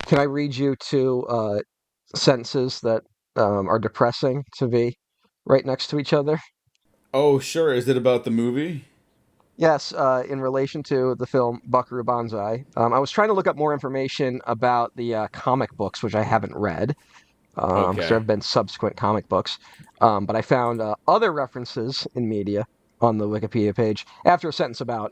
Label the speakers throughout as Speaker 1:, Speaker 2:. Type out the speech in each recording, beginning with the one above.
Speaker 1: Can I read you two sentences that are depressing to be right next to each other?
Speaker 2: Oh, sure. Is it about the movie?
Speaker 1: Yes, in relation to the film Buckaroo Banzai. I was trying to look up more information about the comic books, which I haven't read, because there
Speaker 2: Okay.
Speaker 1: have been subsequent comic books. But I found other references in media on the Wikipedia page after a sentence about,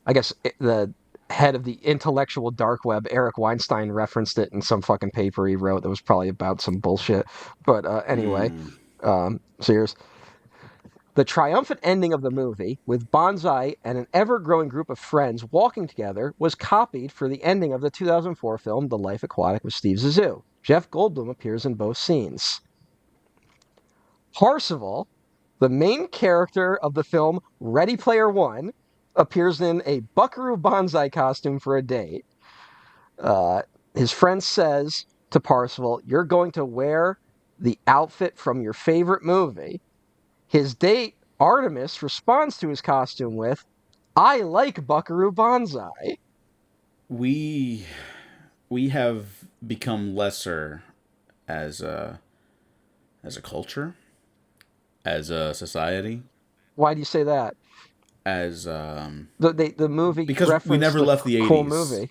Speaker 1: I guess, the head of the intellectual dark web, Eric Weinstein, referenced it in some fucking paper he wrote that was probably about some bullshit. But anyway,
Speaker 2: Hmm.
Speaker 1: so here's the triumphant ending of the movie, with Bonsai and an ever growing group of friends walking together, was copied for the ending of the 2004 film The Life Aquatic with Steve Zissou. Jeff Goldblum appears in both scenes. Parsival, the main character of the film Ready Player One, appears in a Buckaroo Banzai costume for a date. Uh, his friend says to Parsival, "You're going to wear the outfit from your favorite movie." His date, Artemis, responds to his costume with, "I like Buckaroo Banzai."
Speaker 2: We we have become lesser as a culture, as a society,
Speaker 1: Why do you say that?
Speaker 2: as
Speaker 1: The movie
Speaker 2: because we
Speaker 1: referenced
Speaker 2: never
Speaker 1: the
Speaker 2: left the
Speaker 1: cool
Speaker 2: 80s.
Speaker 1: movie.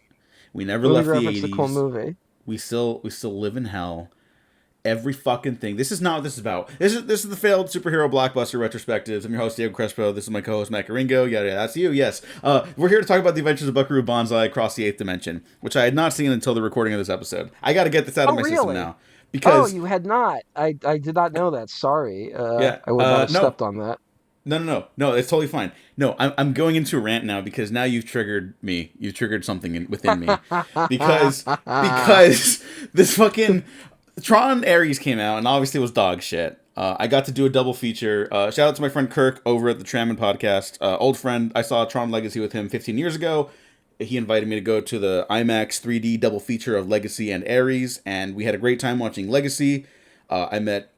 Speaker 2: We never
Speaker 1: Movie
Speaker 2: left the
Speaker 1: referenced the cool
Speaker 2: 80s.
Speaker 1: movie.
Speaker 2: We still live in hell. Every fucking thing. This is not what this is about. This is the failed superhero blockbuster retrospectives. I'm your host Diego Crespo. This is my co-host Matt Caringo. Yada yada. That's you. Yes. We're here to talk about the adventures of Buckaroo Banzai across the eighth dimension, which I had not seen until the recording of this episode. I got to get this out of
Speaker 1: Oh,
Speaker 2: my system
Speaker 1: really?
Speaker 2: now
Speaker 1: Oh,
Speaker 2: because
Speaker 1: you had not. I did not know that. Sorry.
Speaker 2: yeah.
Speaker 1: I would not have
Speaker 2: No.
Speaker 1: stepped on that.
Speaker 2: No. It's totally fine. No, I'm going into a rant now because now you've triggered me. You've triggered something within me because because this fucking Tron Ares came out and obviously it was dog shit. I got to do a double feature. Shout out to my friend Kirk over at the Tramon podcast. Old friend. I saw Tron Legacy with him 15 years ago. He invited me to go to the IMAX 3D double feature of Legacy and Ares, and we had a great time watching Legacy. I met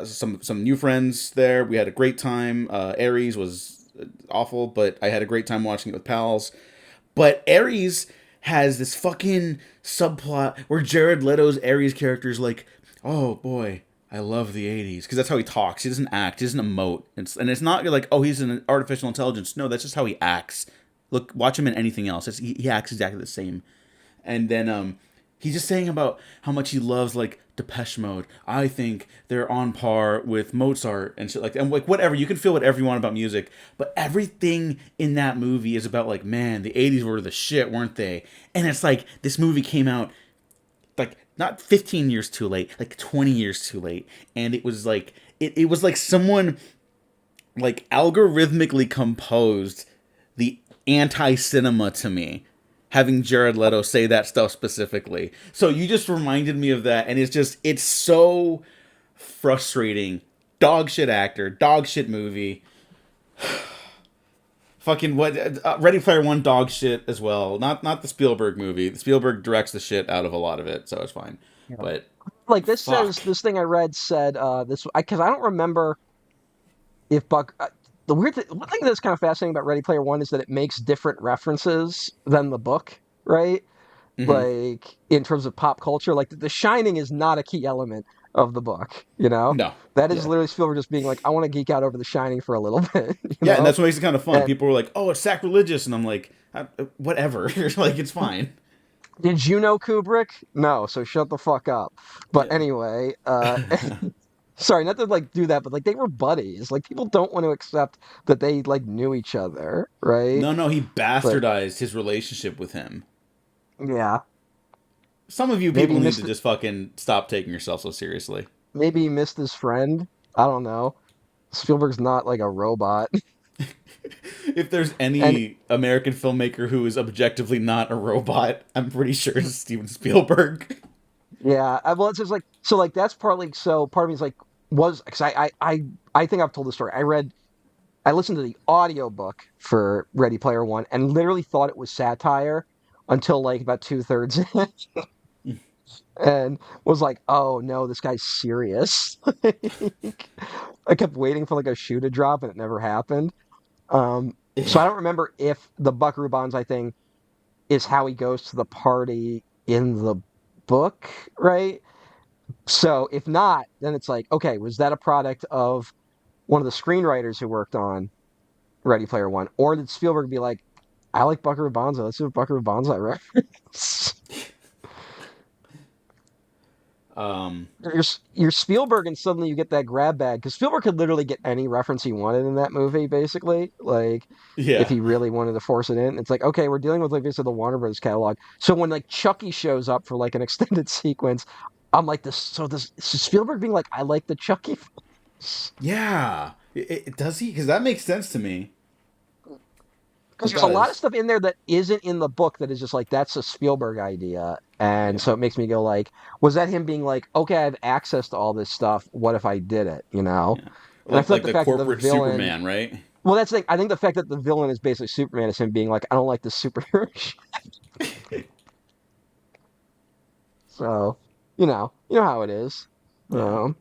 Speaker 2: some new friends there. We had a great time. Ares was awful, but I had a great time watching it with pals. But Ares has this fucking subplot where Jared Leto's Ares character is like, "Oh boy, I love the '80s," because that's how he talks. He doesn't act. He doesn't emote. And it's not like, oh, he's an artificial intelligence. No, that's just how he acts. Look, watch him in anything else. He acts exactly the same. And then he's just saying about how much he loves like Depeche Mode. I think they're on par with Mozart and shit like that. And like whatever, you can feel whatever you want about music, but everything in that movie is about like, man, the '80s were the shit, weren't they? And it's like this movie came out like not 15 years too late, like 20 years too late, and it was like it was like someone like algorithmically composed the anti-cinema to me, having Jared Leto say that stuff specifically. So you just reminded me of that, and it's so frustrating. Dog shit actor, dog shit movie. Fucking what? Ready Player One, dog shit as well. Not the Spielberg movie. The Spielberg directs the shit out of a lot of it, so it's fine.
Speaker 1: Yeah.
Speaker 2: But
Speaker 1: Like this says,
Speaker 2: fuck.
Speaker 1: this thing I read said this because I don't remember if Buck. The one thing that's kind of fascinating about Ready Player One is that it makes different references than the book, right?
Speaker 2: Hmm.
Speaker 1: Like in terms of pop culture, like The Shining is not a key element of the book.
Speaker 2: No.
Speaker 1: That is
Speaker 2: Yeah.
Speaker 1: literally Spielberg just being like, I want to geek out over The Shining for a little bit.
Speaker 2: Yeah, and that's what makes it kind of fun.
Speaker 1: And
Speaker 2: People were like, "Oh, it's sacrilegious," and I'm like, "Whatever." Like, it's fine.
Speaker 1: did you know Kubrick? No, so shut the fuck up. But
Speaker 2: Yeah.
Speaker 1: anyway, sorry, not to like do that, but like they were buddies. Like people don't want to accept that they like knew each other, right?
Speaker 2: No, he
Speaker 1: But
Speaker 2: bastardized his relationship with him.
Speaker 1: yeah,
Speaker 2: Some of you
Speaker 1: maybe he
Speaker 2: people need to
Speaker 1: missed
Speaker 2: just fucking stop taking yourself so seriously.
Speaker 1: maybe he missed his friend. I don't know. Spielberg's not like a robot.
Speaker 2: If there's
Speaker 1: And
Speaker 2: any American filmmaker who is objectively not a robot, I'm pretty sure it's Steven Spielberg.
Speaker 1: yeah, well, it's just like so. Like that's partly so. Part of me is like was because I think I've told the story. I listened to the audiobook for Ready Player One and literally thought it was satire until like about two-thirds in, and was like, oh no, this guy's serious. Like, I kept waiting for like a shoe to drop and it never happened. So I don't remember if the Buckaroo Banzai thing is how he goes to the party in the book, right? So if not, then it's like, okay, was that a product of one of the screenwriters who worked on Ready Player One, or did Spielberg be like, I like Buckaroo Banzai, let's do a Buckaroo Banzai reference?
Speaker 2: um,
Speaker 1: You're Spielberg, and suddenly you get that grab bag because Spielberg could literally get any reference he wanted in that movie, basically. Like, if
Speaker 2: yeah,
Speaker 1: he really wanted to force it in, it's like, okay, we're dealing with like this of the Warner Brothers catalog. So when like Chucky shows up for like an extended sequence, I'm like, this. So Spielberg being like, I like the Chucky films.
Speaker 2: yeah. Does he? Because that makes sense to me.
Speaker 1: Because
Speaker 2: It
Speaker 1: there's a lot of
Speaker 2: does.
Speaker 1: stuff in there that isn't in the book that is just like that's a Spielberg idea, and
Speaker 2: Yeah,
Speaker 1: so it makes me go like, was that him being like, okay, I have access to all this stuff. What if I did it? You know?
Speaker 2: yeah.
Speaker 1: And I feel like
Speaker 2: Like
Speaker 1: the
Speaker 2: the
Speaker 1: fact that the
Speaker 2: corporate
Speaker 1: villain,
Speaker 2: Superman, right?
Speaker 1: well, that's the thing. I think the fact that the villain is basically Superman is him being like, I don't like this superhero shit. So, you know how it is.
Speaker 2: Yeah.
Speaker 1: Um,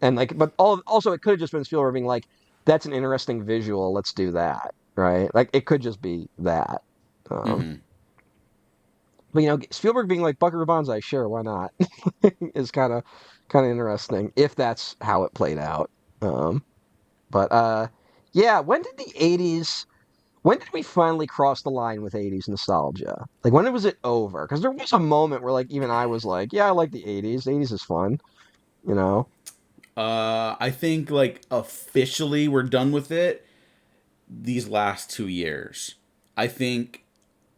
Speaker 1: and like, but also it could have just been Spielberg being like, that's an interesting visual. Let's do that, right? Like it could just be that. Um,
Speaker 2: Mm-hmm.
Speaker 1: but Spielberg being like Buckaroo Banzai, sure, why not? Is kind of interesting if that's how it played out. Um, but yeah, when did the '80s? When did we finally cross the line with '80s nostalgia? Like when was it over? Because there was a moment where like even I was like, yeah, I like the '80s. The '80s is fun, you know.
Speaker 2: I think like officially we're done with it these last 2 years. I think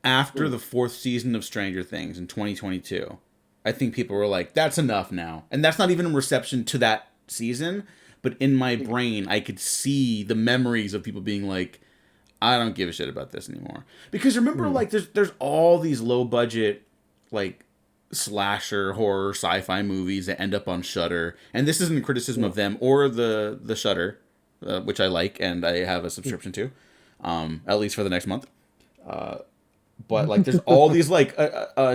Speaker 2: after
Speaker 1: Hmm.
Speaker 2: the fourth season of Stranger Things in 2022, I think people were like, that's enough now. And that's not even a reception to that season, but in my brain, I could see the memories of people being like, I don't give a shit about this anymore. Because remember,
Speaker 1: Hmm.
Speaker 2: like, there's all these low budget, like, slasher horror sci-fi movies that end up on Shutter, and this isn't a criticism
Speaker 1: Hmm.
Speaker 2: of them or the Shutter, which I like and I have a subscription to, at least for the next month. But like, there's all these like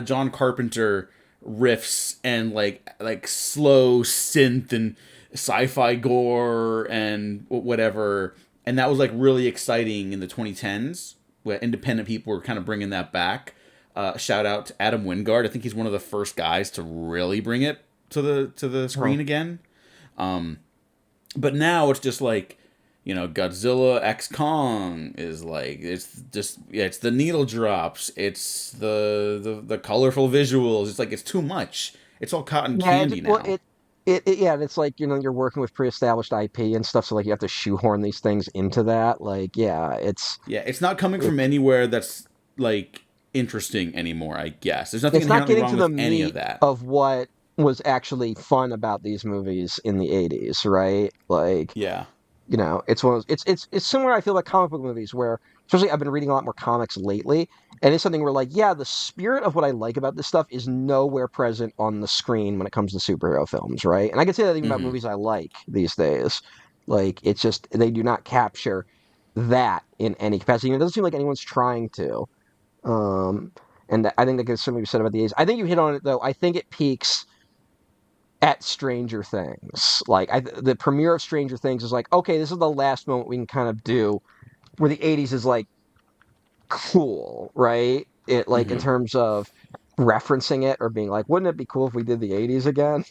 Speaker 2: John Carpenter riffs and like slow synth and sci-fi gore and whatever, and that was like really exciting in the 2010s where independent people were kind of bringing that back. Shout out to Adam Wingard. I think he's one of the first guys to really bring it to the
Speaker 1: Huh.
Speaker 2: screen again. But now it's just like, Godzilla X Kong is like, it's just, yeah, it's the needle drops, it's the colorful visuals. It's like it's too much. It's all cotton
Speaker 1: Yeah,
Speaker 2: candy
Speaker 1: well,
Speaker 2: now.
Speaker 1: yeah, and it's like you're working with pre-established IP and stuff, so like you have to shoehorn these things into that. Like, yeah,
Speaker 2: Yeah, it's not coming
Speaker 1: it,
Speaker 2: from anywhere that's like interesting anymore. I guess there's nothing
Speaker 1: it's not
Speaker 2: inherently
Speaker 1: getting
Speaker 2: wrong
Speaker 1: to the
Speaker 2: with any of
Speaker 1: meat
Speaker 2: that.
Speaker 1: of what was actually fun about these movies in the '80s, right? Like,
Speaker 2: Yeah.
Speaker 1: it's one of those, it's similar. I feel like comic book movies, where especially I've been reading a lot more comics lately, and it's something where like, yeah, the spirit of what I like about this stuff is nowhere present on the screen when it comes to superhero films, right? And I can say that even about
Speaker 2: Mm-hmm.
Speaker 1: movies I like these days. Like, it's just they do not capture that in any capacity. And it doesn't seem like anyone's trying to. Um, and I think that can certainly be said about the '80s. I think you hit on it though. I think it peaks at Stranger Things. Like the premiere of Stranger Things is like, okay, this is the last moment we can kind of do where the '80s is like cool, right? It like in
Speaker 2: Mm-hmm.
Speaker 1: terms of referencing it or being like, wouldn't it be cool if we did the '80s again?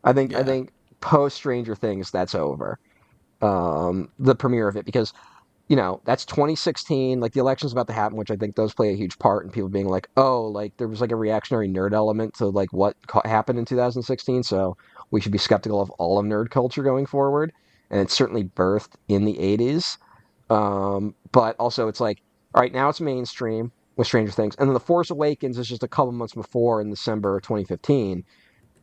Speaker 1: I
Speaker 2: Yeah.
Speaker 1: think post Stranger Things that's over. The premiere of it because that's 2016. Like the election's about to happen, which I think does play a huge part in people being like, oh, like there was like a reactionary nerd element to like what happened in 2016. So we should be skeptical of all of nerd culture going forward. And it's certainly birthed in the '80s. But also it's like, all right, now it's mainstream with Stranger Things. And then The Force Awakens is just a couple months before in December 2015.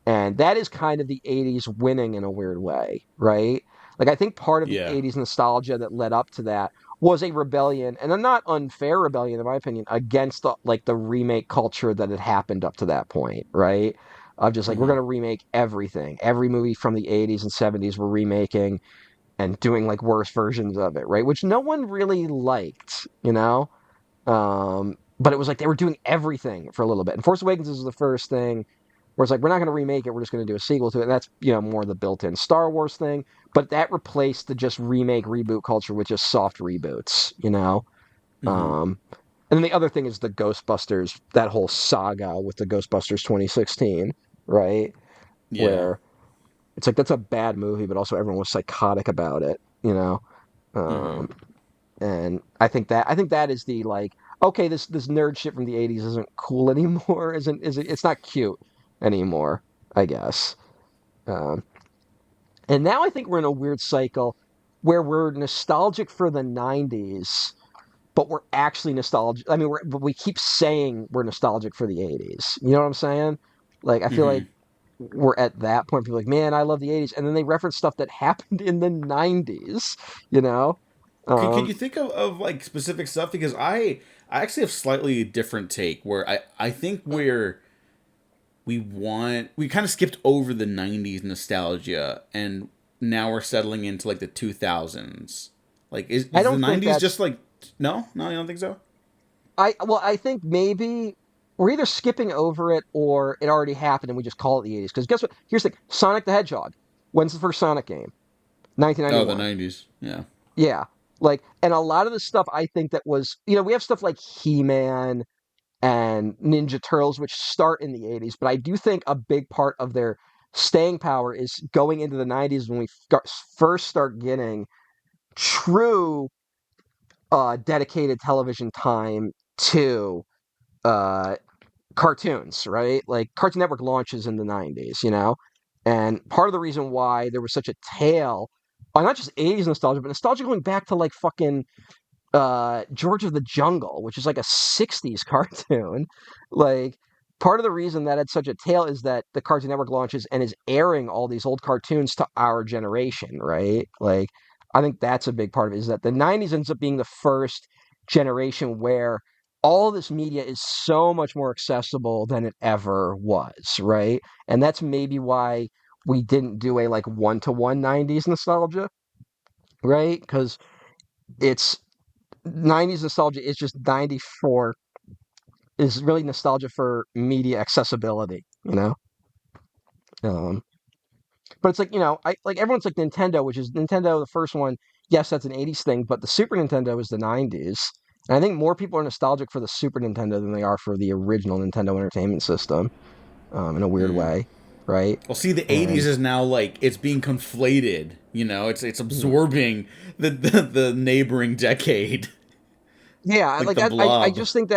Speaker 1: And that is kind of the '80s winning in a weird way, right? Like I think part of the
Speaker 2: Yeah.
Speaker 1: '80s nostalgia that led up to that was a rebellion, and a not unfair rebellion, in my opinion, against the remake culture that had happened up to that point, right? Of just like we're
Speaker 2: Mm-hmm.
Speaker 1: gonna remake everything, every movie from the '80s and '70s we're remaking and doing like worse versions of it, right? Which no one really liked, you know. but it was like they were doing everything for a little bit. And Force Awakens is the first thing where it's like we're not going to remake it, we're just going to do a sequel to it. And that's more the built-in Star Wars thing. But that replaced the just remake reboot culture with just soft reboots.
Speaker 2: Mm-hmm.
Speaker 1: Um, and then the other thing is the Ghostbusters, that whole saga with the Ghostbusters 2016, right?
Speaker 2: Yeah.
Speaker 1: Where it's like that's a bad movie, but also everyone was psychotic about it.
Speaker 2: Mm-hmm.
Speaker 1: Um, and I think that is the like, okay, this nerd shit from the 80s isn't cool anymore, isn't it's not cute anymore, I guess. Um, and now I think we're in a weird cycle where we're nostalgic for the 90s, but we're actually nostalgic. I mean, but we keep saying we're nostalgic for the 80s. You know what I'm saying? Like, I feel
Speaker 2: Mm-hmm.
Speaker 1: like we're at that point. People are like, man, I love the 80s. And then they reference stuff that happened in the 90s, you know?
Speaker 2: Could
Speaker 1: Um,
Speaker 2: you think of like specific stuff? Because I actually have slightly different take where I think we kind of skipped over the 90s nostalgia and now we're settling into like the 2000s. Like
Speaker 1: I
Speaker 2: is the
Speaker 1: don't think
Speaker 2: 90s
Speaker 1: that's,
Speaker 2: just like no, you don't think so?
Speaker 1: I think maybe we're either skipping over it or it already happened and we just call it the 80s. Because guess what? Here's the thing Sonic the Hedgehog. When's the first Sonic game?
Speaker 2: Oh, the
Speaker 1: 1991.
Speaker 2: 90s. Yeah.
Speaker 1: Yeah. Like, and a lot of the stuff I think that was, we have stuff like He-Man and Ninja Turtles, which start in the 80s, but I do think a big part of their staying power is going into the 90s when we first start getting true dedicated television time to uh, cartoons, right? Like Cartoon Network launches in the 90s. And part of the reason why there was such a tail on not just 80s nostalgia, but nostalgia going back to like fucking George of the Jungle, which is like a 60s cartoon. Like part of the reason that it's such a tale is that the Cartoon Network launches and is airing all these old cartoons to our generation, right? Like I think that's a big part of it is that the 90s ends up being the first generation where all this media is so much more accessible than it ever was, right? And that's maybe why we didn't do a like one-to-one 90s nostalgia, right? Because it's 90s nostalgia is just 94 is really nostalgia for media accessibility. Um, but it's like, I like everyone's like Nintendo, which is Nintendo, the first one. Yes, that's an 80s thing, but the Super Nintendo is the 90s. And I think more people are nostalgic for the Super Nintendo than they are for the original Nintendo Entertainment System, in a weird
Speaker 2: Mm.
Speaker 1: way, right?
Speaker 2: Well, see, the 80s
Speaker 1: And
Speaker 2: is now like it's being conflated. It's
Speaker 1: mhm.
Speaker 2: absorbing the neighboring decade,
Speaker 1: Yeah,
Speaker 2: like the
Speaker 1: I
Speaker 2: blob.
Speaker 1: just think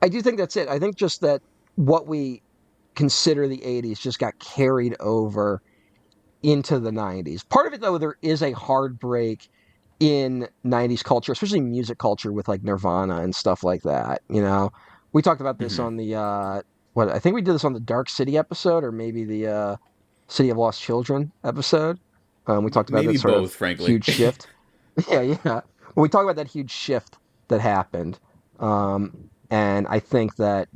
Speaker 1: I do think that's it. I think just that what we consider the 80s just got carried over into the 90s. Part of it, though, there is a hard break in 90s culture, especially music culture with like Nirvana and stuff like that. We talked about this
Speaker 2: Hmm.
Speaker 1: on the, what, I think we did this on the Dark City episode or maybe the City of Lost Children episode. We talked about
Speaker 2: Maybe
Speaker 1: that sort of
Speaker 2: both, frankly.
Speaker 1: huge shift. Yeah. When we talk about that huge shift that happened, and I think that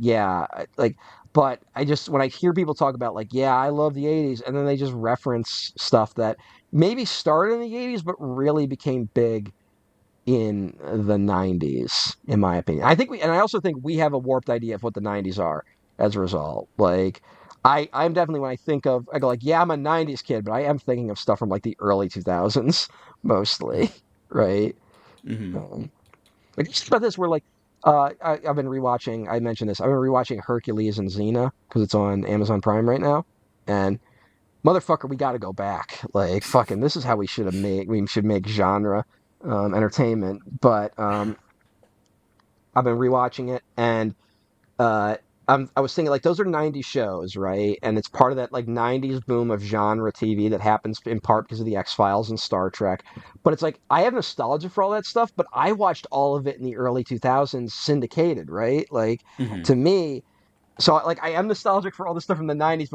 Speaker 1: like, but I just when I hear people talk about like, yeah, I love the '80s, and then they just reference stuff that maybe started in the '80s, but really became big in the '90s, in my opinion. And I also think we have a warped idea of what the '90s are as a result. Like, I'm definitely when I go like, yeah, I'm a '90s kid, but I am thinking of stuff from like the early 2000s mostly, right?
Speaker 2: Hmm.
Speaker 1: Um, like just about this, we're like, I've been rewatching. I mentioned this. I've been rewatching Hercules and Xena because it's on Amazon Prime right now, and motherfucker, we got to go back. Like, fucking, this is how we should make genre entertainment. But I've been rewatching it, and uh, I was thinking like those are '90s shows, right? And it's part of that like '90s boom of genre TV that happens in part because of the X Files and Star Trek. But it's like I have nostalgia for all that stuff, but I watched all of it in the early 2000s syndicated, right? Like
Speaker 2: Hmm.
Speaker 1: to me, so like I am nostalgic for all the stuff from the '90s,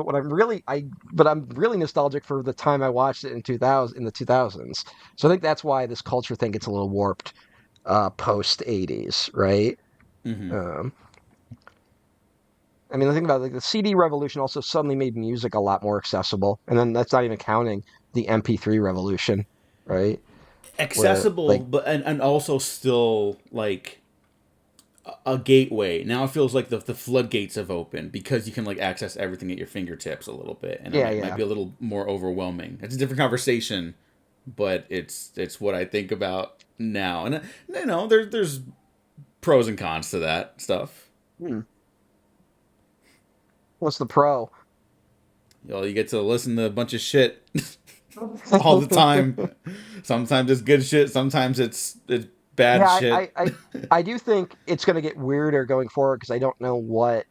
Speaker 1: but I'm really nostalgic for the time I watched it in 2000 in the 2000s. So I think that's why this culture thing gets a little warped post '80s, right?
Speaker 2: Hmm.
Speaker 1: Um, I mean, the thing about it, like the CD revolution also suddenly made music a lot more accessible, and then that's not even counting the MP3 revolution, right? Where
Speaker 2: Accessible,
Speaker 1: like
Speaker 2: but and also still like a gateway. Now it feels like the floodgates have opened because you can like access everything at your fingertips a little bit, and it
Speaker 1: Yeah,
Speaker 2: might
Speaker 1: yeah.
Speaker 2: be a little more overwhelming. It's a different conversation, but it's what I think about now, and there's pros and cons to that stuff.
Speaker 1: Hmm. What's the pro?
Speaker 2: You get to listen to a bunch of shit all the time. Sometimes it's good shit. Sometimes it's bad
Speaker 1: Yeah,
Speaker 2: shit.
Speaker 1: I do think it's going to get weirder going forward because I don't know what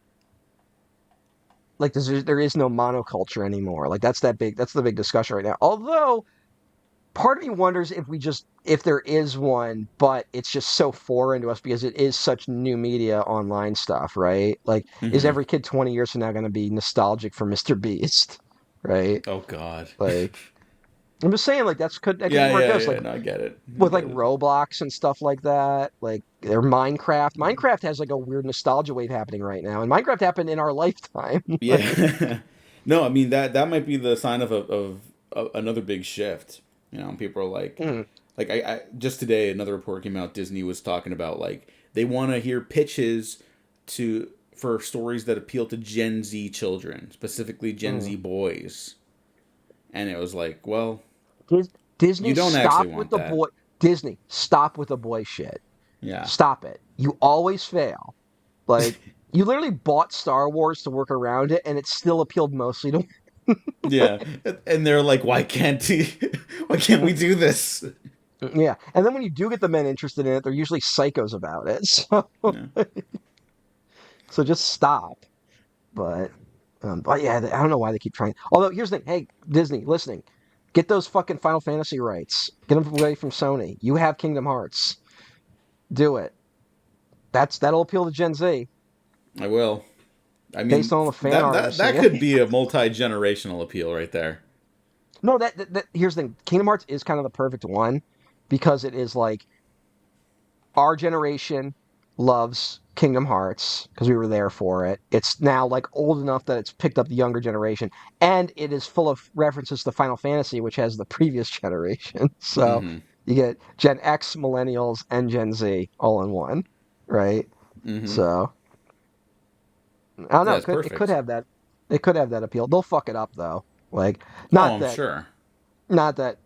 Speaker 1: like there is no monoculture anymore. Like that's the big discussion right now. Although part of me wonders if there is one, but it's just so foreign to us because it is such new media online stuff, right? Like, is
Speaker 2: Hmm.
Speaker 1: every kid 20 years from now going to be nostalgic for Mr. Beast, right?
Speaker 2: Oh God.
Speaker 1: Like, I'm just saying, like that could be
Speaker 2: Yeah,
Speaker 1: where it
Speaker 2: yeah,
Speaker 1: goes.
Speaker 2: yeah.
Speaker 1: Like
Speaker 2: No, I get it. I
Speaker 1: with like
Speaker 2: get it.
Speaker 1: Roblox and stuff like that, like or Minecraft. Minecraft has like a weird nostalgia wave happening right now, and Minecraft happened in our lifetime. Like,
Speaker 2: Yeah. No, I mean that might be the sign of another big shift. People are
Speaker 1: mm,
Speaker 2: like I just today another report came out. Disney was talking about like they want to hear pitches to for stories that appeal to Gen Z children, specifically Gen
Speaker 1: mm.
Speaker 2: Z boys. And it was like, well,
Speaker 1: Dis-
Speaker 2: you
Speaker 1: Disney,
Speaker 2: don't actually
Speaker 1: stop with
Speaker 2: want
Speaker 1: the
Speaker 2: that.
Speaker 1: boy. Disney, stop with the boy shit.
Speaker 2: Yeah.
Speaker 1: Stop it. You always fail. Like you literally bought Star Wars to work around it, and it still appealed mostly to.
Speaker 2: Yeah. And they're like, why can't we do this?
Speaker 1: Yeah, and then when you do get the men interested in it, they're usually psychos about it.
Speaker 2: Yeah.
Speaker 1: So just stop. But yeah, I don't know why they keep trying. Although here's the thing, hey Disney, listening, get those fucking Final Fantasy rights. Get them away from Sony. You have Kingdom Hearts. Do it. That'll appeal to Gen Z
Speaker 2: I will. I
Speaker 1: based
Speaker 2: mean,
Speaker 1: on all the fan
Speaker 2: that
Speaker 1: art I'm
Speaker 2: that that
Speaker 1: seeing.
Speaker 2: could be a multi-generational appeal right there.
Speaker 1: No, that here's the thing. Kingdom Hearts is kind of the perfect one because it is like our generation loves Kingdom Hearts because we were there for it. It's now like old enough that it's picked up the younger generation, and it is full of references to Final Fantasy, which has the previous generation. So
Speaker 2: Mm-hmm.
Speaker 1: you get Gen X, Millennials, and Gen Z all in one, right?
Speaker 2: Mm-hmm.
Speaker 1: So I don't know.
Speaker 2: Yeah, it's
Speaker 1: It could
Speaker 2: perfect.
Speaker 1: have that. It could have that appeal. They'll fuck it up though. Like
Speaker 2: Oh,
Speaker 1: not
Speaker 2: I'm
Speaker 1: that
Speaker 2: sure.
Speaker 1: not that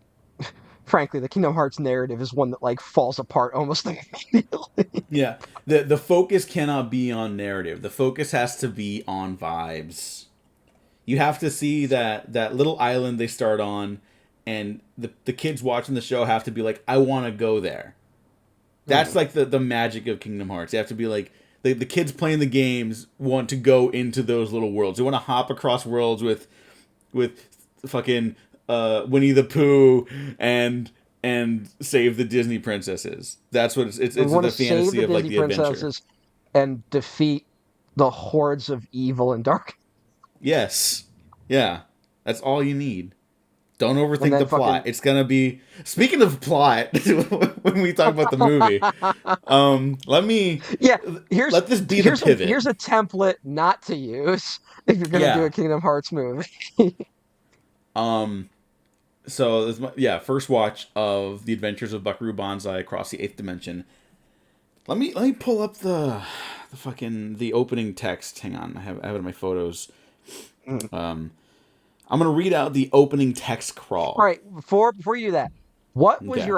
Speaker 1: frankly, the Kingdom Hearts narrative is one that like falls apart almost immediately.
Speaker 2: Yeah. The focus cannot be on narrative. The focus has to be on vibes. You have to see that little island they start on, and the kids watching the show have to be like, I want to go there. That's
Speaker 1: Hmm.
Speaker 2: like the magic of Kingdom Hearts. You have to be like the kids playing the games want to go into those little worlds. They want to hop across worlds with fucking Winnie the Pooh and save the Disney princesses. That's what
Speaker 1: We
Speaker 2: it's
Speaker 1: want to
Speaker 2: the
Speaker 1: save
Speaker 2: fantasy
Speaker 1: the
Speaker 2: of like
Speaker 1: Disney
Speaker 2: the adventure.
Speaker 1: princesses and defeat the hordes of evil and dark,
Speaker 2: Yes. Yeah. That's all you need. Don't
Speaker 1: and
Speaker 2: overthink
Speaker 1: then
Speaker 2: the plot.
Speaker 1: fucking
Speaker 2: It's gonna be speaking of plot when we talk about the movie. Let me
Speaker 1: yeah. Here's
Speaker 2: let this be the pivot.
Speaker 1: here's a template not to use if you're gonna do
Speaker 2: Yeah.
Speaker 1: a Kingdom Hearts movie.
Speaker 2: Um so this is yeah, first watch of The Adventures of Buckaroo Banzai Across the Eighth Dimension. Let me pull up the fucking the opening text. Hang on, I have it in my photos.
Speaker 1: Mm.
Speaker 2: Um I'm gonna read out the opening text
Speaker 1: All
Speaker 2: crawl.
Speaker 1: right, before you do that, what was
Speaker 2: Okay.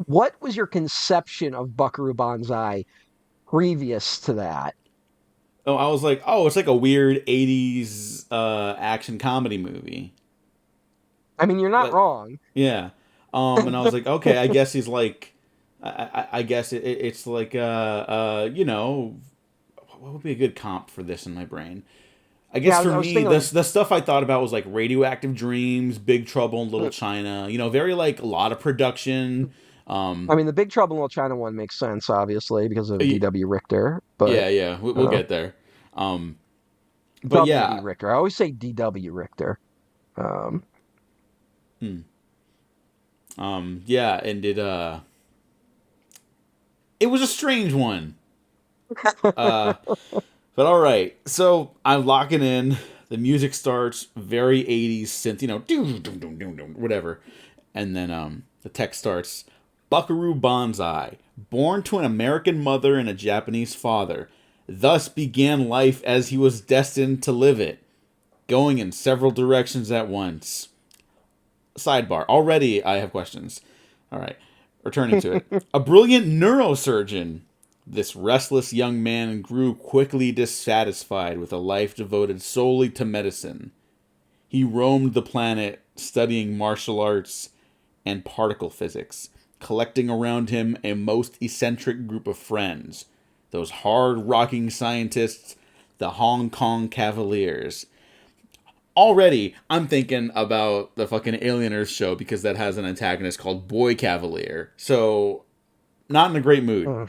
Speaker 1: what was your conception of Buckaroo Banzai previous to that?
Speaker 2: Oh, I was like, oh, it's like a weird '80s action comedy movie.
Speaker 1: I mean, you're not
Speaker 2: Like,
Speaker 1: wrong.
Speaker 2: yeah. And I was like, okay, I guess he's like, I guess it's like, what would be a good comp for this in my brain? I guess
Speaker 1: Yeah,
Speaker 2: for
Speaker 1: I was
Speaker 2: me,
Speaker 1: thinking like,
Speaker 2: the stuff I thought about was like Radioactive Dreams, Big Trouble in Little
Speaker 1: mm,
Speaker 2: China. Very like a lot of production.
Speaker 1: I
Speaker 2: Um,
Speaker 1: mean, the Big Trouble in Little China one makes sense, obviously, because of
Speaker 2: y-
Speaker 1: D.W. Richter, but
Speaker 2: yeah, yeah, we'll
Speaker 1: uh,
Speaker 2: get there. Um, but
Speaker 1: W.B.
Speaker 2: yeah,
Speaker 1: Richter. I always say D.W. Richter. Um,
Speaker 2: hmm, yeah, and it was a strange one. Uh, But all right, so I'm locking in. The music starts very 80s synth, doom, doom, doom, doom, doom, whatever, and then the text starts. Buckaroo Banzai, born to an American mother and a Japanese father, thus began life as he was destined to live it, going in several directions at once. Sidebar. Already I have questions. All right. Returning to it. A brilliant neurosurgeon, this restless young man grew quickly dissatisfied with a life devoted solely to medicine. He roamed the planet studying martial arts and particle physics, collecting around him a most eccentric group of friends. Those hard rocking scientists, the Hong Kong Cavaliers. Already, I'm thinking about the fucking Alien Earth show because that has an antagonist called Boy Cavalier. So, not in a great mood.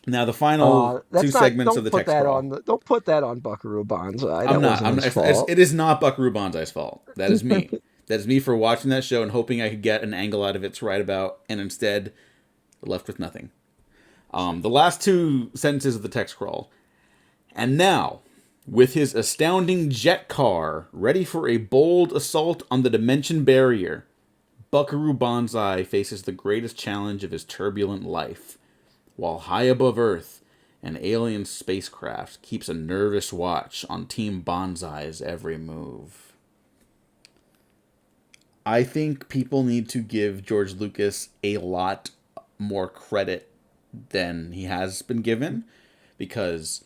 Speaker 2: Now, the final two
Speaker 1: That's not.
Speaker 2: segments of
Speaker 1: Don't
Speaker 2: the
Speaker 1: put
Speaker 2: text
Speaker 1: that
Speaker 2: crawl.
Speaker 1: on. Don't put that on Buckaroo Banzai.
Speaker 2: I'm
Speaker 1: That
Speaker 2: not.
Speaker 1: wasn't
Speaker 2: I'm.
Speaker 1: his fault.
Speaker 2: It is not Buckaroo Banzai's fault. That is me. That is me for watching that show and hoping I could get an angle out of it to write about, and instead left with nothing. The last two sentences of the text crawl. And now, with his astounding jet car ready for a bold assault on the dimension barrier, Buckaroo Banzai faces the greatest challenge of his turbulent life. While high above Earth, an alien spacecraft keeps a nervous watch on Team Banzai's every move. I think people need to give George Lucas a lot more credit than he has been given because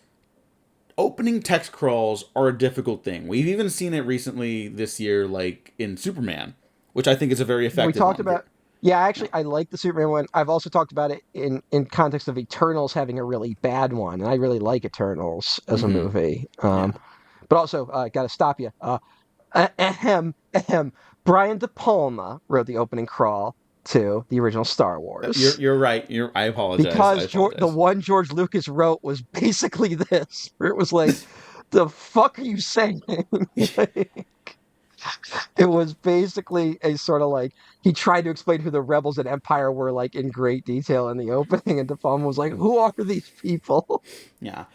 Speaker 2: opening text crawls are a difficult thing. We've even seen it recently this year, like in Superman, which I think is a very
Speaker 1: We
Speaker 2: effective
Speaker 1: talked
Speaker 2: one.
Speaker 1: about. Yeah,
Speaker 2: Yeah.
Speaker 1: actually, I like the Superman one. I've also talked about it in context of Eternals having a really bad one, and I really like Eternals as a
Speaker 2: Mm-hmm.
Speaker 1: movie.
Speaker 2: Yeah.
Speaker 1: But also, got to stop you. Ahem. Brian De Palma wrote the opening crawl to the original Star
Speaker 2: You're
Speaker 1: Wars
Speaker 2: you're right. I apologize. I
Speaker 1: because the
Speaker 2: apologize.
Speaker 1: one George Lucas wrote was basically this, where it was like, "The fuck are you saying?" Like, it was basically a sort of like he tried to explain who the rebels and Empire were like in great detail in the opening, and De Palma was like, "Who are these people?"
Speaker 2: Yeah.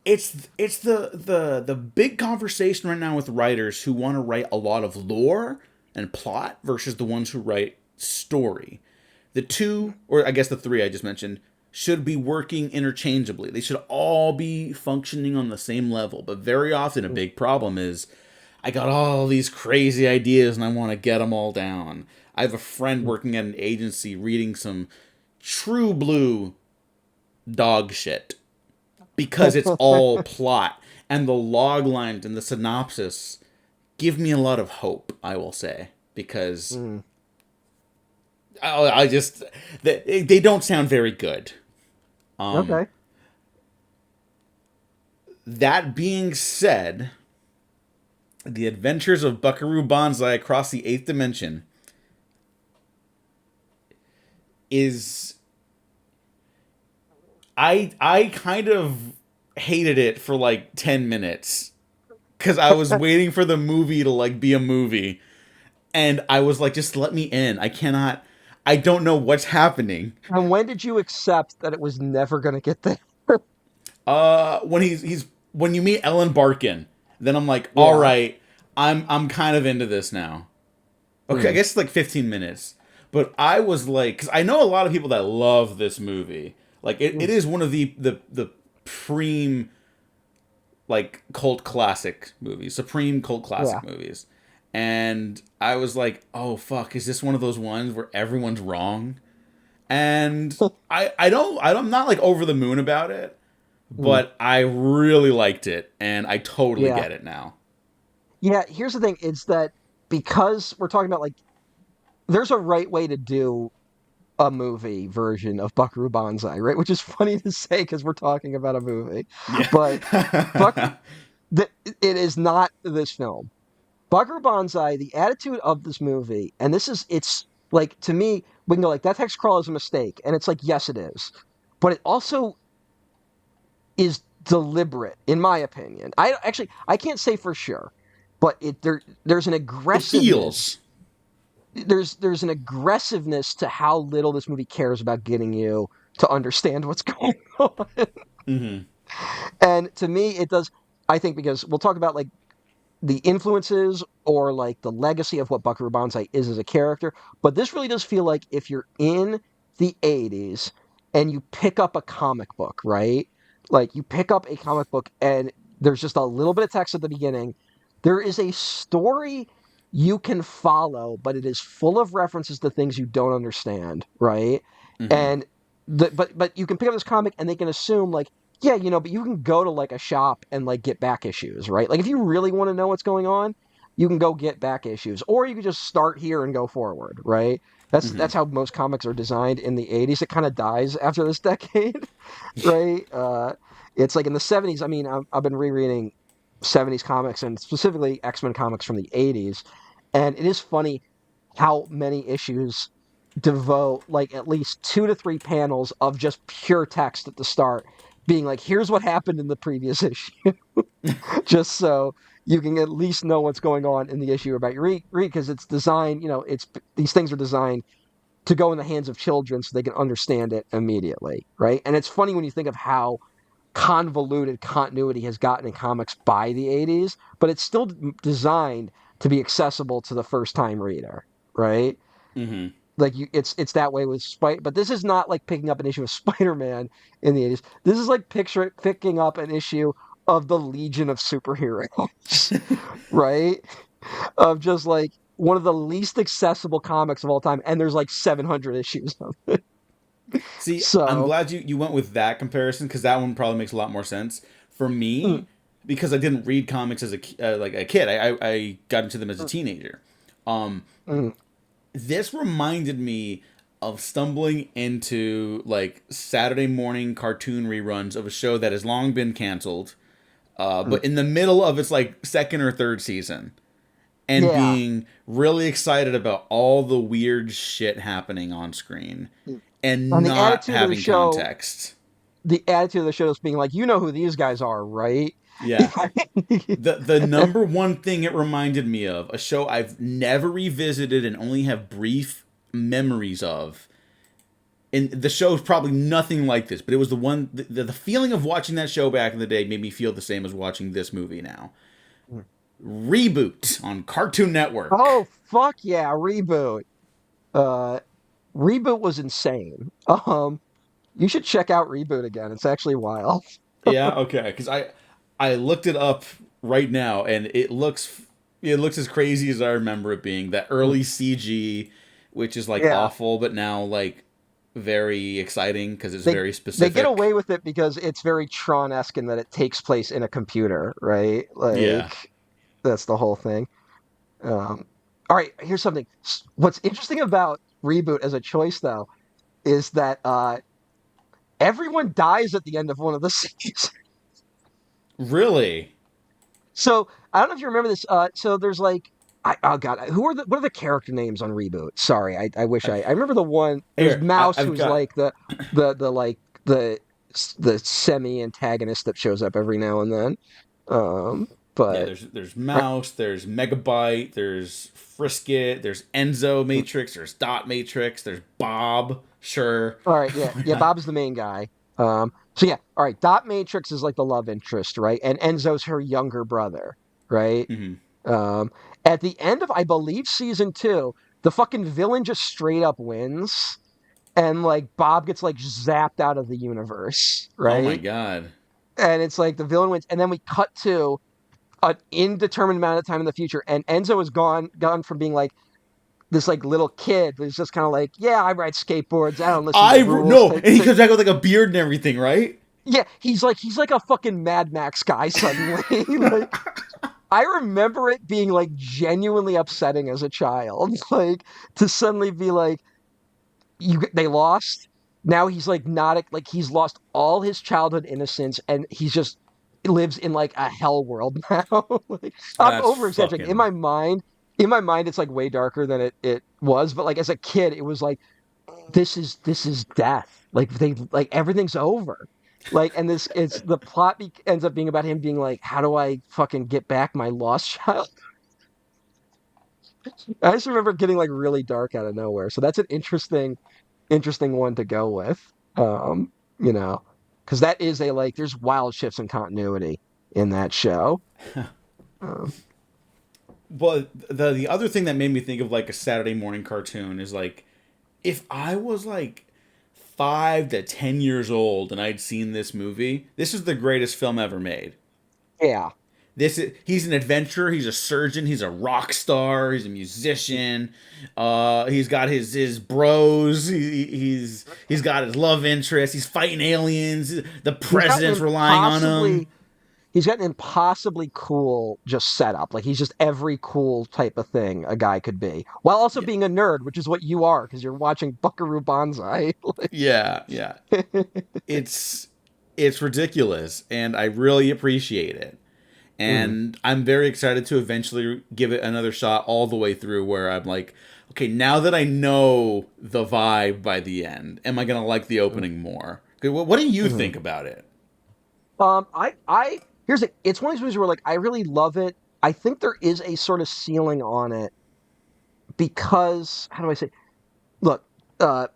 Speaker 2: It's the big conversation right now with writers who want to write a lot of lore and plot versus the ones who write story. The two, or I guess the three I just mentioned, should be working interchangeably. They should all be functioning on the same level. But very often, a big problem is I got all these crazy ideas and I want to get them all down. I have a friend working at an agency reading some true blue dog shit because it's all plot. And the log lines and the synopsis give me a lot of hope, I will say. Because
Speaker 1: Mm,
Speaker 2: I just they don't sound very good.
Speaker 1: okay.
Speaker 2: That being said, the adventures of Buckaroo Banzai across the eighth dimension is I kind of hated it for like 10 minutes cuz I was waiting for the movie to like be a movie and I was like just let me in. I don't know what's happening.
Speaker 1: And when did you accept that it was never going to get there?
Speaker 2: When he's when you meet Ellen Barkin, then I'm like, all
Speaker 1: Yeah.
Speaker 2: right, I'm kind of into this now. Okay, I
Speaker 1: Mm.
Speaker 2: guess it's like 15 minutes, but I was like, because I know a lot of people that love this movie. Like it
Speaker 1: Mm.
Speaker 2: is one of the supreme like cult classic movies, supreme cult classic
Speaker 1: Yeah.
Speaker 2: movies. And I was like, oh fuck, is this one of those ones where everyone's wrong? And I'm not like over the moon about it,
Speaker 1: Mm.
Speaker 2: but I really liked it, and I totally
Speaker 1: Yeah.
Speaker 2: get it now.
Speaker 1: Yeah. Here's the thing: it's that because we're talking about like, there's a right way to do a movie version of Buckaroo Banzai, right? Which is funny to say because we're talking about a movie, but Buck,
Speaker 2: Yeah.
Speaker 1: it is not this film. Buckaroo Banzai, the attitude of this movie, and it's like to me, we can go like that text crawl is a mistake, and it's like yes, it is, but it also is deliberate, in my opinion. I can't say for sure, but there's an
Speaker 2: It
Speaker 1: aggressiveness.
Speaker 2: feels.
Speaker 1: There's an aggressiveness to how little this movie cares about getting you to understand what's going on.
Speaker 2: Hmm.
Speaker 1: And to me, it does. I think because we'll talk about like the influences or like the legacy of what Buckaroo Banzai is as a character. But this really does feel like if you're in the 80s and you pick up a comic book, right? Like you pick up a comic book and there's just a little bit of text at the beginning. There is a story you can follow, but it is full of references to things you don't understand, right?
Speaker 2: Mm-hmm.
Speaker 1: And but you can pick up this comic and they can assume like, yeah, but you can go to like a shop and like get back issues, right? Like if you really want to know what's going on, you can go get back issues, or you can just start here and go forward, right?
Speaker 2: Mm-hmm.
Speaker 1: That's how most comics are designed in the 80s. It kind of dies after this decade, right? It's like in the 70s. I mean, I've been rereading 70s comics and specifically X-Men comics from the 80s, and it is funny how many issues devote like at least 2 to 3 panels of just pure text at the start, being like, here's what happened in the previous issue, just so you can at least know what's going on in the issue about your read, because it's designed, it's these things are designed to go in the hands of children so they can understand it immediately, right? And it's funny when you think of how convoluted continuity has gotten in comics by the 80s, but it's still designed to be accessible to the first time reader, right?
Speaker 2: Mm-hmm.
Speaker 1: Like it's that way with Spider, but this is not like picking up an issue of Spider-Man in the 80s. This is like picking up an issue of the Legion of Superheroes, right? Of just like one of the least accessible comics of all time, and there's like 700 issues of it.
Speaker 2: See, I'm
Speaker 1: So,
Speaker 2: glad you went with that comparison because that one probably makes a lot more sense for
Speaker 1: mm,
Speaker 2: me because I didn't read comics as like a kid. I got into them as a
Speaker 1: mm,
Speaker 2: teenager. Um,
Speaker 1: mm,
Speaker 2: this reminded me of stumbling into like Saturday morning cartoon reruns of a show that has long been canceled,
Speaker 1: mm.
Speaker 2: but in the middle of its like second or third season, and
Speaker 1: Yeah.
Speaker 2: being really excited about all the weird shit happening on screen and
Speaker 1: And the
Speaker 2: not
Speaker 1: attitude of the
Speaker 2: having
Speaker 1: show,
Speaker 2: context.
Speaker 1: is being like, you know who these guys are, right?
Speaker 2: Yeah. The number one thing it reminded me of, a show I've never revisited and only have brief memories of. And the show's probably nothing like this, but it was the one the feeling of watching that show back in the day made me feel the same as watching this movie now. Reboot on Cartoon
Speaker 1: Oh
Speaker 2: Network.
Speaker 1: fuck yeah, reboot. Uh Reboot was insane. You should check out Reboot again. It's actually wild.
Speaker 2: Yeah, okay, because I looked it up right now and it looks as crazy as I remember it being. That early CG, which is like
Speaker 1: Yeah.
Speaker 2: awful, but now like very exciting because it's
Speaker 1: They
Speaker 2: very
Speaker 1: they get away
Speaker 2: specific.
Speaker 1: with it because it's very Tron-esque in that it takes place in a computer, right?
Speaker 2: Yeah.
Speaker 1: Like that's the whole thing. Um, all right, here's something. What's interesting about Reboot as a choice, though, is that everyone dies at the end of one of the seasons.
Speaker 2: Really?
Speaker 1: So I don't know if you remember this. So there's like, oh god, what are the character names on Reboot? Sorry, I wish I remember the one. There's
Speaker 2: Here,
Speaker 1: Mouse,
Speaker 2: I've
Speaker 1: who's
Speaker 2: got
Speaker 1: like the like the semi antagonist that shows up every now and then.
Speaker 2: yeah,
Speaker 1: But
Speaker 2: there's Mouse, there's Megabyte, there's Frisket, there's Enzo Matrix, there's Dot Matrix, there's Bob. Sure.
Speaker 1: all right, yeah, yeah. Bob's the main guy. So yeah, all right. Dot Matrix is like the love interest, right? And Enzo's her younger brother, right?
Speaker 2: Mm-hmm.
Speaker 1: Um, at the end of, I believe, season 2, the fucking villain just straight up wins, and like Bob gets like zapped out of the universe,
Speaker 2: Oh my
Speaker 1: right?
Speaker 2: god.
Speaker 1: And it's like the villain wins, and then we cut to an indeterminate amount of time in the future, and Enzo is gone from being like this like little kid who's just kind of like, yeah, I ride skateboards, I don't listen to rules.
Speaker 2: No, and he comes back with like a beard and everything, right?
Speaker 1: Yeah, he's like a fucking Mad Max guy suddenly. Like I remember it being like genuinely upsetting as a child, like to suddenly be like, they lost. Now he's like not like he's lost all his childhood innocence, and he's just lives in like a hell world now. Like, I'm
Speaker 2: That's
Speaker 1: over exaggerating.
Speaker 2: fucking.
Speaker 1: In my mind, it's like way darker than it was. But like as a kid, it was like this is death. Like they like everything's over. Like and this it's the plot ends up being about him being like, how do I fucking get back my lost child? I just remember getting like really dark out of nowhere. So that's an interesting one to go with. Um, you know, because that is a like there's wild shifts in continuity in that show. Um,
Speaker 2: But the other thing that made me think of like a Saturday morning cartoon is like if I was like 5 to 10 years old and I'd seen this movie, this is the greatest film ever made.
Speaker 1: Yeah.
Speaker 2: He's an adventurer. He's a surgeon. He's a rock star. He's a musician. He's got his bros. He's got his love interest. He's fighting aliens. The
Speaker 1: He's got an
Speaker 2: president's relying on him.
Speaker 1: impossibly he's got an impossibly cool just setup. Like he's just every cool type of thing a guy could be, while also
Speaker 2: Yeah,
Speaker 1: being a nerd, which is what you are because you're watching Buckaroo Banzai.
Speaker 2: yeah, yeah. It's it's ridiculous, and I really appreciate it.
Speaker 1: Mhm,
Speaker 2: And I'm very excited to eventually give it another shot all the way through where I'm like, okay, now that I know the vibe by the end, am I gonna like the opening more? Okay, what do you
Speaker 1: mhm.
Speaker 2: think about it?
Speaker 1: I here's it. It's one of these movies where like I really love it. I think there is a sort of ceiling on it because how do I say? Look, uh,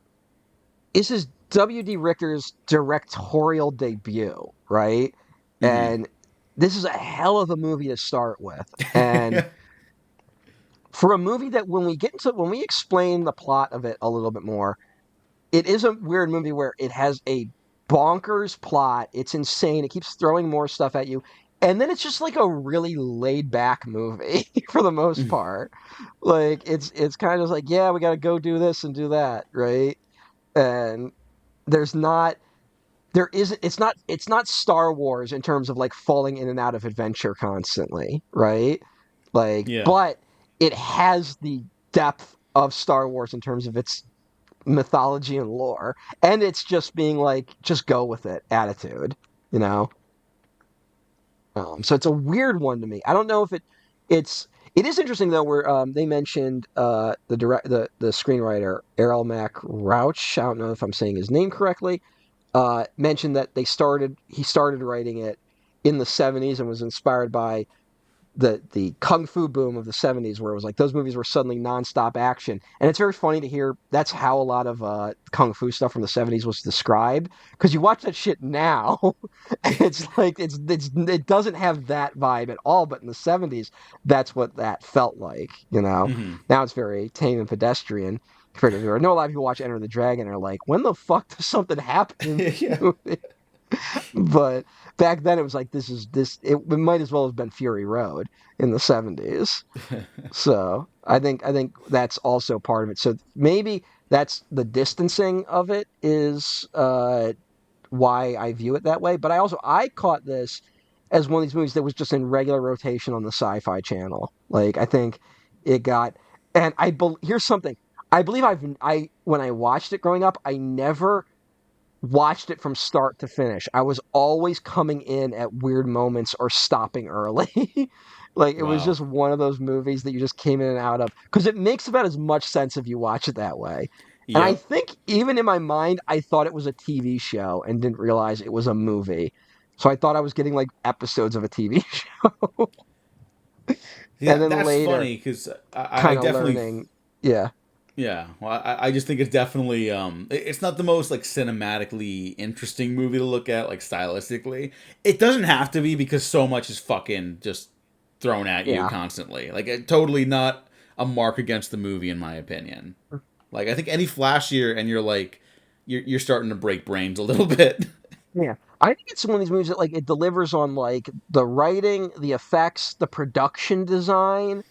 Speaker 1: this is W.D. Richter's directorial debut, right?
Speaker 2: Mm-hmm.
Speaker 1: And this is a hell of a movie to start with. And for a movie that when we explain the plot of it a little bit more, it is a weird movie where it has a bonkers plot. It's insane. It keeps throwing more stuff at you. And then it's just like a really laid back movie for the most part. Like it's kind of like, yeah, we got to go do this and do that, right? And there's not there isn't it's not Star Wars in terms of like falling in and out of adventure constantly, right? Like,
Speaker 2: Yeah.
Speaker 1: but it has the depth of Star Wars in terms of its mythology and lore, and it's just being like, just go with it attitude, you know. So it's a weird one to me. I don't know if it's it is interesting though, where they mentioned the screenwriter Errol Mac Rauch. I don't know if I'm saying his name correctly. Mentioned that he started writing it in the 70s and was inspired by the kung fu boom of the 70s, where it was like those movies were suddenly nonstop action. And it's very funny to hear that's how a lot of kung fu stuff from the 70s was described, because you watch that shit now and it's like it doesn't have that vibe at all, but in the 70s that's what that felt like, you know.
Speaker 2: Mm-hmm.
Speaker 1: Now it's very tame and pedestrian compared to, I know a lot of people watch Enter the Dragon and are like, when the fuck does something happen in this
Speaker 2: Yeah.
Speaker 1: movie? But back then it was like, it might as well have been Fury Road in the 70s. So I think that's also part of it. So maybe that's the distancing of it is why I view it that way. But I caught this as one of these movies that was just in regular rotation on the Sci-Fi Channel. Like I think it got, and here's something. I believe I when I watched it growing up, I never watched it from start to finish. I was always coming in at weird moments or stopping early. Like it was
Speaker 2: Wow.
Speaker 1: just one of those movies that you just came in and out of, because it makes about as much sense if you watch it that way. And I
Speaker 2: Yep.
Speaker 1: think even in my mind, I thought it was a TV show and didn't realize it was a movie. So I thought I was getting like episodes of a TV show. And
Speaker 2: Yeah,
Speaker 1: then
Speaker 2: that's
Speaker 1: later,
Speaker 2: funny because I
Speaker 1: kind of
Speaker 2: definitely.
Speaker 1: learning, yeah,
Speaker 2: Yeah, well, I just think it's definitely it's not the most like cinematically interesting movie to look at like stylistically. It doesn't have to be because so much is fucking just thrown at you
Speaker 1: yeah.
Speaker 2: constantly. Like totally not a mark against the movie in my opinion. Like I think any flashier and you're like you're starting to break brains a little bit.
Speaker 1: Yeah. I think it's one of these movies that like it delivers on like the writing, the effects, the production design,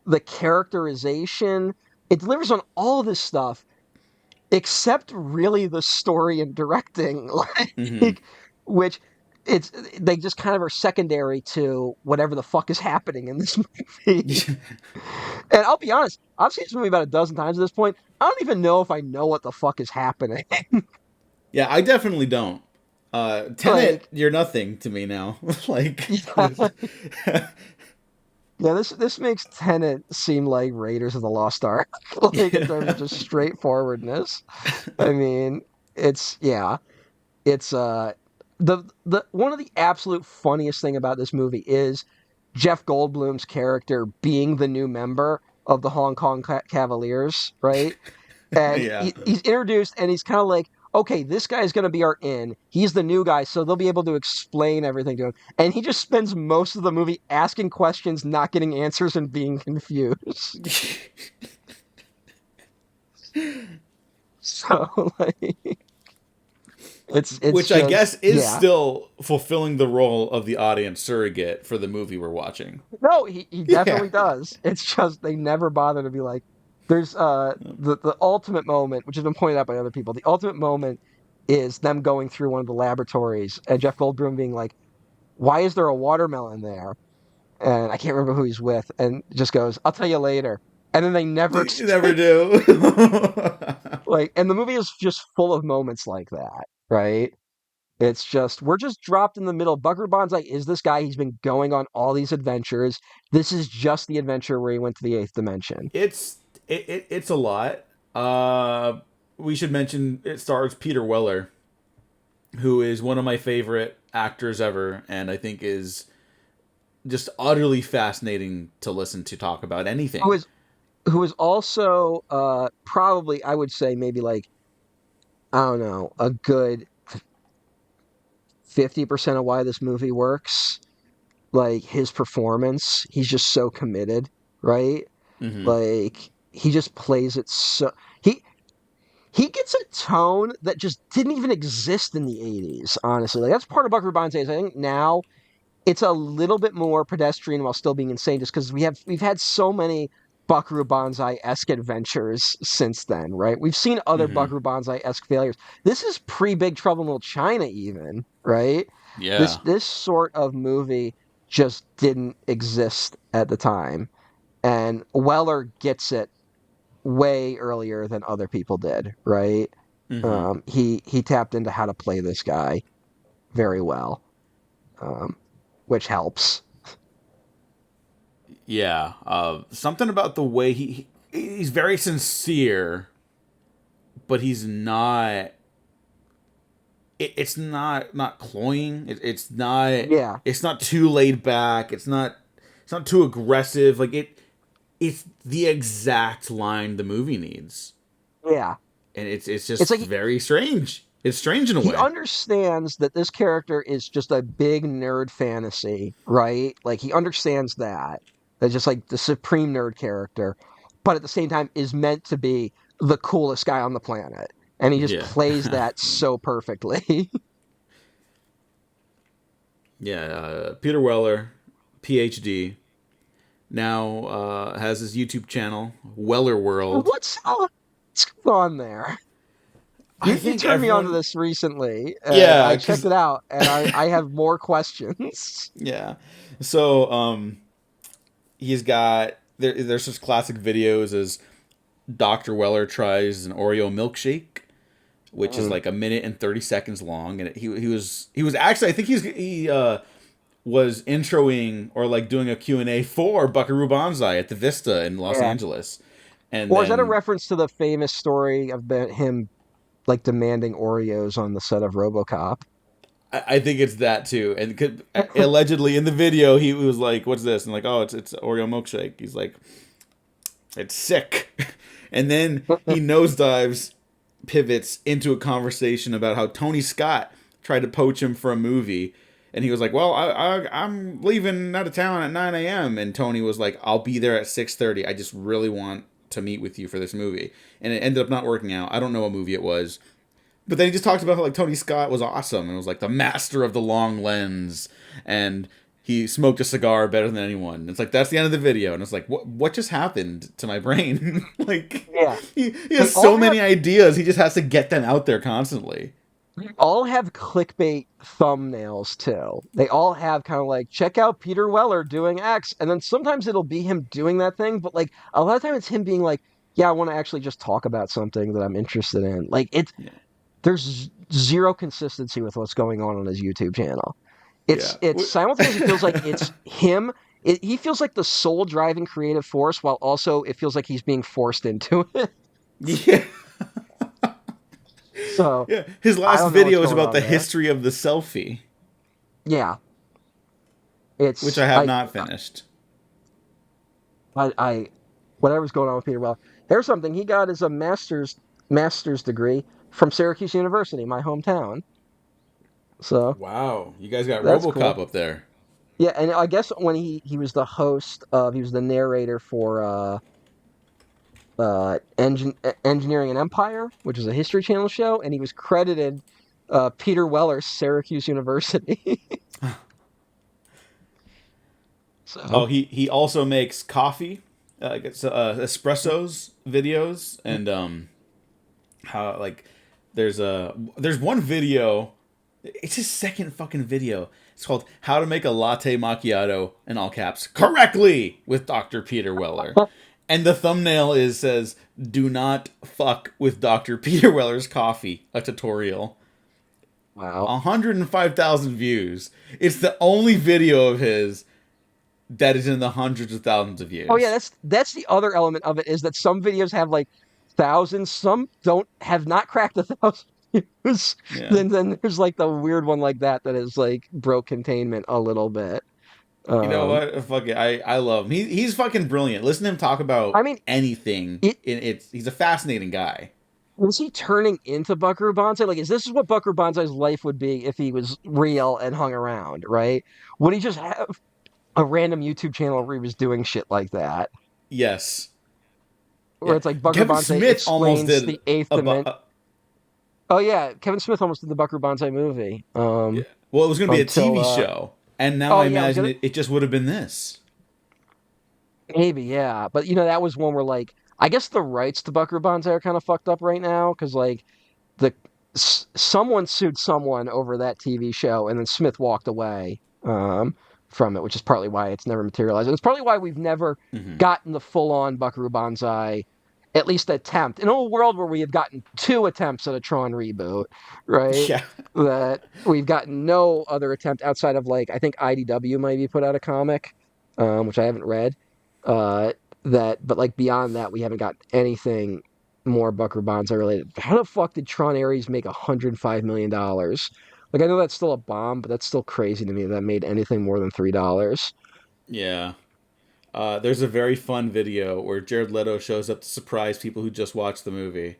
Speaker 1: the characterization. It delivers on all of this stuff except really the story and directing,
Speaker 2: Hmm.
Speaker 1: like, which it's they just kind of are secondary to whatever the fuck is happening in this movie. And I'll be honest, I've seen this movie about a dozen times at this point. I don't even know if I know what the fuck is happening.
Speaker 2: Yeah, I definitely don't. Tenet,
Speaker 1: Like,
Speaker 2: you're nothing to me now. Like,
Speaker 1: yeah. Yeah, this makes Tenet seem like Raiders of the Lost Ark, like in terms of just straightforwardness. I mean, it's the one of the absolute funniest thing about this movie is Jeff Goldblum's character being the new member of the Hong Kong Cavaliers, right? And
Speaker 2: yeah.
Speaker 1: he's introduced and he's kind of like, okay, this guy's going to be our in. He's the new guy, so they'll be able to explain everything to him. And he just spends most of the movie asking questions, not getting answers, and being confused. So, like, It's
Speaker 2: which I
Speaker 1: just
Speaker 2: guess is
Speaker 1: yeah.
Speaker 2: still fulfilling the role of the audience surrogate for the movie we're watching.
Speaker 1: No, he
Speaker 2: Yeah.
Speaker 1: definitely does. It's just they never bother to be like there's the ultimate moment, which has been pointed out by other people. The ultimate moment is them going through one of the laboratories and Jeff Goldblum being like, "Why is there a watermelon there?" And I can't remember who he's with, and just goes, "I'll tell you later." And then they never
Speaker 2: You never
Speaker 1: explain.
Speaker 2: do.
Speaker 1: Like, and the movie is just full of moments like that, right? It's just we're just dropped in the middle. Buckaroo Banzai is this guy. He's been going on all these adventures. This is just the adventure where he went to the eighth dimension.
Speaker 2: it's it's a lot. Uh, we should mention it stars Peter Weller, who is one of my favorite actors ever, and I think is just utterly fascinating to listen to talk about
Speaker 1: Who
Speaker 2: anything.
Speaker 1: is who is also probably I would say maybe like I don't know a good 50% of why this movie works. Like his performance, he's just so committed, right?
Speaker 2: Mm-hmm.
Speaker 1: Like he just plays it so he he gets a tone that just didn't even exist in the 80s, honestly. Like that's part of Buckaroo Banzai. I think now it's a little bit more pedestrian while still being insane just because we've had so many Buckaroo Banzai-esque adventures since then, right? We've seen other
Speaker 2: Mm-hmm.
Speaker 1: Buckaroo Banzai-esque failures. This is pre Big Trouble in Little China even, right? This
Speaker 2: Yeah.
Speaker 1: this sort of movie just didn't exist at the time. And Weller gets it way earlier than other people did, right?
Speaker 2: Mm-hmm.
Speaker 1: He tapped into how to play this guy very well, um, which helps.
Speaker 2: Yeah. Something about the way he's very sincere, but he's not. It's not cloying.
Speaker 1: Yeah,
Speaker 2: It's not too laid back. It's not too aggressive. Like it's the exact line the movie needs,
Speaker 1: yeah.
Speaker 2: and it's
Speaker 1: It's
Speaker 2: just
Speaker 1: like
Speaker 2: very strange. It's strange in a
Speaker 1: he
Speaker 2: way.
Speaker 1: understands that this character is just a big nerd fantasy, right? Like he understands that. That's just like the supreme nerd character, but at the same time is meant to be the coolest guy on the planet. And he just
Speaker 2: Yeah.
Speaker 1: plays that so perfectly.
Speaker 2: Yeah. Peter Weller, PhD, now has his YouTube channel, Weller World.
Speaker 1: What's going on there?
Speaker 2: I
Speaker 1: You
Speaker 2: think
Speaker 1: turned me on to
Speaker 2: everyone,
Speaker 1: this recently, and
Speaker 2: yeah,
Speaker 1: I checked
Speaker 2: because
Speaker 1: it out, and I have more questions.
Speaker 2: yeah. So he's got there's such classic videos as Dr. Weller tries an Oreo milkshake, which is
Speaker 1: Mm,
Speaker 2: like a minute and 30 seconds long, and he was actually I think he was introing or like doing a Q&A for Buckaroo Banzai at the Vista in Los
Speaker 1: yeah.
Speaker 2: Angeles, and
Speaker 1: Or is that a
Speaker 2: then
Speaker 1: reference to the famous story of him like demanding Oreos on the set of RoboCop?
Speaker 2: I think it's that too. And allegedly in the video, he was like, "What's this?" And like, "Oh, it's Oreo milkshake." He's like, "It's sick," and then he nosedives, pivots into a conversation about how Tony Scott tried to poach him for a movie, and he was like, "Well, I'm leaving out of town at 9 a.m." And Tony was like, "I'll be there at 6:30. I just really want to meet with you for this movie." And it ended up not working out. I don't know what movie it was, but then he just talked about how like Tony Scott was awesome and was like the master of the long lens, and he smoked a cigar better than anyone. It's like that's the end of the video, and it's like what just happened to my brain? Like
Speaker 1: Yeah.
Speaker 2: he
Speaker 1: They
Speaker 2: has
Speaker 1: all
Speaker 2: so
Speaker 1: have
Speaker 2: many ideas, he just has to get them out there constantly.
Speaker 1: all have clickbait thumbnails too. They all have kind of like check out Peter Weller doing X, and then sometimes it'll be him doing that thing, but like a lot of time it's him being like, "Yeah, I want to actually just talk about something that I'm interested in." Like
Speaker 2: Yeah,
Speaker 1: there's zero consistency with what's going on his YouTube channel.
Speaker 2: yeah,
Speaker 1: It's simultaneously feels like it's him. He feels like the sole driving creative force, while also it feels like he's being forced into it.
Speaker 2: yeah,
Speaker 1: So
Speaker 2: yeah. His
Speaker 1: I
Speaker 2: last
Speaker 1: don't know what's
Speaker 2: video is
Speaker 1: going
Speaker 2: about
Speaker 1: on
Speaker 2: the
Speaker 1: there.
Speaker 2: history of the selfie,
Speaker 1: Yeah,
Speaker 2: which
Speaker 1: it's
Speaker 2: I have not finished.
Speaker 1: I whatever's going on with Peter Weller. There's something he got as a master's degree from Syracuse University, my hometown. So
Speaker 2: Wow, you guys got
Speaker 1: that's cool.
Speaker 2: RoboCop up there.
Speaker 1: Yeah, and I guess when he was the host of he was the narrator for Engineering an Empire, which is a History Channel show, and he was credited Peter Weller, Syracuse University.
Speaker 2: Oh,
Speaker 1: So,
Speaker 2: he also makes coffee, espressos videos, and how like there's one video. It's his second fucking video. It's called "How to Make a Latte Macchiato" in all caps correctly with Dr. Peter Weller, and the thumbnail says "Do not fuck with Dr. Peter Weller's coffee," a tutorial.
Speaker 1: wow.
Speaker 2: 105,000 views. It's the only video of his that is in the hundreds of thousands of
Speaker 1: Oh yeah,
Speaker 2: views.
Speaker 1: that's the other element of it is that some videos have like thousands, some don't have not cracked 1,000 views.
Speaker 2: Yeah.
Speaker 1: Then there's like the weird one like that that is like broke containment a little bit.
Speaker 2: You know
Speaker 1: Um,
Speaker 2: what? Fuck it. I love him. He's fucking brilliant. Listen to him talk
Speaker 1: I
Speaker 2: about
Speaker 1: mean,
Speaker 2: anything.
Speaker 1: it
Speaker 2: He's a fascinating guy.
Speaker 1: was he turning into Buckaroo Banzai? Like, is this what Buckaroo Banzai's life would be if he was real and hung around, right? Would he just have a random YouTube channel where he was doing shit like that?
Speaker 2: Yes.
Speaker 1: Where
Speaker 2: Yeah.
Speaker 1: it's like Buckaroo
Speaker 2: Kevin
Speaker 1: Banzai
Speaker 2: Smith almost
Speaker 1: explains
Speaker 2: did
Speaker 1: the eighth
Speaker 2: a.
Speaker 1: dimension. Oh yeah, Kevin Smith almost did the Buckaroo Banzai movie.
Speaker 2: Yeah. Well, it was going to be a
Speaker 1: Until
Speaker 2: TV show, and now
Speaker 1: oh
Speaker 2: I
Speaker 1: yeah, I was
Speaker 2: imagine
Speaker 1: gonna
Speaker 2: it just would have been this.
Speaker 1: maybe yeah, but that was one where like I guess the rights to Buckaroo Banzai are kind of fucked up right now because like the someone sued someone over that TV show, and then Smith walked away from it, which is partly why it's never materialized. And it's partly why we've never
Speaker 2: Hmm.
Speaker 1: gotten the full-on Buckaroo Banzai, at least attempt. In a world where we have gotten two attempts at a Tron reboot, right?
Speaker 2: Yeah.
Speaker 1: That we've gotten no other attempt outside of like I think IDW maybe put out a comic, which I haven't read. Uh, but like beyond that, we haven't got anything more Buckaroo Banzai related. How the fuck did Tron Ares make $105 million? Like I know that's still a bomb, but that's still crazy to me that made anything more than $3.
Speaker 2: Yeah. There's a very fun video where Jared Leto shows up to surprise people who just watched the movie,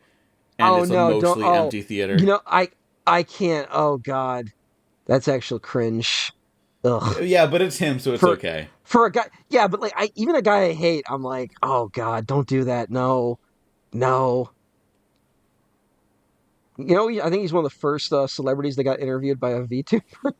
Speaker 2: and
Speaker 1: Oh
Speaker 2: it's a
Speaker 1: no, don't
Speaker 2: mostly
Speaker 1: oh
Speaker 2: empty theater.
Speaker 1: I can't oh god. That's actual cringe. Ugh.
Speaker 2: Yeah, but it's him, so it's
Speaker 1: For
Speaker 2: okay.
Speaker 1: for a guy yeah, but like I even a guy I hate, I'm like, oh god, don't do that. No. No. I think he's one of the first celebrities that got interviewed by a VTuber.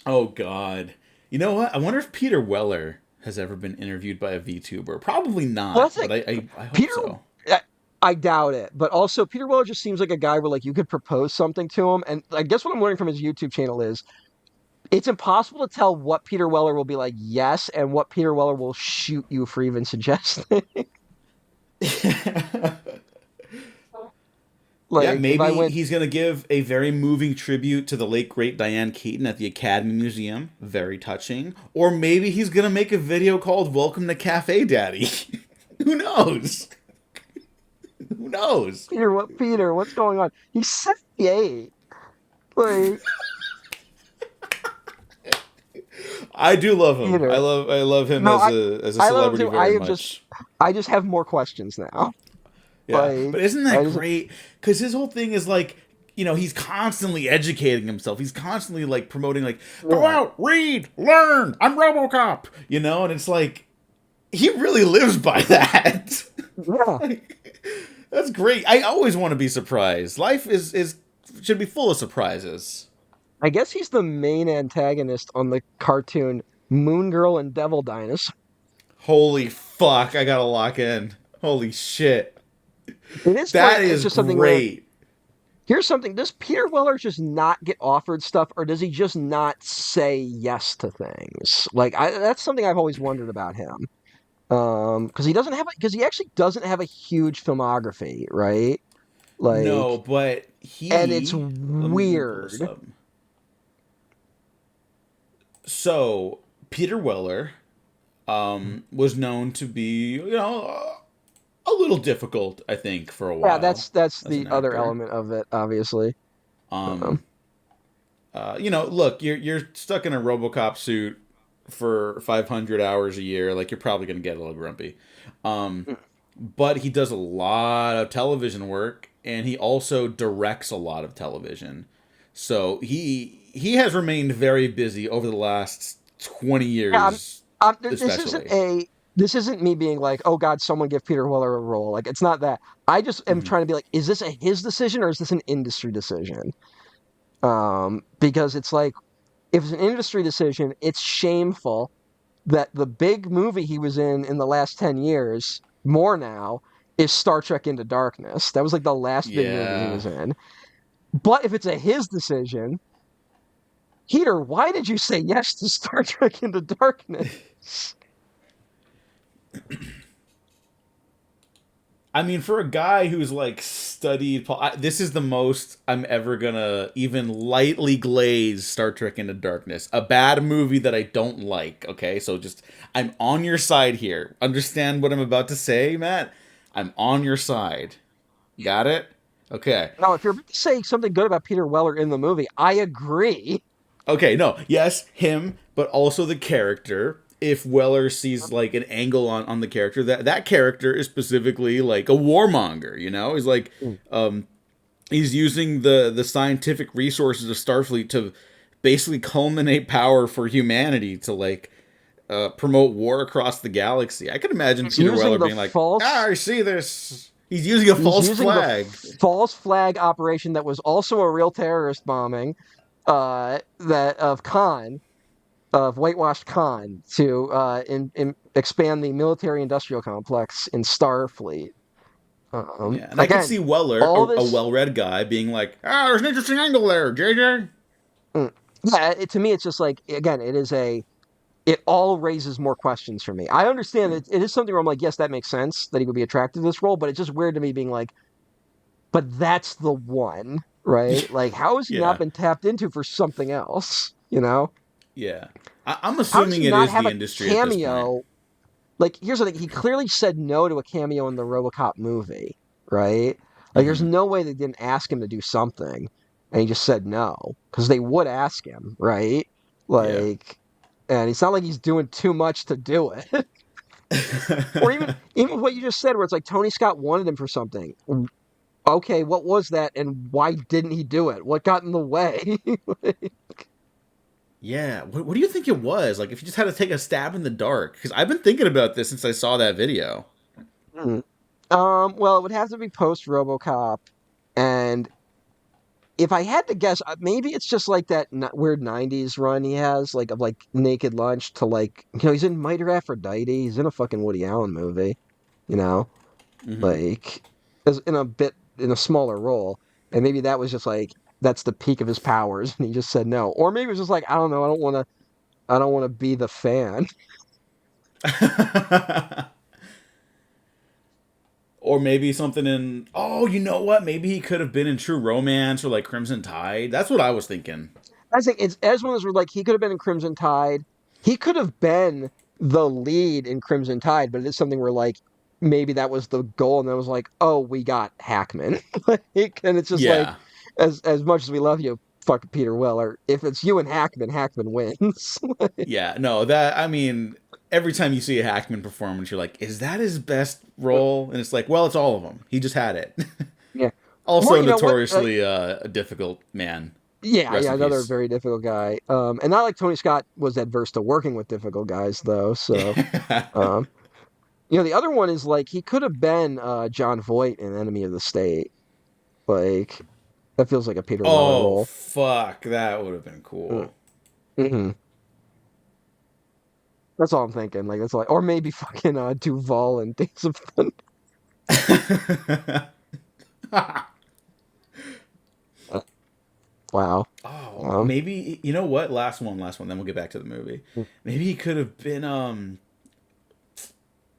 Speaker 2: Oh God. You know what? I wonder if Peter Weller has ever been interviewed by a VTuber. Probably
Speaker 1: Well,
Speaker 2: not,
Speaker 1: that's
Speaker 2: but
Speaker 1: like
Speaker 2: I hope
Speaker 1: Peter.
Speaker 2: so.
Speaker 1: I, I doubt it, but also Peter Weller just seems like a guy where like you could propose something to him, and I guess what I'm learning from his YouTube channel is it's impossible to tell what Peter Weller will be like yes, and what Peter Weller will shoot you for even suggesting.
Speaker 2: Yeah,
Speaker 1: Like if I
Speaker 2: maybe
Speaker 1: went,
Speaker 2: he's gonna give a very moving tribute to the late great Diane Keaton at the Academy Museum. Very touching. Or maybe he's gonna make a video called "Welcome to Cafe Daddy." Who knows? Who knows?
Speaker 1: Peter, what's going on? He's 78. Like
Speaker 2: I do love him.
Speaker 1: Peter.
Speaker 2: I love him
Speaker 1: No,
Speaker 2: as a
Speaker 1: I love him
Speaker 2: celebrity
Speaker 1: too.
Speaker 2: very much.
Speaker 1: I just have more questions now.
Speaker 2: Yeah,
Speaker 1: Like
Speaker 2: but isn't
Speaker 1: I
Speaker 2: that
Speaker 1: just
Speaker 2: great? Because his whole thing is like, he's constantly educating himself. He's constantly like promoting, like, go
Speaker 1: yeah.
Speaker 2: out, read, learn. I'm RoboCop. And it's like he really lives by that.
Speaker 1: Yeah.
Speaker 2: Like, that's great. I always want to be surprised. Life is should be full of surprises.
Speaker 1: I guess he's the main antagonist on the cartoon Moon Girl and Devil Dinosaur.
Speaker 2: Holy fuck! I gotta lock in. Holy shit!
Speaker 1: It is
Speaker 2: That
Speaker 1: funny. It's
Speaker 2: is
Speaker 1: just something where
Speaker 2: great.
Speaker 1: here's something. Does Peter Weller just not get offered stuff, or does he just not say yes to things? Like that's something I've always wondered about him. Because he actually doesn't have a huge filmography, right?
Speaker 2: No,
Speaker 1: Like,
Speaker 2: but
Speaker 1: and it's
Speaker 2: let me pull this
Speaker 1: weird.
Speaker 2: up. So Peter Weller was known to be, a little difficult, I think, for a
Speaker 1: Yeah,
Speaker 2: while
Speaker 1: that's
Speaker 2: as
Speaker 1: the
Speaker 2: an
Speaker 1: other
Speaker 2: actor.
Speaker 1: element of it, obviously.
Speaker 2: Um,
Speaker 1: Um,
Speaker 2: look, you're stuck in a RoboCop suit for 500 hours a year. Like you're probably gonna get a little grumpy. Um, but he does a lot of television work, and he also directs a lot of television. So he has remained very busy over the last 20
Speaker 1: yeah,
Speaker 2: years, especially.
Speaker 1: this isn't me being like, oh God, someone give Peter Weller a role. Like it's not that. I just am
Speaker 2: Mhm.
Speaker 1: trying to be like, is this his decision or is this an industry decision? Because it's like, if it's an industry decision, it's shameful that the big movie he was in the last 10 years, more now, is Star Trek Into Darkness. That was like the last big movie he
Speaker 2: Yeah.
Speaker 1: was in. But if it's a his decision, Peter, why did you say yes to Star Trek Into Darkness?
Speaker 2: I mean, for a guy who's like studied, this is the most I'm ever gonna even lightly glaze Star Trek Into Darkness. A bad movie that I don't like. Okay, so just I'm on your side here. Understand what I'm about to say, Matt? I'm on your side. Got it? Okay.
Speaker 1: Now, if you're saying something good about Peter Weller in the movie, I agree.
Speaker 2: Okay, no, yes, him, but also the character. If Weller sees like an angle on the character, that character is specifically like a warmonger, you know? He's like he's using the scientific resources of Starfleet to basically culminate power for humanity to like promote war across the galaxy. I could imagine
Speaker 1: He's
Speaker 2: Peter Weller
Speaker 1: using the
Speaker 2: being like, "Ah,
Speaker 1: false
Speaker 2: I see this." He's using a
Speaker 1: he's
Speaker 2: false
Speaker 1: using the
Speaker 2: flag.
Speaker 1: false flag operation that was also a real terrorist bombing, that of Khan, of whitewashed Khan, to expand the military industrial complex in Starfleet.
Speaker 2: Yeah, and I could
Speaker 1: Again,
Speaker 2: see Weller,
Speaker 1: all
Speaker 2: a
Speaker 1: this,
Speaker 2: well-read guy, being like, "Ah, there's an interesting angle there, JJ."
Speaker 1: mm, yeah, to me, it's just like, again, it all raises more questions for me. I understand that it is something where I'm like, yes, that makes sense that he would be attracted to this role, but it's just weird to me being like, but that's the one, right? Like, how has he not
Speaker 2: Yeah,
Speaker 1: been tapped into for something else? You know?
Speaker 2: yeah. I'm
Speaker 1: How does
Speaker 2: assuming
Speaker 1: he
Speaker 2: it
Speaker 1: not
Speaker 2: is
Speaker 1: have
Speaker 2: the
Speaker 1: a
Speaker 2: industry at this point.
Speaker 1: cameo? Like, here's the thing: he clearly said no to a cameo in the RoboCop movie, right? Like, there's
Speaker 2: Hmm.
Speaker 1: no way they didn't ask him to do something, and he just said no because they would ask him, right?
Speaker 2: Yeah.
Speaker 1: Like, and it's not like he's doing too much to do it. Or even what you just said, where it's like Tony Scott wanted him for something. Okay, what was that, and why didn't he do it? What got in the way?
Speaker 2: Yeah. What do you think it was? Like, if you just had to take a stab in the dark, because I've been thinking about this since I saw that video.
Speaker 1: Hmm. Well, it would have to be post RoboCop, and if I had to guess, maybe it's just like that weird '90s run he has, like of like Naked Lunch to like, he's in Might or Aphrodite, he's in a fucking Woody Allen movie, you know,
Speaker 2: Hmm.
Speaker 1: like as in a smaller role, and maybe that was just like that's the peak of his powers, and he just said no, or maybe it was just like I don't know, I don't want to be the fan.
Speaker 2: Or maybe something in. Oh, you know what? Maybe he could have been in True Romance or like Crimson Tide. That's what I was thinking.
Speaker 1: I think it's as one of those where like he could have been in Crimson Tide. He could have been the lead in Crimson Tide, but it is something where like maybe that was the goal, and then it was like, oh, we got Hackman, and it's just like
Speaker 2: Yeah.
Speaker 1: as much as we love you, fuck Peter Weller. If it's you and Hackman, Hackman wins.
Speaker 2: Yeah. No, that, I mean, every time you see a Hackman performance, you're like, is that his best role? And it's like, well, it's all of them. He just had it.
Speaker 1: Yeah. Or
Speaker 2: Also,
Speaker 1: you know what?
Speaker 2: notoriously a difficult man.
Speaker 1: Yeah,
Speaker 2: Rest
Speaker 1: yeah,
Speaker 2: in
Speaker 1: another
Speaker 2: peace.
Speaker 1: very difficult guy. And not like Tony Scott was adverse to working with difficult guys though. So, um, the other one is like he could have been John Voight in Enemy of the State. Like that feels like a Peter Weller
Speaker 2: Oh,
Speaker 1: role.
Speaker 2: fuck. That would have been cool.
Speaker 1: Mm-hmm. That's all I'm thinking. Like that's like, or maybe fucking Duval and Days of Thunder. Uh, wow.
Speaker 2: Oh,
Speaker 1: Um,
Speaker 2: maybe, you know what? Last one, then we'll get back to the movie. Maybe he could have been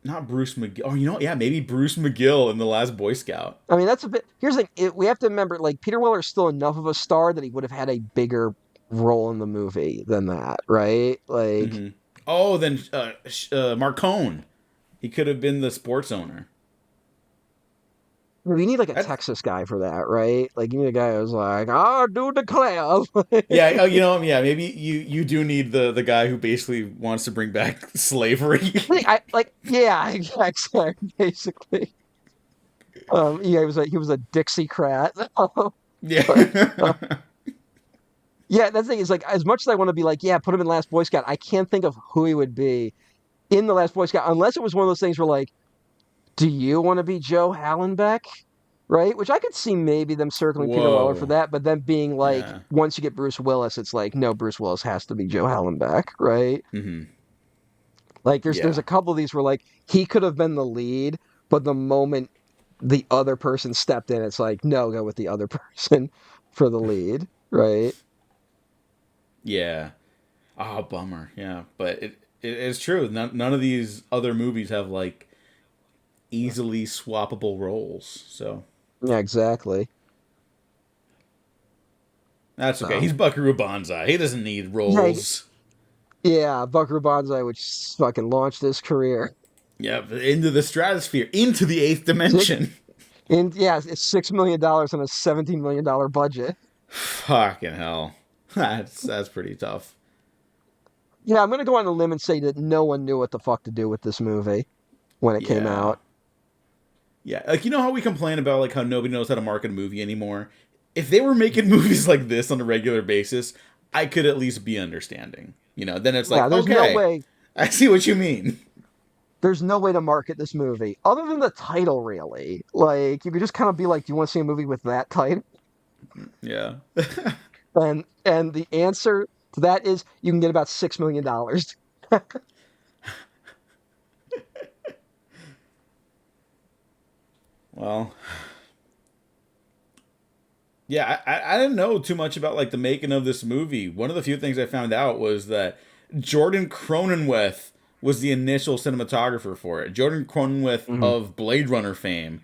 Speaker 2: not Bruce McGill. Oh, you know, yeah, maybe Bruce McGill in The Last Boy Scout.
Speaker 1: I mean, that's a bit. Here's the thing: we have to remember, like Peter Weller is still enough of a star that he would have had a bigger role in the movie than that, right? Like,
Speaker 2: Hmm. Oh, then Marcone. He could have been the sports owner.
Speaker 1: we need like a
Speaker 2: That,
Speaker 1: Texas guy for that, right? Like, you need a guy who's like, "I do declare."
Speaker 2: yeah, oh, you know, yeah, maybe you do need the guy who basically wants to bring back slavery.
Speaker 1: Yeah, exactly, basically. Yeah, he was a Dixiecrat. But
Speaker 2: Yeah.
Speaker 1: yeah, that's the thing is like as much as I want to be like, yeah, put him in Last Boy Scout, I can't think of who he would be in the Last Boy Scout unless it was one of those things where like, do you want to be Joe Hallenbeck? right? Which I could see maybe them circling Peter Weller for
Speaker 2: Whoa.
Speaker 1: that, but then being like,
Speaker 2: Yeah.
Speaker 1: once you get Bruce Willis, it's like, no, Bruce Willis has to be Joe Hallenbeck, right?
Speaker 2: Mm-hmm.
Speaker 1: Like there's
Speaker 2: Yeah.
Speaker 1: a couple of these where like he could have been the lead, but the moment the other person stepped in, it's like, no, go with the other person for the lead, right?
Speaker 2: Yeah. Oh, bummer. Yeah, but it is true. None of these other movies have like easily swappable roles. So
Speaker 1: Yeah, exactly.
Speaker 2: that's okay. He's
Speaker 1: So
Speaker 2: Buckaroo Banzai. He doesn't need
Speaker 1: yeah,
Speaker 2: roles.
Speaker 1: yeah, Buckaroo Banzai, which fucking launched his career.
Speaker 2: Yep, into the stratosphere, into the eighth
Speaker 1: Six,
Speaker 2: dimension.
Speaker 1: and yeah, it's $6 million on a $17 million budget.
Speaker 2: Fucking hell. That's pretty tough.
Speaker 1: Yeah, I'm gonna go on a limb and say that no one knew what the fuck to do with this movie when it came
Speaker 2: Yeah.
Speaker 1: out.
Speaker 2: Yeah. Like you know how we complain about like how nobody knows how to market a movie anymore? If they were making movies like this on a regular basis, I could at least be understanding. Then it's
Speaker 1: Yeah,
Speaker 2: like, okay, I see what you mean.
Speaker 1: there's no way to market this movie other than the title, really. Like, you could just kind of be like, "Do you want to see a movie with that title?"
Speaker 2: Yeah.
Speaker 1: And the answer to that is you can get about $6 million.
Speaker 2: Well, yeah, I didn't know too much about like the making of this movie. One of the few things I found out was that Jordan Cronenweth was the initial cinematographer for it. Jordan Cronenweth
Speaker 1: Mhm.
Speaker 2: of Blade Runner fame,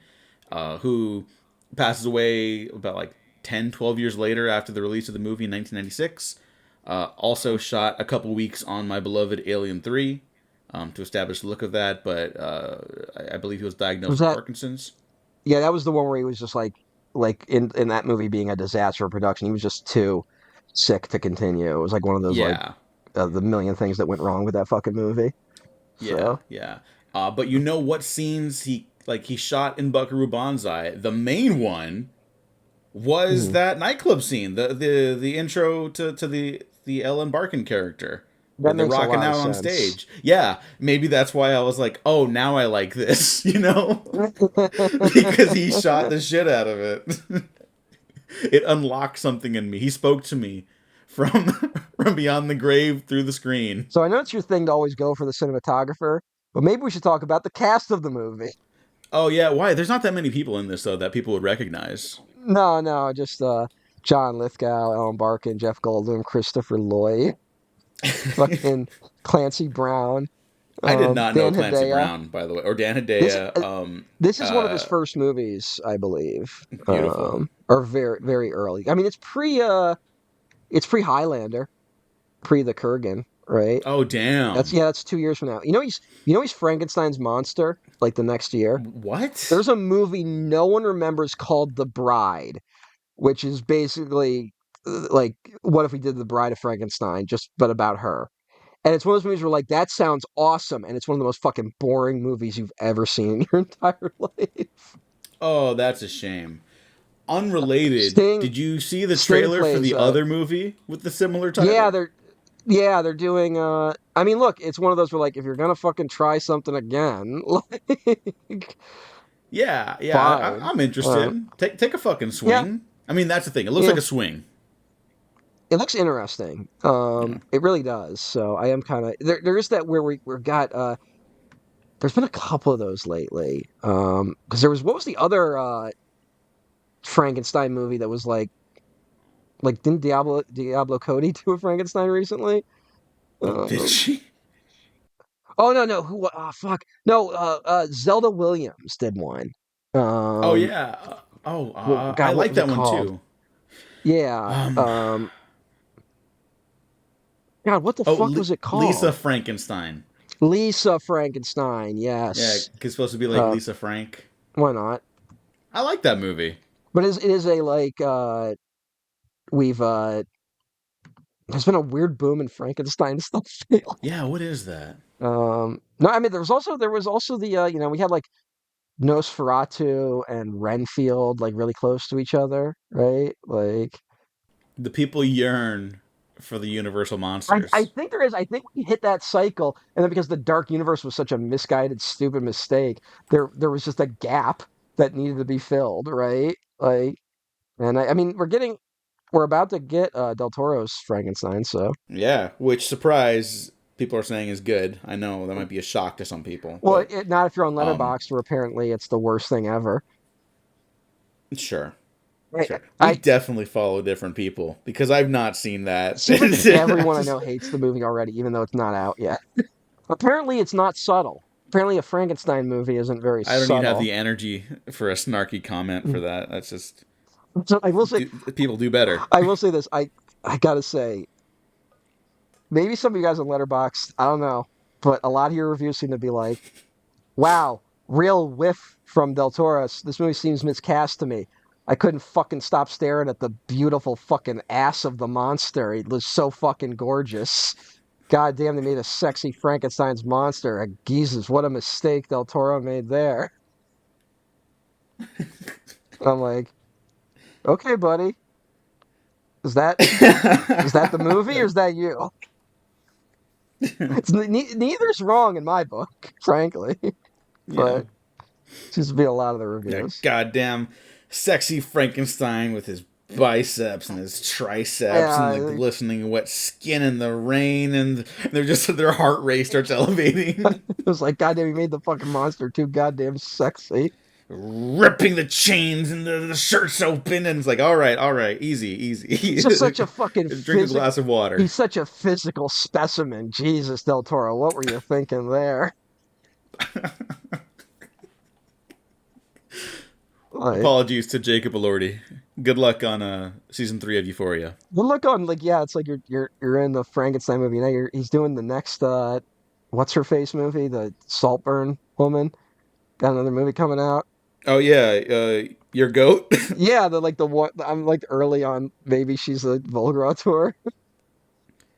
Speaker 2: who passes away about like 10, 12 years later after the release of the movie in 1996. Also shot a couple weeks on my beloved Alien 3 to establish the look of that, but I believe he was
Speaker 1: Was
Speaker 2: diagnosed with
Speaker 1: that?
Speaker 2: Parkinson's.
Speaker 1: Yeah, that was the one where he was just like in that movie being a disaster of production. He was just too sick to continue. It was like one of those like
Speaker 2: Yeah,
Speaker 1: the million things that went wrong with that fucking movie.
Speaker 2: yeah,
Speaker 1: So,
Speaker 2: yeah. But you know what scenes he shot in Buckaroo Banzai? The main one was
Speaker 1: mhm.
Speaker 2: that nightclub scene, the intro to the Ellen Barkin character, where
Speaker 1: That
Speaker 2: they're
Speaker 1: makes a
Speaker 2: rocking
Speaker 1: lot of
Speaker 2: out on
Speaker 1: sense.
Speaker 2: stage. Yeah, maybe that's why I was like, oh, now I like this, because he shot the shit out of it. It unlocked something in me. He spoke to me from from beyond the grave through the screen.
Speaker 1: So I know it's your thing to always go for the cinematographer, but maybe we should talk about the cast of the movie.
Speaker 2: Oh yeah, why? There's not that many people in this though that people would recognize.
Speaker 1: No, no, just John Lithgow, Ellen Barkin, Jeff Goldblum, Christopher Lloyd, fucking Clancy Brown,
Speaker 2: I did not know
Speaker 1: Dan
Speaker 2: Clancy
Speaker 1: Hedaya.
Speaker 2: Brown, by the way, or Dan
Speaker 1: This
Speaker 2: Hedaya.
Speaker 1: this is one of his
Speaker 2: Uh,
Speaker 1: first movies, I believe,
Speaker 2: Beautiful.
Speaker 1: or very early. I mean, it's pre Highlander, pre the Kurgan, right?
Speaker 2: Oh damn.
Speaker 1: That's 2 years from now. He's Frankenstein's monster, like the next year.
Speaker 2: What?
Speaker 1: There's a movie no one remembers called The Bride, which is basically like what if we did The Bride of Frankenstein, just but about her. And it's one of those movies where like that sounds awesome, and it's one of the most fucking boring movies you've ever seen in your entire life.
Speaker 2: Oh, that's a shame. Unrelated.
Speaker 1: Sting
Speaker 2: Did you see the
Speaker 1: Sting
Speaker 2: trailer for
Speaker 1: plays
Speaker 2: the other movie with the similar
Speaker 1: yeah,
Speaker 2: title?
Speaker 1: they're doing I mean look, it's one of those where like if you're gonna fucking try something again, like
Speaker 2: Yeah, yeah.
Speaker 1: fine.
Speaker 2: I'm interested. Take a fucking
Speaker 1: Yeah,
Speaker 2: swing. I mean, that's the thing. It looks like
Speaker 1: yeah.
Speaker 2: a swing.
Speaker 1: It looks interesting.
Speaker 2: Yeah.
Speaker 1: It really does. So I am kind of there is that where we got there's been a couple of those lately. Because there was what was the other Frankenstein movie that was like didn't Diablo Cody do a Frankenstein recently?
Speaker 2: Did
Speaker 1: Um,
Speaker 2: she?
Speaker 1: oh no, who fuck. No, Zelda Williams did one.
Speaker 2: Oh
Speaker 1: Um
Speaker 2: yeah. I
Speaker 1: God, what
Speaker 2: like
Speaker 1: was it
Speaker 2: that one
Speaker 1: called?
Speaker 2: too.
Speaker 1: Yeah.
Speaker 2: Um.
Speaker 1: God, what the
Speaker 2: Oh,
Speaker 1: fuck was it
Speaker 2: Lisa
Speaker 1: called?
Speaker 2: Frankenstein.
Speaker 1: Lisa Frankenstein,
Speaker 2: Yeah,
Speaker 1: yes.
Speaker 2: it's supposed to be like
Speaker 1: Uh
Speaker 2: Lisa Frank.
Speaker 1: why not?
Speaker 2: I like that movie.
Speaker 1: But it is a like we've there's been a weird boom in Frankenstein stuff lately.
Speaker 2: Yeah, what is that?
Speaker 1: No, I mean there was also the we had like Nosferatu and Renfield like really close to each other, right? Like
Speaker 2: The people yearn for the Universal
Speaker 1: I
Speaker 2: monsters.
Speaker 1: think there is. I think we hit that cycle, and then because the Dark Universe was such a misguided, stupid mistake, there was just a gap, that needed to be filled, right? Like, and I mean, we're about to get Del Toro's Frankenstein, so
Speaker 2: Yeah, which surprise people are saying is good. I know that might be a shock to some people,
Speaker 1: well,
Speaker 2: but
Speaker 1: not if you're on
Speaker 2: um,
Speaker 1: Letterboxd, where apparently it's the worst thing ever.
Speaker 2: sure,
Speaker 1: I,
Speaker 2: sure. We
Speaker 1: I
Speaker 2: definitely follow different people because I've not seen
Speaker 1: It
Speaker 2: that.
Speaker 1: seems like
Speaker 2: I
Speaker 1: everyone I know
Speaker 2: just
Speaker 1: hates the movie already, even though it's not out yet. Apparently, it's not subtle. Apparently, a Frankenstein movie isn't very
Speaker 2: I don't even have
Speaker 1: subtle.
Speaker 2: the energy for a snarky comment for that. That's just
Speaker 1: So I will say,
Speaker 2: people do better.
Speaker 1: I will say this. I gotta say, maybe some of you guys on Letterboxd, I don't know, but a lot of your reviews seem to be like, "Wow, real whiff from Del Toro. This movie seems miscast to me. I couldn't fucking stop staring at the beautiful fucking ass of the monster. It was so fucking gorgeous. God damn, they made a sexy Frankenstein's monster. Jesus, what a mistake Del Toro made there." I'm like, okay, buddy, is that is that the movie or is that you? Neither's wrong in my book, frankly,
Speaker 2: Yeah.
Speaker 1: but seems to be a lot of the
Speaker 2: Yeah,
Speaker 1: reviews.
Speaker 2: goddamn sexy Frankenstein with his biceps and his triceps and the
Speaker 1: Yeah,
Speaker 2: glistening wet skin in the rain, and they're just their heart rate starts elevating,
Speaker 1: it was like, goddamn, he made the fucking monster too goddamn sexy.
Speaker 2: ripping the chains and the shirts open, and it's like, all right, easy,
Speaker 1: He's
Speaker 2: easy.
Speaker 1: just such a fucking
Speaker 2: Drink a glass of water.
Speaker 1: he's such a physical specimen. Jesus, Del Toro, what were you thinking there? Like,
Speaker 2: Apologies to Jacob Elordi. Good luck on season 3 of Euphoria.
Speaker 1: the look on, like, yeah, it's like you're in the Frankenstein movie now. He's doing the next what's her face movie, the Saltburn woman. Got another movie coming out.
Speaker 2: Oh yeah, your goat.
Speaker 1: Yeah, the one I'm like early on. Maybe she's a Volga tour.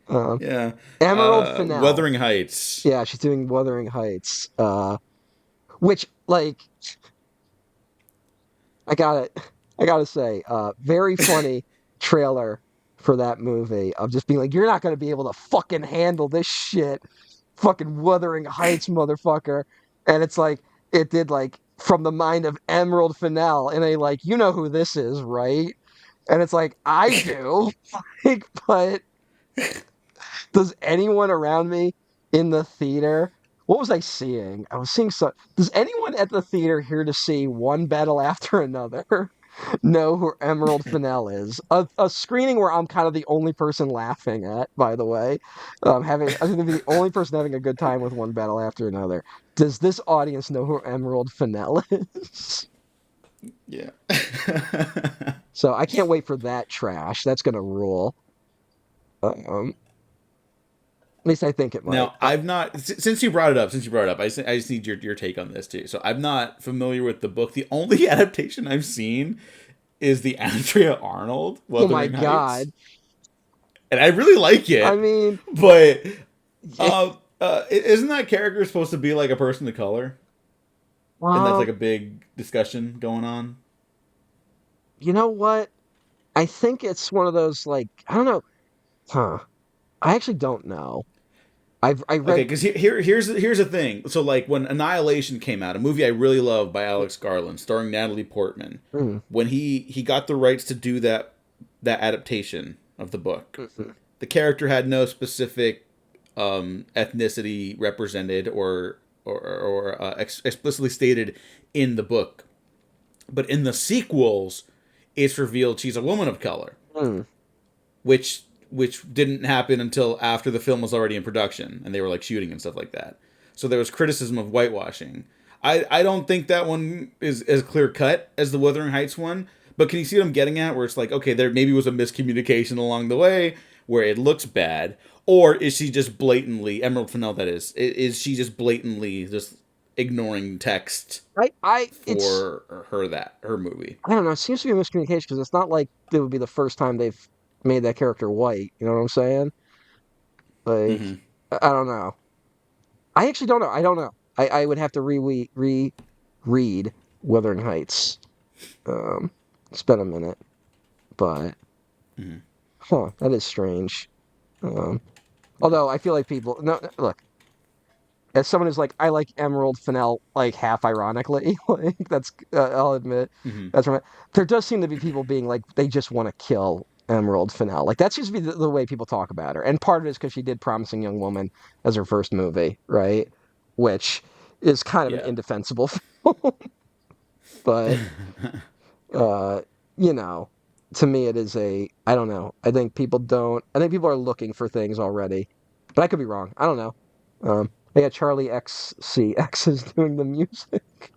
Speaker 1: Um,
Speaker 2: Yeah,
Speaker 1: Emerald Fennell.
Speaker 2: Wuthering Heights.
Speaker 1: Yeah, she's doing Wuthering Heights. Which like I gotta I gotta say, very funny trailer for that movie of just being like, you're not gonna be able to fucking handle this shit, fucking Wuthering Heights, motherfucker. And it's like it did like from the mind of Emerald Fennell, and they like, you know who this is, right? And it's like, I do. Like, but does anyone around me in the theater? What was I seeing? I was seeing so. Does anyone at the theater here to see One Battle After Another know who Emerald Fennell is? A screening where I'm kind of the only person laughing at, by the way. I think the only person having a good time with One Battle After Another. Does this audience know who Emerald Fennell is?
Speaker 2: Yeah.
Speaker 1: So I can't wait for that trash. That's gonna rule. At least I think it might.
Speaker 2: Now, I've not since you brought it up. Since you brought it up, I just need your take on this too. So I'm not familiar with the book. The only adaptation I've seen is the Andrea Arnold
Speaker 1: Oh my
Speaker 2: Wuthering Heights,
Speaker 1: God.
Speaker 2: and I really like
Speaker 1: I
Speaker 2: it.
Speaker 1: mean,
Speaker 2: But
Speaker 1: it,
Speaker 2: isn't that character supposed to be like a person of color? And that's
Speaker 1: well,
Speaker 2: like a big discussion going on.
Speaker 1: you know what? I think it's one of those like I don't know. Huh. I actually don't know. I
Speaker 2: Okay,
Speaker 1: read
Speaker 2: because here's the thing. So like when Annihilation came out, a movie I really love by Alex Garland, starring Natalie Portman,
Speaker 1: mm,
Speaker 2: when he got the rights to do that adaptation of the book,
Speaker 1: mhm,
Speaker 2: the character had no specific ethnicity represented or explicitly stated in the book, but in the sequels, it's revealed she's a woman of color,
Speaker 1: mm.
Speaker 2: which didn't happen until after the film was already in production and they were like shooting and stuff like that. So there was criticism of whitewashing. I don't think that one is as clear cut as the Wuthering Heights one, but can you see what I'm getting at? Where it's like, okay, there maybe was a miscommunication along the way where it looks bad, or is she just blatantly Emerald Fennell? That is she just blatantly just ignoring text
Speaker 1: It's
Speaker 2: for her movie?
Speaker 1: I don't know. It seems to be a miscommunication because it's not like it would be the first time they've made that character white. You know what I'm saying? Like
Speaker 2: Mm-hmm.
Speaker 1: I don't know. I actually don't know. I don't know. I would have to reread Wuthering Heights. Um, it's been a minute, but
Speaker 2: Mm-hmm.
Speaker 1: huh, that is strange. Um, although I feel like people no look. as someone who's like, I like Emerald Fennell, like half ironically, like that's I'll admit
Speaker 2: Hmm.
Speaker 1: that's right. There does seem to be people being like they just want to kill Emerald Fennell. Like that seems to be the way people talk about her, and part of it is because she did Promising Young Woman as her first movie, right? Which is kind of an
Speaker 2: Yeah.
Speaker 1: indefensible film, but uh, you know, to me it is a I don't know. I think people don't. I think people are looking for things already, but I could be wrong. I don't know. Yeah, Charlie XCX is doing the music.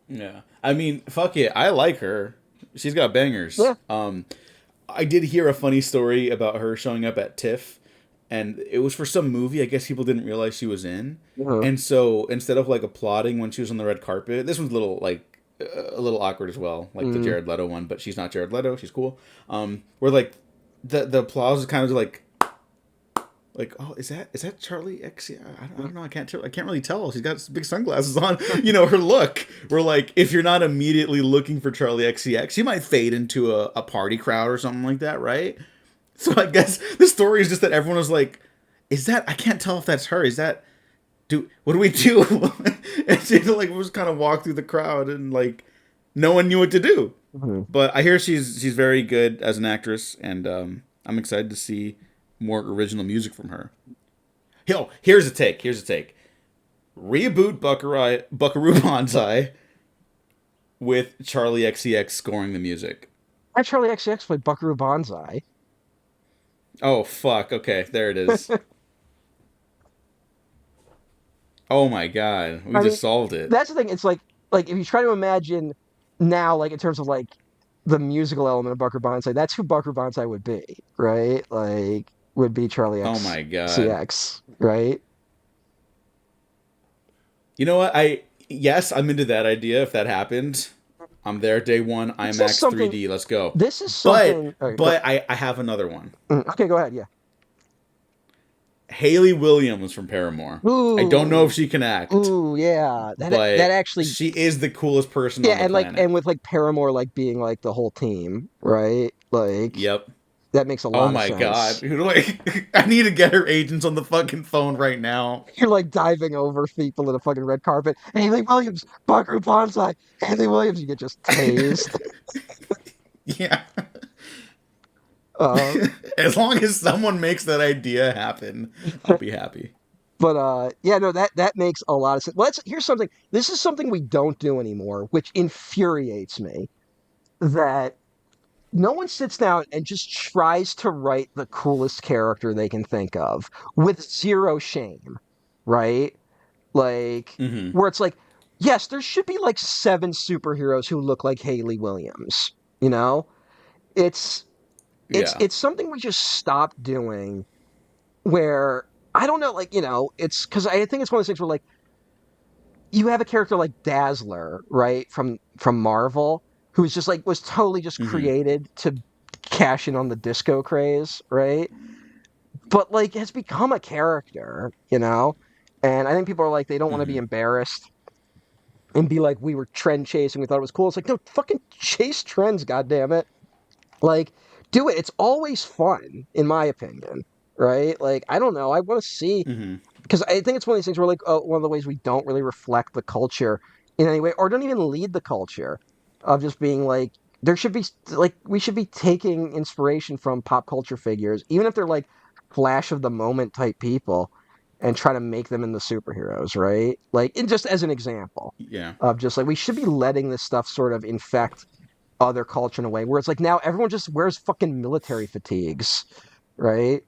Speaker 2: Yeah. I mean, fuck it. I like her. She's got bangers.
Speaker 1: Yeah.
Speaker 2: I did hear a funny story about her showing up at TIFF, and it was for some movie. I guess people didn't realize she was in,
Speaker 1: Uh-huh.
Speaker 2: and so instead of like applauding when she was on the red carpet, this was a little like a little awkward as well, like the
Speaker 1: Mm.
Speaker 2: Jared Leto one. But she's not Jared Leto. She's cool. Where like the applause is kind of like, oh, is that Charlie X? Yeah, I don't know. I can't really tell. She's got big sunglasses on. You know, her look. We're like, if you're not immediately looking for Charlie XCX, you might fade into a party crowd or something like that, right? So I guess the story is just that everyone was like, is that? I can't tell if that's her. Is that? What do we do? And she like was kind of walk through the crowd and like no one knew what to do.
Speaker 1: Mhm.
Speaker 2: But I hear she's very good as an actress, and I'm excited to see more original music from her. Yo, here's a take. Here's a take. Reboot Buckaroo Banzai with Charlie XCX scoring the music.
Speaker 1: That Charlie XCX played Buckaroo Banzai.
Speaker 2: Oh fuck. Okay, there it is. Oh my god, we
Speaker 1: I mean,
Speaker 2: just solved it.
Speaker 1: that's the thing. It's like if you try to imagine now, like in terms of like the musical element of Buckaroo Banzai, that's who Buckaroo Banzai would be, right? Like would be Charlie
Speaker 2: Oh
Speaker 1: X
Speaker 2: my god.
Speaker 1: CX, right?
Speaker 2: You know what? Yes, I'm into that idea. If that happened, I'm there day one.
Speaker 1: This is
Speaker 2: IMAX
Speaker 1: something.
Speaker 2: 3D. Let's go.
Speaker 1: This is
Speaker 2: But
Speaker 1: something. All right, go,
Speaker 2: I have another one.
Speaker 1: okay, go ahead. Yeah.
Speaker 2: Haley Williams from Paramore. I don't know if
Speaker 1: Ooh,
Speaker 2: she can act,
Speaker 1: ooh, yeah. That
Speaker 2: but
Speaker 1: actually,
Speaker 2: she is the coolest person
Speaker 1: yeah,
Speaker 2: on the
Speaker 1: and
Speaker 2: planet.
Speaker 1: with like Paramore like being like the whole team, right? Like
Speaker 2: Yep.
Speaker 1: that makes a
Speaker 2: Oh
Speaker 1: lot of
Speaker 2: my god.
Speaker 1: sense.
Speaker 2: Who do I need to get her agents on the fucking phone right now.
Speaker 1: You're like diving over people in a fucking red carpet. Haley Williams, Buckaroo Banzai, Haley Williams. You get just tased.
Speaker 2: Yeah.
Speaker 1: Uh,
Speaker 2: As long as someone makes that idea happen, I'll be happy.
Speaker 1: but yeah, no, that makes a lot of sense. Well, here's something. This is something we don't do anymore, which infuriates me. That no one sits down and just tries to write the coolest character they can think of with zero shame, right? Like,
Speaker 2: Hmm.
Speaker 1: where it's like, yes, there should be like seven superheroes who look like Haley Williams. You know, it's
Speaker 2: Yeah.
Speaker 1: it's something we just stopped doing. Where I don't know, like it's because I think it's one of those things where like you have a character like Dazzler, right, from Marvel, who's just like was totally just
Speaker 2: Hmm.
Speaker 1: created to cash in on the disco craze, right? But like has become a character, and I think people are like they don't want to be
Speaker 2: Hmm.
Speaker 1: embarrassed and be like we were trend chasing, we thought it was cool. It's like no, fucking chase trends, goddammit. Like do it. It's always fun, in my opinion, right? Like I don't know, I want to see
Speaker 2: Hmm.
Speaker 1: because I think it's one of these things where like one of the ways we don't really reflect the culture in any way, or don't even lead the culture of just being like there should be like we should be taking inspiration from pop culture figures, even if they're like flash of the moment type people, and try to make them into superheroes, right? Like, and just as an example
Speaker 2: Yeah.
Speaker 1: of just like we should be letting this stuff sort of infect other culture in a way where it's like now everyone just wears fucking military fatigues, right?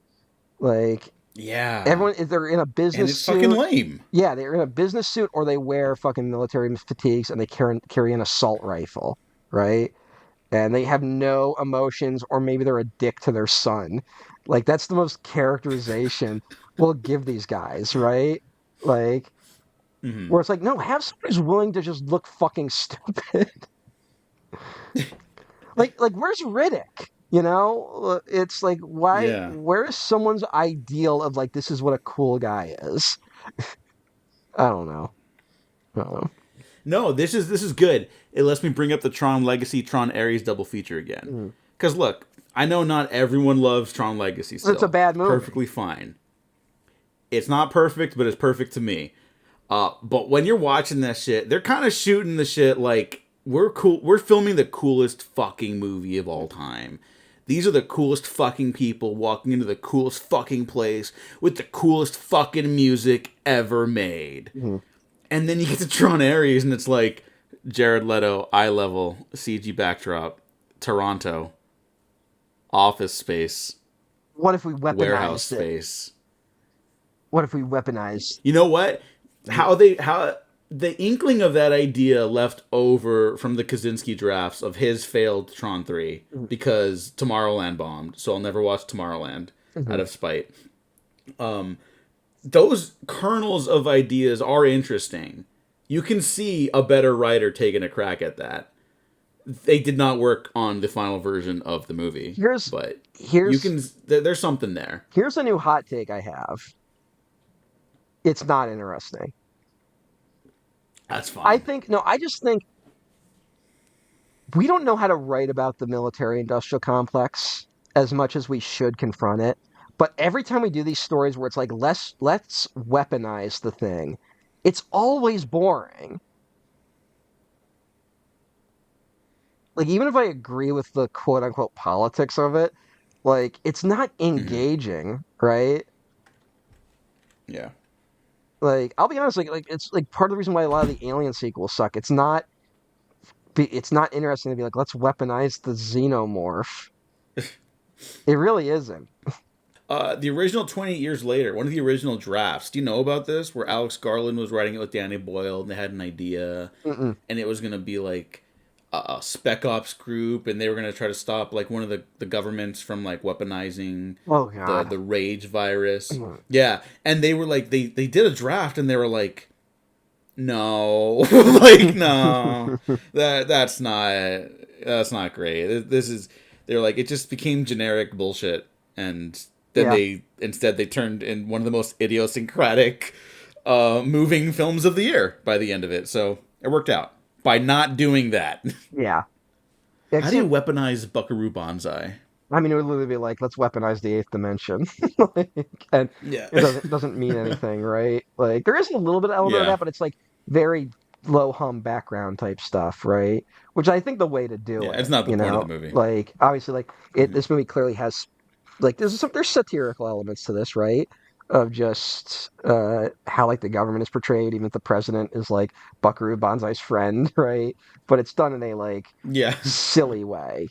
Speaker 1: Like
Speaker 2: Yeah.
Speaker 1: everyone, if they're in a
Speaker 2: And
Speaker 1: business
Speaker 2: it's fucking
Speaker 1: suit,
Speaker 2: lame.
Speaker 1: yeah, they're in a business suit or they wear fucking military fatigues and they carry an assault rifle, right? And they have no emotions, or maybe they're a dick to their son. Like that's the most characterization we'll give these guys, right? Like
Speaker 2: Hmm.
Speaker 1: where it's like, no, have someone who's willing to just look fucking stupid. Like where's Riddick? It's like why?
Speaker 2: Yeah.
Speaker 1: Where is someone's ideal of like this is what a cool guy is? I don't know. I don't know.
Speaker 2: No, this is good. It lets me bring up the Tron Legacy Tron Ares double feature again.
Speaker 1: Mm.
Speaker 2: Cuz look, I know not everyone loves Tron Legacy
Speaker 1: It's a
Speaker 2: still.
Speaker 1: bad movie.
Speaker 2: Perfectly fine. It's not perfect, but it's perfect to me. But when you're watching that shit, they're kind of shooting the shit like we're cool. We're filming the coolest fucking movie of all time. These are the coolest fucking people walking into the coolest fucking place with the coolest fucking music ever made.
Speaker 1: Mhm.
Speaker 2: And then you get to Tron Ares, and it's like Jared Leto, eye level, CG backdrop, Toronto, office space,
Speaker 1: What if we
Speaker 2: warehouse
Speaker 1: weaponized it?
Speaker 2: space.
Speaker 1: What if we weaponized?
Speaker 2: You know what? How the inkling of that idea left over from the Kaczynski drafts of his failed Tron 3
Speaker 1: Mhm.
Speaker 2: because Tomorrowland bombed, so I'll never watch Tomorrowland out
Speaker 1: Mhm.
Speaker 2: of spite. Those kernels of ideas are interesting. You can see a better writer taking a crack at that. They did not work on the final version of the movie,
Speaker 1: Here's
Speaker 2: but you
Speaker 1: here's
Speaker 2: can there's something there.
Speaker 1: here's a new hot take I have. It's not interesting.
Speaker 2: That's fine.
Speaker 1: I just think we don't know how to write about the military industrial complex as much as we should confront it. But every time we do these stories where it's like let's weaponize the thing, it's always boring. Like even if I agree with the quote unquote politics of it, like it's not
Speaker 2: Mm-hmm.
Speaker 1: engaging, right?
Speaker 2: Yeah.
Speaker 1: Like I'll be honest, like it's like part of the reason why a lot of the Alien sequels suck. It's not interesting to be like let's weaponize the xenomorph. It really isn't.
Speaker 2: The original 28 Years Later, one of the original drafts. Do you know about this? Where Alex Garland was writing it with Danny Boyle, and they had an idea,
Speaker 1: Mm-mm.
Speaker 2: and it was gonna be like a spec ops group, and they were gonna try to stop like one of the governments from like weaponizing
Speaker 1: Oh
Speaker 2: the
Speaker 1: God.
Speaker 2: the rage virus.
Speaker 1: Mm.
Speaker 2: Yeah, and they were like they did a draft, and they were like, no, like no, that's not great. This is they're like it just became generic bullshit, and then
Speaker 1: Yeah,
Speaker 2: they turned in one of the most idiosyncratic, moving films of the year by the end of it. So it worked out by not doing that.
Speaker 1: yeah.
Speaker 2: How do you
Speaker 1: Except,
Speaker 2: weaponize Buckaroo Banzai?
Speaker 1: I mean, it would literally be like, let's weaponize the eighth dimension, like, and
Speaker 2: Yeah,
Speaker 1: it doesn't mean anything, right? Like, there is a little bit of element of
Speaker 2: yeah,
Speaker 1: that, but it's like very low hum background type stuff, right? Which I think the way to do
Speaker 2: yeah. It's
Speaker 1: it,
Speaker 2: not the point of the movie.
Speaker 1: like obviously, like it.
Speaker 2: Mhm.
Speaker 1: This movie clearly has like there's satirical elements to this, right? Of just how like the government is portrayed, even if the president is like Buckaroo Banzai's friend, right? But it's done in a like
Speaker 2: Yeah,
Speaker 1: silly way.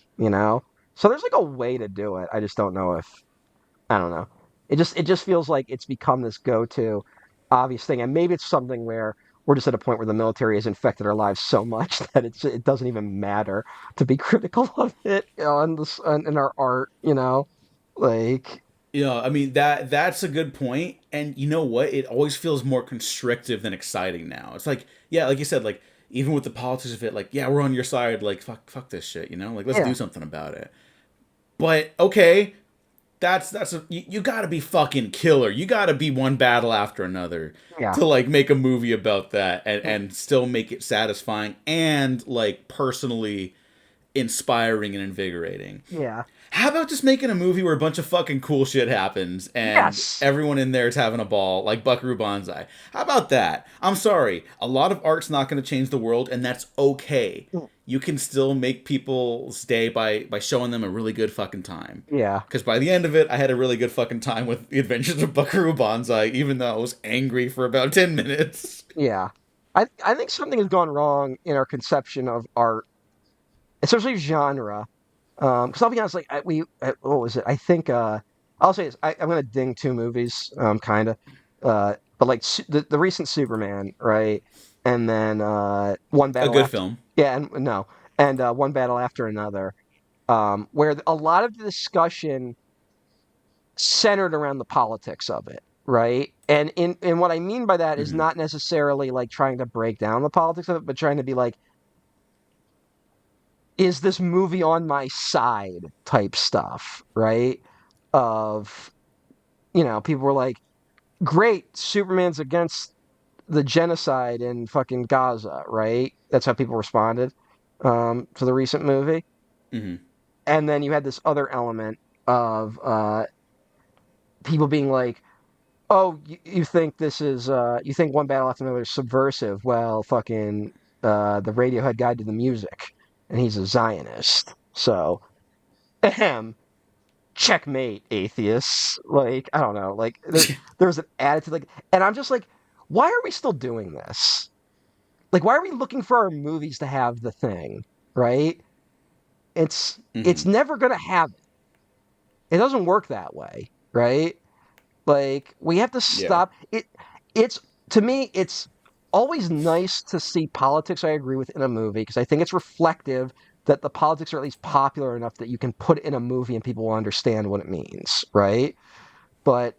Speaker 1: So there's like a way to do it. I just don't know if I don't know. It just feels like it's become this go-to obvious thing, and maybe it's something where we're just at a point where the military has infected our lives so much that it doesn't even matter to be critical of it in our art. Like
Speaker 2: yeah. I mean that's a good point. And you know what? It always feels more constrictive than exciting now. It's like yeah, like you said, like even with the politics of it, like yeah, we're on your side. Like fuck this shit. Like let's do
Speaker 1: yeah,
Speaker 2: something about it. But okay, you gotta be fucking killer. You gotta be one battle after another
Speaker 1: yeah,
Speaker 2: to like make a movie about that and still make it satisfying and like personally inspiring and invigorating.
Speaker 1: yeah.
Speaker 2: How about just making a movie where a bunch of fucking cool shit happens and
Speaker 1: Yes.
Speaker 2: everyone in there is having a ball, like Buckaroo Banzai? How about that? I'm sorry. A lot of art's not going to change the world, and that's okay. You can still make people stay by showing them a really good fucking time.
Speaker 1: Yeah,
Speaker 2: Because by the end of it, I had a really good fucking time with the Adventures of Buckaroo Banzai, even though I was angry for about 10 minutes.
Speaker 1: yeah. I think something has gone wrong in our conception of art, especially genre. Because I'll be honest, like what was it? I think I'll say this. I'm gonna ding two movies, kind of, but like the recent Superman, right? And then one
Speaker 2: A
Speaker 1: battle
Speaker 2: good
Speaker 1: after,
Speaker 2: film.
Speaker 1: yeah, and no, and one battle after another, where a lot of the discussion centered around the politics of it, right? And what I mean by that is
Speaker 2: Hmm.
Speaker 1: not necessarily like trying to break down the politics of it, but trying to be like, is this movie on my side type stuff, right? Of, people were like, great, Superman's against the genocide in fucking Gaza, right? That's how people responded to the recent movie.
Speaker 2: Hmm.
Speaker 1: And then you had this other element of people being like, Oh, you think this is you think One Battle After Another is subversive? Well, fucking the Radiohead guy did the music, and he's a Zionist. So, ahem, checkmate, atheists. Like, I don't know. Like, there's an attitude like, and I'm just like, why are we still doing this? Like, why are we looking for our movies to have the thing, right? It's
Speaker 2: Mm-hmm.
Speaker 1: never gonna have it. It doesn't work that way, right? Like we have to
Speaker 2: Yeah.
Speaker 1: stop it. It's to me, it's always nice to see politics. I agree with in a movie because I think it's reflective that the politics are at least popular enough that you can put it in a movie and people will understand what it means, right? But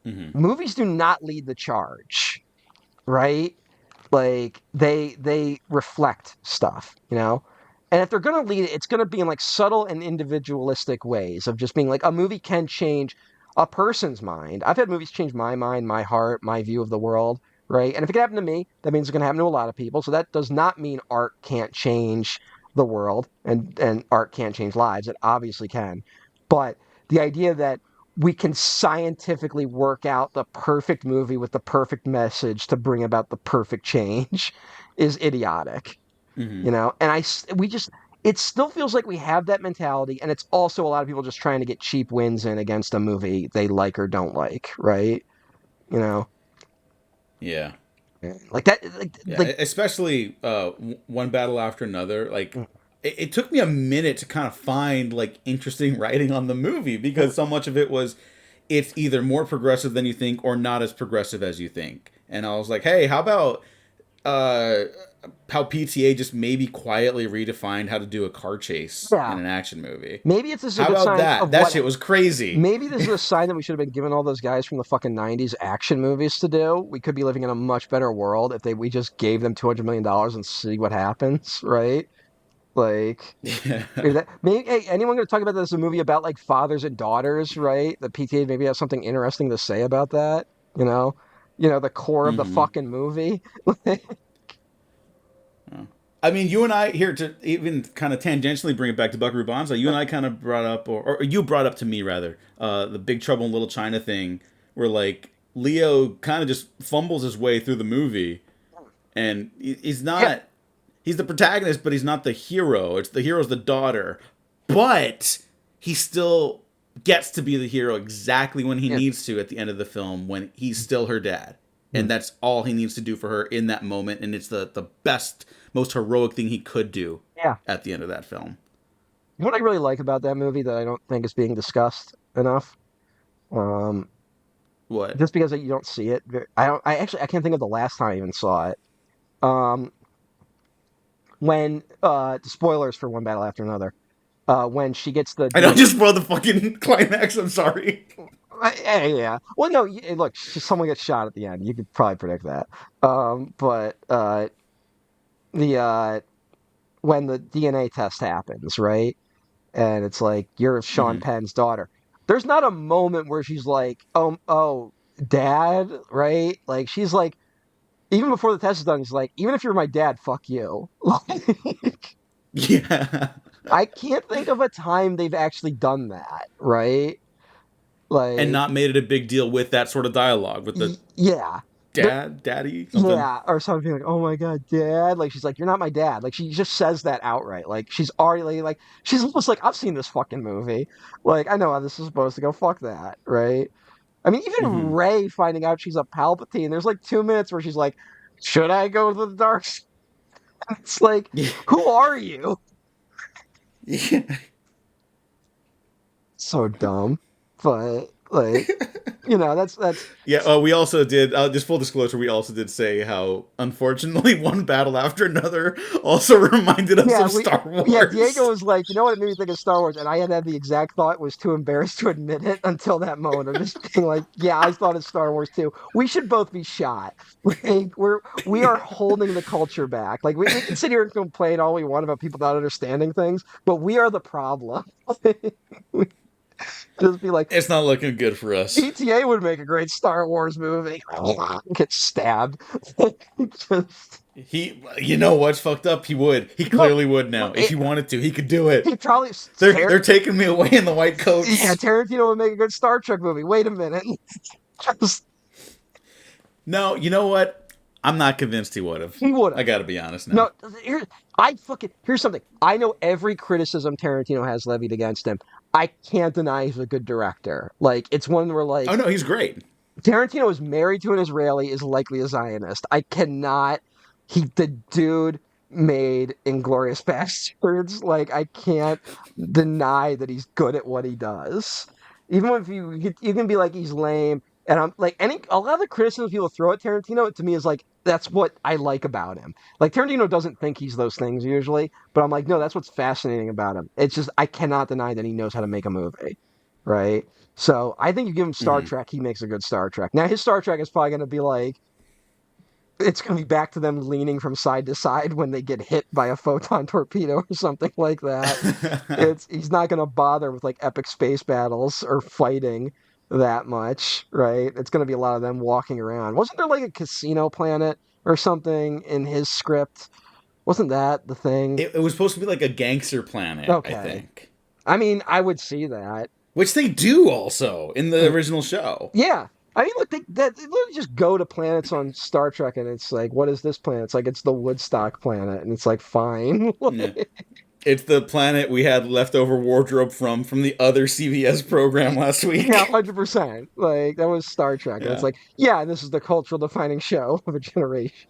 Speaker 2: Mm-hmm.
Speaker 1: movies do not lead the charge, right? Like they reflect stuff, you know? And if they're gonna lead it, it's gonna be in like subtle and individualistic ways of just being like a movie can change a person's mind. I've had movies change my mind, my heart, my view of the world, right? And if it can happen to me, that means it's gonna happen to a lot of people. So that does not mean art can't change the world and art can't change lives. It obviously can. But the idea that we can scientifically work out the perfect movie with the perfect message to bring about the perfect change is idiotic,
Speaker 2: Mm-hmm.
Speaker 1: you know? And we just, it still feels like we have that mentality. And it's also a lot of people just trying to get cheap wins in against a movie they like or don't like, right? You know?
Speaker 2: Yeah.
Speaker 1: Like that,
Speaker 2: Yeah,
Speaker 1: like,
Speaker 2: especially one battle after another. Like, it took me a minute to kind of find like interesting writing on the movie because so much of it was it's either more progressive than you think or not as progressive as you think. And I was like, hey, how about uh, how PTA just maybe quietly redefined how to do a car chase in
Speaker 1: yeah,
Speaker 2: an action movie?
Speaker 1: maybe it's this is a
Speaker 2: How
Speaker 1: good
Speaker 2: about
Speaker 1: sign
Speaker 2: that?
Speaker 1: of
Speaker 2: That
Speaker 1: what
Speaker 2: shit was crazy.
Speaker 1: maybe this is a sign that we should have been giving all those guys from the fucking 90s action movies to do. We could be living in a much better world if we just gave them $200 million and see what happens, right? Like
Speaker 2: Yeah.
Speaker 1: maybe that maybe hey, anyone gonna talk about this as a movie about like fathers and daughters, right? The PTA maybe has something interesting to say about that, you know? You know, the core of the
Speaker 2: Mm-hmm.
Speaker 1: fucking movie.
Speaker 2: I mean, you and I here to even kind of tangentially bring it back to Buckaroo Banzai. You and I kind of brought up, or you brought up to me rather, the Big Trouble in Little China thing, where like Leo kind of just fumbles his way through the movie, and he's
Speaker 1: Yeah,
Speaker 2: not, he's the protagonist, but he's not the hero. It's the hero's the daughter, but he still gets to be the hero exactly when he
Speaker 1: yeah,
Speaker 2: needs to at the end of the film when he's still her dad, and that's all he needs to do for her in that moment, and it's the best, most heroic thing he could do
Speaker 1: yeah.
Speaker 2: at the end of that film.
Speaker 1: You know what I really like about that movie that I don't think is being discussed enough? Um,
Speaker 2: What?
Speaker 1: just because you don't see it. I don't. I actually I can't think of the last time I even saw it. Um, when spoilers for One Battle After Another. When she gets the
Speaker 2: I know I
Speaker 1: DNA.
Speaker 2: just spoiled the fucking climax. I'm sorry.
Speaker 1: Yeah. Well, no. Look, someone gets shot at the end. You could probably predict that. But the when the DNA test happens, right? And it's like you're Sean
Speaker 2: Mm-hmm.
Speaker 1: Penn's daughter. There's not a moment where she's like, oh, dad, right? Like she's like, even before the test is done, she's like, even if you're my dad, fuck you. Like,
Speaker 2: Yeah.
Speaker 1: I can't think of a time they've actually done that, right?
Speaker 2: And
Speaker 1: Like,
Speaker 2: not made it a big deal with that sort of dialogue with the
Speaker 1: yeah. There,
Speaker 2: daddy, something.
Speaker 1: yeah, or something like, "Oh my god, dad!" Like she's like, "You're not my dad." Like she just says that outright. Like she's already like she's almost like, "I've seen this fucking movie. Like I know how this is supposed to go. Fuck that, right?" I mean, even
Speaker 2: Mm-hmm.
Speaker 1: Ray finding out she's a Palpatine. There's like 2 minutes where she's like, "Should I go to the dark side?" It's like,
Speaker 2: Yeah.
Speaker 1: who are you?
Speaker 2: Yeah.
Speaker 1: So dumb, but like, that's
Speaker 2: Yeah, we also did. Just full disclosure, we also did say how, unfortunately, one battle after another also reminded us
Speaker 1: yeah.
Speaker 2: of Star
Speaker 1: Yeah. Diego
Speaker 2: Wars.
Speaker 1: was like, you know what it made me think of Star Wars, and I had the exact thought. Was too embarrassed to admit it until that moment. I'm just being like, yeah, I thought of Star Wars too. We should both be shot. Like we are holding the culture back. Like we can sit here and complain all we want about people not understanding things, but we are the problem. We just be like,
Speaker 2: It's not looking good for us.
Speaker 1: PTA would make a great Star Wars movie. Get stabbed. Just,
Speaker 2: You know what's fucked up? He would. He
Speaker 1: no,
Speaker 2: clearly would now. If
Speaker 1: it,
Speaker 2: he wanted to, he could do it.
Speaker 1: he probably
Speaker 2: They're taking me away in the white
Speaker 1: yeah,
Speaker 2: coats.
Speaker 1: Tarantino would make a good Star Trek movie. Wait a minute. Just,
Speaker 2: No, you know what? I'm not convinced he would have.
Speaker 1: He would
Speaker 2: I
Speaker 1: have.
Speaker 2: got to be honest now.
Speaker 1: No, here's something. I know every criticism Tarantino has levied against him. I can't deny he's a good director. Like it's one where
Speaker 2: Oh
Speaker 1: like
Speaker 2: no, he's great.
Speaker 1: Tarantino is married to an Israeli, is likely a Zionist. I cannot. The dude made Inglorious Bastards. Like I can't deny that he's good at what he does. Even if you can be like he's lame, and I'm like a lot of the criticisms people throw at Tarantino to me is like that's what I like about him. Like Tarantino doesn't think he's those things usually, but I'm like no, that's what's fascinating about him. It's just I cannot deny that he knows how to make a movie, right? So I think you give him Star
Speaker 2: Hmm.
Speaker 1: Trek, he makes a good Star Trek. Now his Star Trek is probably going to be like it's going to be back to them leaning from side to side when they get hit by a photon torpedo or something like that. It's he's not going to bother with like epic space battles or fighting that much, right? It's going to be a lot of them walking around. Wasn't there like a casino planet or something in his script? Wasn't that the thing?
Speaker 2: It was supposed to be like a gangster planet, I
Speaker 1: Okay.
Speaker 2: think.
Speaker 1: I mean, I would see that.
Speaker 2: Which they do also in the original show.
Speaker 1: Yeah. I mean, look, they literally just go to planets on Star Trek, and it's like, what is this planet? It's like, it's the Woodstock planet, and it's like, fine.
Speaker 2: Yeah. It's the planet we had leftover wardrobe from the other CBS program last
Speaker 1: Yeah,
Speaker 2: week.
Speaker 1: 100%. Like, that was Star Trek. And it's
Speaker 2: Yeah.
Speaker 1: like, yeah, this is the cultural defining show of a generation.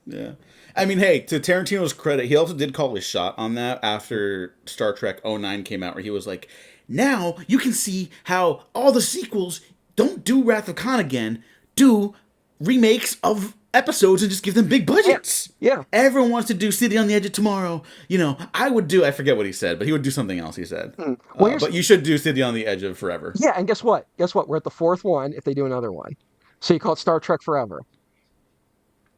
Speaker 2: Yeah. I mean, hey, to Tarantino's credit, he also did call his shot on that after Star Trek '09 came out, where he was like, now you can see how all the sequels don't do Wrath of Khan again, do remakes of episodes and just give them big
Speaker 1: Yeah,
Speaker 2: budgets.
Speaker 1: yeah.
Speaker 2: Everyone wants to do City on the Edge of Tomorrow. You know, I forget what he said, but he would do something else, he said.
Speaker 1: Hmm. Well,
Speaker 2: But you should do City on the Edge of Forever.
Speaker 1: yeah, and guess what? Guess what? We're at the fourth one if they do another one. So you call it Star Trek Forever.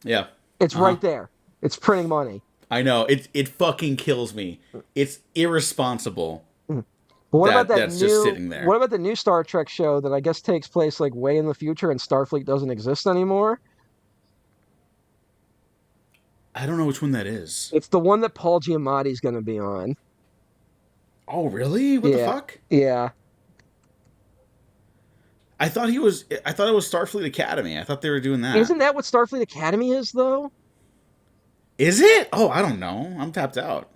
Speaker 2: Yeah.
Speaker 1: It's
Speaker 2: Uh huh.
Speaker 1: right there. It's printing money.
Speaker 2: I know. It fucking kills me. It's irresponsible
Speaker 1: Mm. But what about
Speaker 2: that's just sitting there.
Speaker 1: what about the new Star Trek show that I guess takes place like way in the future and Starfleet doesn't exist anymore?
Speaker 2: I don't know which one that is.
Speaker 1: It's the one that Paul Giamatti's going to be on.
Speaker 2: Oh, really? What the
Speaker 1: Yeah.
Speaker 2: fuck?
Speaker 1: Yeah.
Speaker 2: I thought he was. I thought it was Starfleet Academy. I thought they were doing that.
Speaker 1: Isn't that what Starfleet Academy is though?
Speaker 2: Is it? Oh, I don't know. I'm tapped out.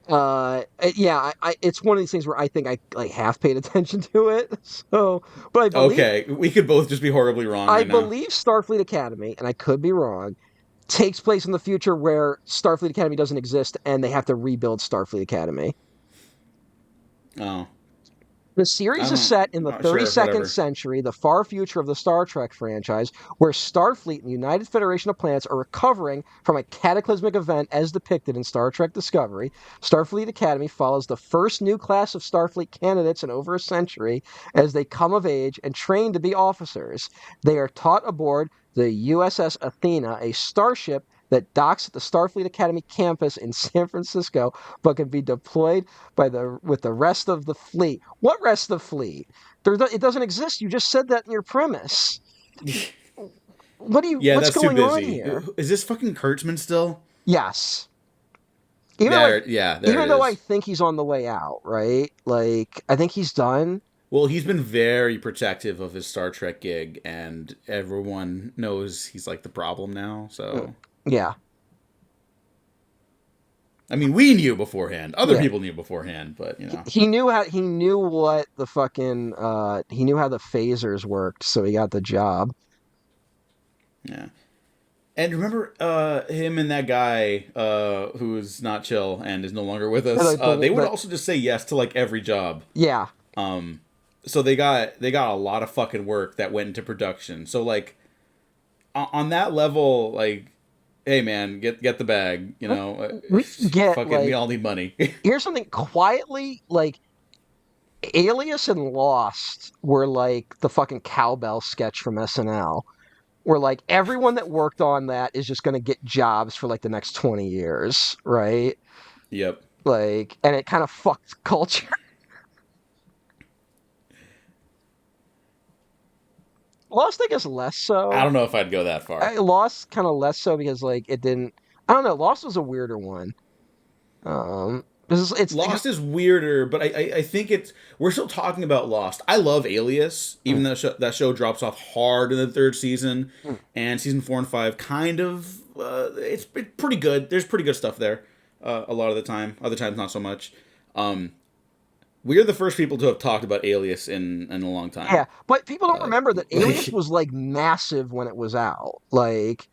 Speaker 1: Yeah, it's one of these things where I think I like half paid attention to it. So, but
Speaker 2: Okay, we could both just be horribly wrong
Speaker 1: I
Speaker 2: right now.
Speaker 1: believe Starfleet Academy, and I could be wrong, takes place in the future where Starfleet Academy doesn't exist and they have to rebuild Starfleet Academy.
Speaker 2: Oh,
Speaker 1: The series is set in
Speaker 2: I'm
Speaker 1: the
Speaker 2: not sure.
Speaker 1: 32nd
Speaker 2: Whatever.
Speaker 1: century, the far future of the Star Trek franchise, where Starfleet and the United Federation of Planets are recovering from a cataclysmic event as depicted in Star Trek Discovery. Starfleet Academy follows the first new class of Starfleet candidates in over a century as they come of age and train to be officers. They are taught aboard the USS Athena, a starship that docks at the Starfleet Academy campus in San Francisco, but can be deployed with the rest of the fleet. What rest of the fleet? It doesn't exist. You just said that in your premise.
Speaker 2: Yeah,
Speaker 1: What's
Speaker 2: that's too
Speaker 1: going on
Speaker 2: busy.
Speaker 1: here?
Speaker 2: Is this fucking Kurtzman still?
Speaker 1: Yes. Even though
Speaker 2: There, yeah, there it
Speaker 1: even though I
Speaker 2: is.
Speaker 1: think he's on the way out, right? Like I think he's done.
Speaker 2: Well, he's been very protective of his Star Trek gig, and everyone knows he's like the problem now.
Speaker 1: Mm,
Speaker 2: So,
Speaker 1: yeah.
Speaker 2: I mean, we knew beforehand. Other
Speaker 1: Yeah.
Speaker 2: people knew beforehand, but you know,
Speaker 1: He knew what the fucking he knew how the phasers worked, so he got the job.
Speaker 2: yeah. And remember, him and that guy who is not chill and is no longer with
Speaker 1: And
Speaker 2: us.
Speaker 1: like
Speaker 2: They would also just say yes to like every job.
Speaker 1: yeah.
Speaker 2: Um, so they got a lot of fucking work that went into production. So like on that level, like, hey man, get the bag. You know,
Speaker 1: We get
Speaker 2: fucking, we
Speaker 1: like
Speaker 2: all need money.
Speaker 1: here's something quietly like Alias and Lost were like the fucking cowbell sketch from SNL. Where like everyone that worked on that is just going to get jobs for like the next 20 years, right?
Speaker 2: Yep.
Speaker 1: Like, and it kind of fucked culture. Lost, I guess, less
Speaker 2: I
Speaker 1: so.
Speaker 2: don't know if I'd go that far.
Speaker 1: Lost kind of less so because like it didn't. I don't know. Lost was a weirder one. It's
Speaker 2: Lost is weirder, but I think it's we're still talking about Lost. I love Alias, even though that show drops off hard in the third season, and season 4 and 5 kind of it's pretty good. There's pretty good stuff there, a lot of the time. Other times not so much. Um, we're the first people to have talked about Alias in a long time.
Speaker 1: yeah, but people don't remember that Alias
Speaker 2: Like
Speaker 1: was like massive when it was out. Like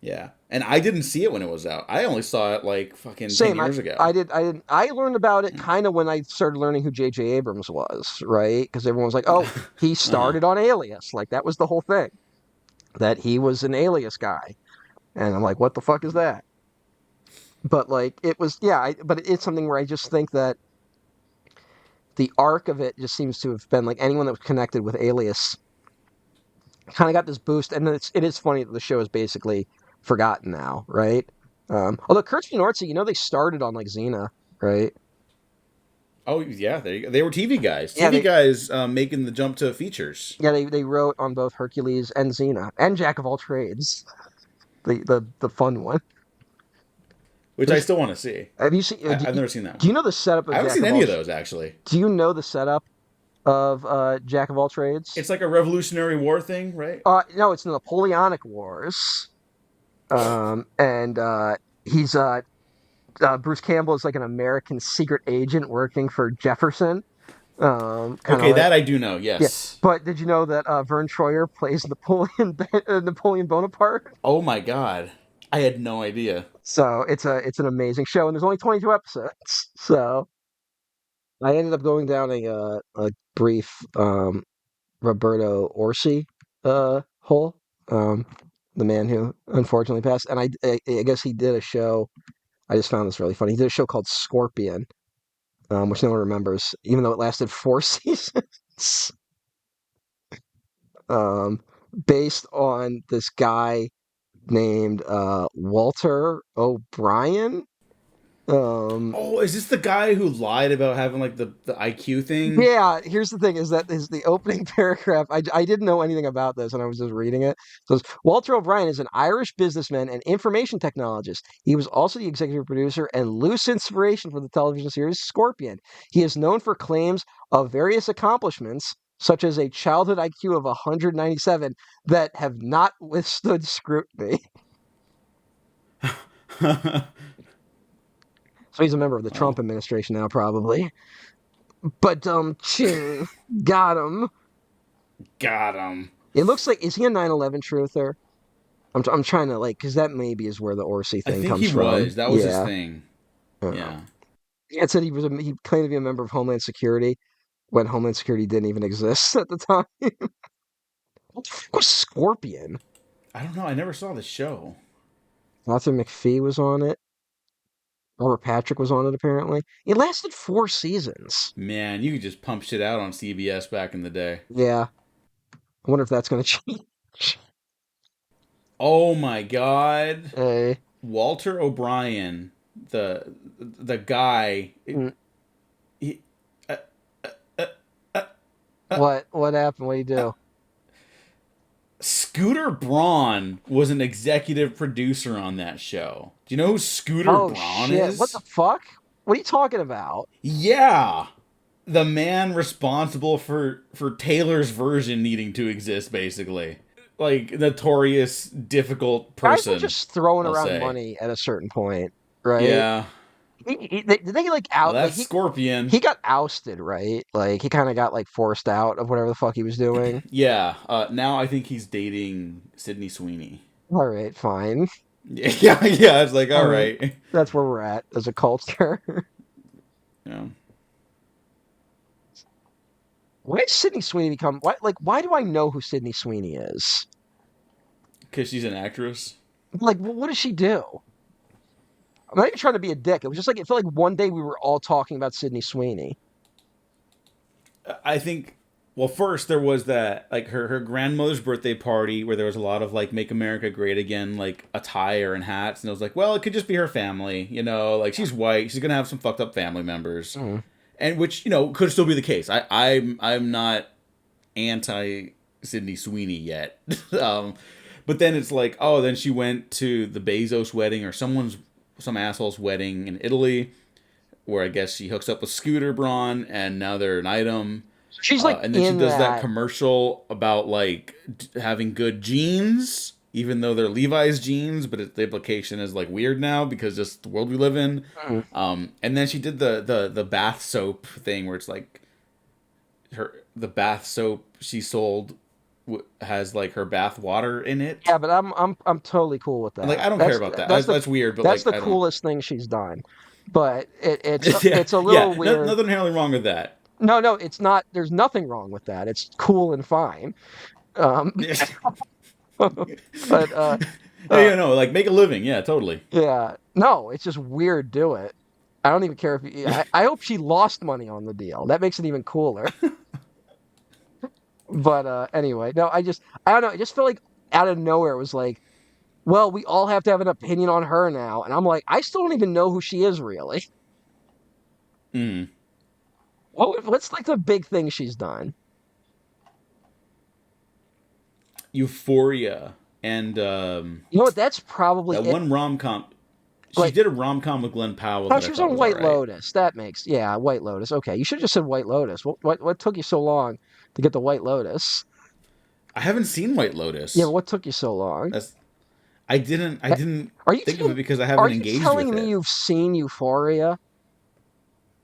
Speaker 2: yeah, and I didn't see it when it was out. I only saw it like fucking 10
Speaker 1: same.
Speaker 2: years
Speaker 1: I
Speaker 2: ago.
Speaker 1: did. I didn't. I learned about it kind of when I started learning who J.J. Abrams was, right? Because everyone was like, "Oh, he
Speaker 2: Uh-huh.
Speaker 1: started on Alias." Like that was the whole thing. That he was an Alias guy, and I'm like, "What the fuck is that?" But like, it was yeah. But it's something where I just think that the arc of it just seems to have been like anyone that was connected with Alias kind of got this boost, and it is funny that the show is basically forgotten now, right? Although Kurtzman and Ortze, they started on like Xena, right?
Speaker 2: Oh yeah, there you go. They were TV guys.
Speaker 1: Yeah,
Speaker 2: TV guys making the jump to features,
Speaker 1: they wrote on both Hercules and Xena and Jack of All Trades, the fun one.
Speaker 2: which I still want to see.
Speaker 1: Have you seen?
Speaker 2: I've never seen that
Speaker 1: Do
Speaker 2: one.
Speaker 1: you know the setup
Speaker 2: I
Speaker 1: of
Speaker 2: haven't
Speaker 1: Jack
Speaker 2: seen
Speaker 1: of
Speaker 2: any
Speaker 1: All?
Speaker 2: of those actually.
Speaker 1: Do you know the setup of Jack of All Trades?
Speaker 2: It's like a Revolutionary War thing, right?
Speaker 1: No, it's the Napoleonic Wars. And he's Bruce Campbell is like an American secret agent working for Jefferson. Kind of
Speaker 2: Okay,
Speaker 1: like
Speaker 2: that I do know.
Speaker 1: yeah.
Speaker 2: Yes.
Speaker 1: But did you know that Vern Troyer plays Napoleon Bonaparte?
Speaker 2: Oh my god, I had no idea.
Speaker 1: So it's an amazing show, and there's only 22 episodes. So I ended up going down a brief Roberto Orsi hole, the man who unfortunately passed, and I guess he did a show. I just found this really funny. He did a show called Scorpion, which no one remembers, even though it lasted 4 seasons. um, Based on this guy named Walter O'Brien. Um,
Speaker 2: Oh, is this the guy who lied about having like the IQ thing?
Speaker 1: yeah, here's the thing: is that is the opening paragraph. I didn't know anything about this, and I was just reading it. It says Walter O'Brien is an Irish businessman and information technologist. He was also the executive producer and loose inspiration for the television series Scorpion. He is known for claims of various accomplishments, such as a childhood IQ of 197, that have not withstood scrutiny. So he's a member of the
Speaker 2: Oh,
Speaker 1: Trump administration now, probably. But ching, got him.
Speaker 2: got him.
Speaker 1: It looks like is he a 9/11 truther? I'm trying to like because that maybe is where the Orsi
Speaker 2: I
Speaker 1: thing
Speaker 2: think
Speaker 1: comes
Speaker 2: he
Speaker 1: from.
Speaker 2: was. That was his
Speaker 1: Yeah.
Speaker 2: thing.
Speaker 1: Uh,
Speaker 2: Yeah.
Speaker 1: it said he claimed to be a member of Homeland Security when Homeland Security didn't even exist at the time. What's Scorpion?
Speaker 2: I don't know. I never saw the show.
Speaker 1: Arthur McPhee was on it. Robert Patrick was on it apparently. It lasted 4 seasons.
Speaker 2: Man, you could just pump shit out on CBS back in the day.
Speaker 1: Yeah. I wonder if that's gonna change.
Speaker 2: Oh my god.
Speaker 1: Uh,
Speaker 2: Walter O'Brien, the guy,
Speaker 1: mm,
Speaker 2: he,
Speaker 1: what happened? What do you do?
Speaker 2: Scooter Braun was an executive producer on that show. Do you know who Scooter
Speaker 1: Oh
Speaker 2: Braun
Speaker 1: shit! What the
Speaker 2: is?
Speaker 1: fuck? What are you talking about?
Speaker 2: Yeah, the man responsible for Taylor's version needing to exist, basically. Like notorious difficult
Speaker 1: Guys were
Speaker 2: person,
Speaker 1: just throwing
Speaker 2: I'll
Speaker 1: around
Speaker 2: say.
Speaker 1: money at a certain point, right?
Speaker 2: Yeah.
Speaker 1: Did they like
Speaker 2: Well,
Speaker 1: out like
Speaker 2: that's Scorpion.
Speaker 1: he got ousted, right? Like he kind of got like forced out of whatever the fuck he was doing.
Speaker 2: Yeah. Now I think he's dating Sydney Sweeney.
Speaker 1: All right, fine.
Speaker 2: Yeah, yeah. It's like,
Speaker 1: I
Speaker 2: all
Speaker 1: mean,
Speaker 2: right.
Speaker 1: that's where we're at as a culture.
Speaker 2: Yeah.
Speaker 1: Why did Sydney Sweeney become? Why do I know who Sydney Sweeney is?
Speaker 2: Because she's an actress.
Speaker 1: Like, what does she do? I'm not even trying to be a dick. It was just like it felt like one day we were all talking about Sydney Sweeney.
Speaker 2: I think. Well, first there was that like her grandmother's birthday party where there was a lot of like "Make America Great Again" like attire and hats, and I was like, well, it could just be her family, like she's white, she's gonna have some fucked up family members,
Speaker 1: Mm.
Speaker 2: and which could still be the case. I'm not anti Sydney Sweeney yet, but then it's like, oh, then she went to the Bezos wedding or some asshole's wedding in Italy. where I guess she hooks up with Scooter Braun, and now they're an item.
Speaker 1: She's like
Speaker 2: And then she
Speaker 1: in
Speaker 2: does that
Speaker 1: that.
Speaker 2: commercial about like having good jeans, even though they're Levi's jeans, but the implication is like weird now because just the world we live in.
Speaker 1: Mm.
Speaker 2: And then she did the bath soap thing where it's like the bath soap she sold has like her bath water in it.
Speaker 1: Yeah, but I'm totally cool with
Speaker 2: And like
Speaker 1: that.
Speaker 2: I don't care about that.
Speaker 1: That's the
Speaker 2: That's weird, but
Speaker 1: that's
Speaker 2: like
Speaker 1: the
Speaker 2: I don't.
Speaker 1: coolest thing she's done. But
Speaker 2: Yeah,
Speaker 1: it's a
Speaker 2: yeah.
Speaker 1: little weird.
Speaker 2: Nothing inherently wrong with that.
Speaker 1: No, no, it's not. There's nothing wrong with that. It's cool and fine. Um, but
Speaker 2: Yeah, no, like make a living. Yeah, totally.
Speaker 1: yeah, no, it's just weird. Do it. I don't even care if I hope she lost money on the deal. That makes it even cooler. But anyway, no, I don't know. It just felt like out of nowhere it was like, well, we all have to have an opinion on her now, and I'm like, I still don't even know who she is really.
Speaker 2: Mm.
Speaker 1: What's like the big thing she's done?
Speaker 2: Euphoria and
Speaker 1: You know what? That's probably
Speaker 2: that
Speaker 1: it.
Speaker 2: one rom com. She
Speaker 1: Like,
Speaker 2: did a rom com with Glenn Powell
Speaker 1: oh,
Speaker 2: that
Speaker 1: she
Speaker 2: I
Speaker 1: was
Speaker 2: thought
Speaker 1: on
Speaker 2: was all
Speaker 1: White
Speaker 2: right.
Speaker 1: Lotus. That makes yeah, White Lotus. Okay, you should have just said White Lotus. What took you so long to get the White Lotus?
Speaker 2: I haven't seen White
Speaker 1: Yeah, but
Speaker 2: Lotus.
Speaker 1: what took you so long?
Speaker 2: That's I
Speaker 1: Uh,
Speaker 2: didn't
Speaker 1: Are you
Speaker 2: think of it
Speaker 1: telling,
Speaker 2: because I
Speaker 1: are
Speaker 2: haven't
Speaker 1: you
Speaker 2: engaged with
Speaker 1: telling me
Speaker 2: it.
Speaker 1: you've seen Euphoria?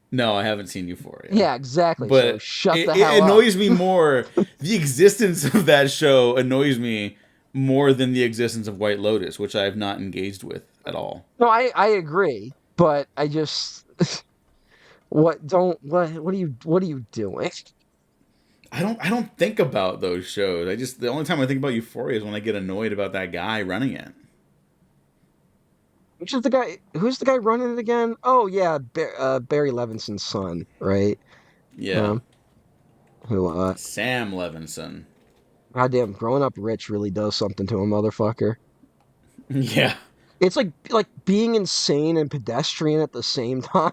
Speaker 2: No, I haven't seen Euphoria.
Speaker 1: Yeah, exactly. So
Speaker 2: But
Speaker 1: shut the
Speaker 2: it
Speaker 1: hell up.
Speaker 2: annoys me more. The existence of that show annoys me more than the existence of White Lotus, which I have not engaged with at all.
Speaker 1: No, I agree, but I just what are you doing?
Speaker 2: I don't think about those shows. I just the only time I think about Euphoria is when I get annoyed about that guy running it.
Speaker 1: Which is the guy? Who's the guy running it again? Oh yeah, Barry Levinson's son, right?
Speaker 2: Yeah.
Speaker 1: Um, who
Speaker 2: Sam Levinson.
Speaker 1: goddamn, growing up rich really does something to a motherfucker.
Speaker 2: Yeah.
Speaker 1: It's like being insane and pedestrian at the same time.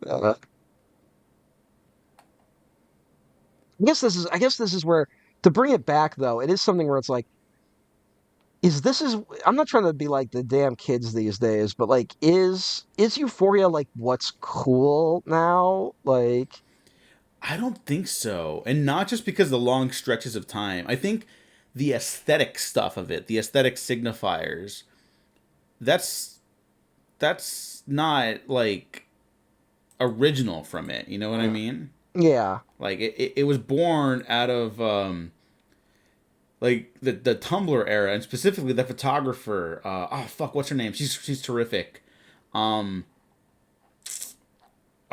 Speaker 1: Uh, I guess this is where to bring it back though, it is something where it's like is I'm not trying to be like the damn kids these days, but like is Euphoria like what's cool now? Like
Speaker 2: I don't think so. And not just because of the long stretches of time. I think the aesthetic stuff of it, the aesthetic signifiers, that's not like original from it. You know what I mean?
Speaker 1: yeah.
Speaker 2: Like it was born out of like the Tumblr era, and specifically the photographer. Oh fuck, what's her name? She's terrific. Um,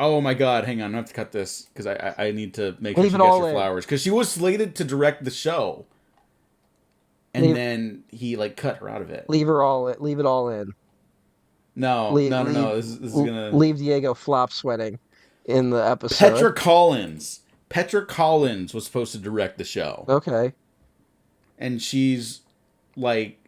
Speaker 2: oh my god, hang on, I have to cut this because I need to make sure
Speaker 1: Leave
Speaker 2: she
Speaker 1: it
Speaker 2: gets
Speaker 1: all
Speaker 2: her
Speaker 1: in.
Speaker 2: flowers because she was slated to direct the show, and
Speaker 1: Leave
Speaker 2: then he like cut her out of it.
Speaker 1: leave it all in.
Speaker 2: No,
Speaker 1: Leave
Speaker 2: no, no,
Speaker 1: leave
Speaker 2: no. This is gonna
Speaker 1: leave Diego flop sweating in the episode.
Speaker 2: Petra Collins. Petra Collins was supposed to direct the show,
Speaker 1: Okay.
Speaker 2: and she's like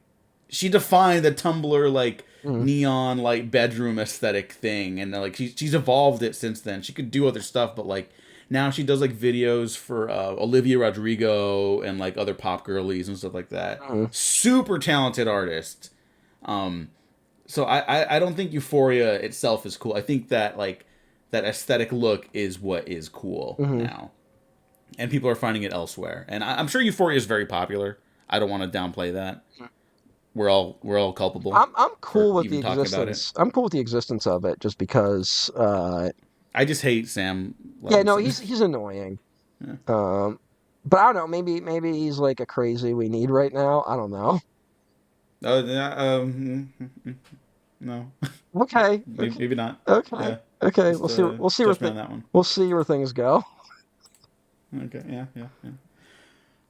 Speaker 2: she defined the Tumblr like
Speaker 1: Mm.
Speaker 2: neon like bedroom aesthetic thing, and like she's evolved it since then. She could do other stuff, but like now she does like videos for Olivia Rodrigo and like other pop girlies and stuff like that.
Speaker 1: Mm.
Speaker 2: Super talented artist. Um, so I don't think Euphoria itself is cool. I think that like that aesthetic look is what is cool
Speaker 1: Hmm.
Speaker 2: now, and people are finding it elsewhere. And I'm sure Euphoria is very popular. I don't want to downplay that. We're all culpable
Speaker 1: I'm
Speaker 2: for
Speaker 1: cool with the
Speaker 2: even talking about it.
Speaker 1: existence. I'm cool with the existence of it just because
Speaker 2: I just hate Sam
Speaker 1: yeah, no,
Speaker 2: Levinson.
Speaker 1: he's annoying.
Speaker 2: Yeah.
Speaker 1: Um but I don't know, maybe he's like a crazy we need right now. I don't know.
Speaker 2: Oh, yeah, no,
Speaker 1: Okay.
Speaker 2: maybe,
Speaker 1: Okay.
Speaker 2: maybe not.
Speaker 1: Okay.
Speaker 2: Yeah,
Speaker 1: Okay.
Speaker 2: just
Speaker 1: We'll see
Speaker 2: judge me on that one.
Speaker 1: we'll see where things go.
Speaker 2: Okay, yeah, yeah, yeah.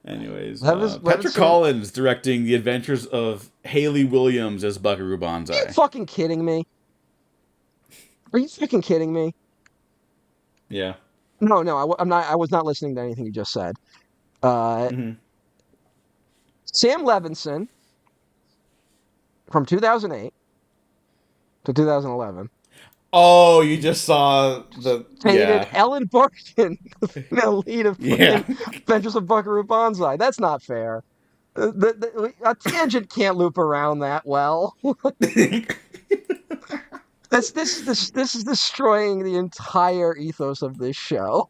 Speaker 2: Anyways, Petra
Speaker 1: Levinson,
Speaker 2: Collins directing The Adventures of Haley Williams as Buckaroo
Speaker 1: are you
Speaker 2: Banzai.
Speaker 1: fucking kidding me? Are you fucking kidding me?
Speaker 2: Yeah.
Speaker 1: No, no, I'm not. I was not listening to anything you just said. Uh,
Speaker 2: Hmm.
Speaker 1: Sam Levinson from 2008 to 2011
Speaker 2: Oh, you just saw the
Speaker 1: dated
Speaker 2: yeah,
Speaker 1: Ellen Barkin, the female lead of
Speaker 2: yeah.
Speaker 1: fucking Adventures of Buckaroo Banzai. That's not fair. A tangent can't loop around that well. This is destroying the entire ethos of this show.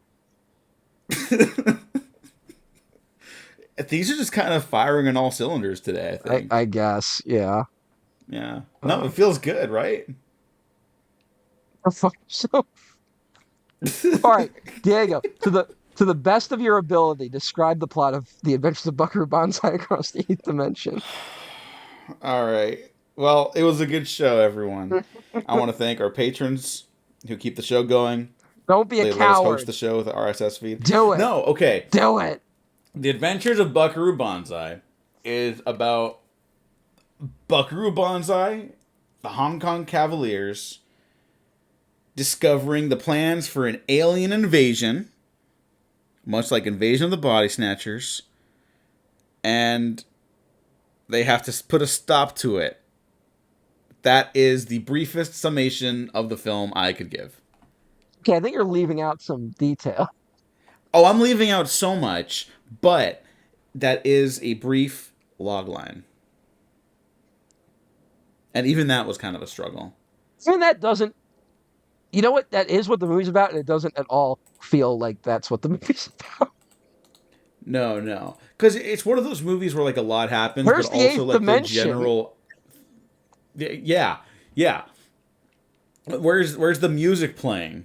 Speaker 2: These are just kind of firing on all cylinders today, I
Speaker 1: I
Speaker 2: think.
Speaker 1: guess, yeah.
Speaker 2: Yeah. No,
Speaker 1: Uh,
Speaker 2: it feels good, right?
Speaker 1: fuck yourself. All right, Diego, to the best of your ability, describe the plot of The Adventures of Buckaroo Banzai Across the Eighth Dimension.
Speaker 2: All right. Well, it was a good show, everyone. I want to thank our patrons who keep the show going.
Speaker 1: Don't be a
Speaker 2: They let us host
Speaker 1: coward.
Speaker 2: the show with the RSS feed.
Speaker 1: Do it.
Speaker 2: No, okay.
Speaker 1: Do it.
Speaker 2: The Adventures of Buckaroo Banzai is about Buckaroo Banzai, the Hong Kong Cavaliers, discovering the plans for an alien invasion, much like Invasion of the Body Snatchers, and they have to put a stop to it. That is the briefest summation of the film I could give.
Speaker 1: Okay, I think you're leaving out some detail.
Speaker 2: Oh, I'm leaving out so much, but that is a brief logline. And even that was kind of a struggle.
Speaker 1: And that doesn't, you know what? That is what the movie's about, and it doesn't at all feel like that's what the movie's about.
Speaker 2: No, no. Because it's one of those movies where, like, a lot happens, but
Speaker 1: Where's the
Speaker 2: also,
Speaker 1: eighth
Speaker 2: like, the
Speaker 1: dimension?
Speaker 2: general. Yeah, yeah. Where's the music playing?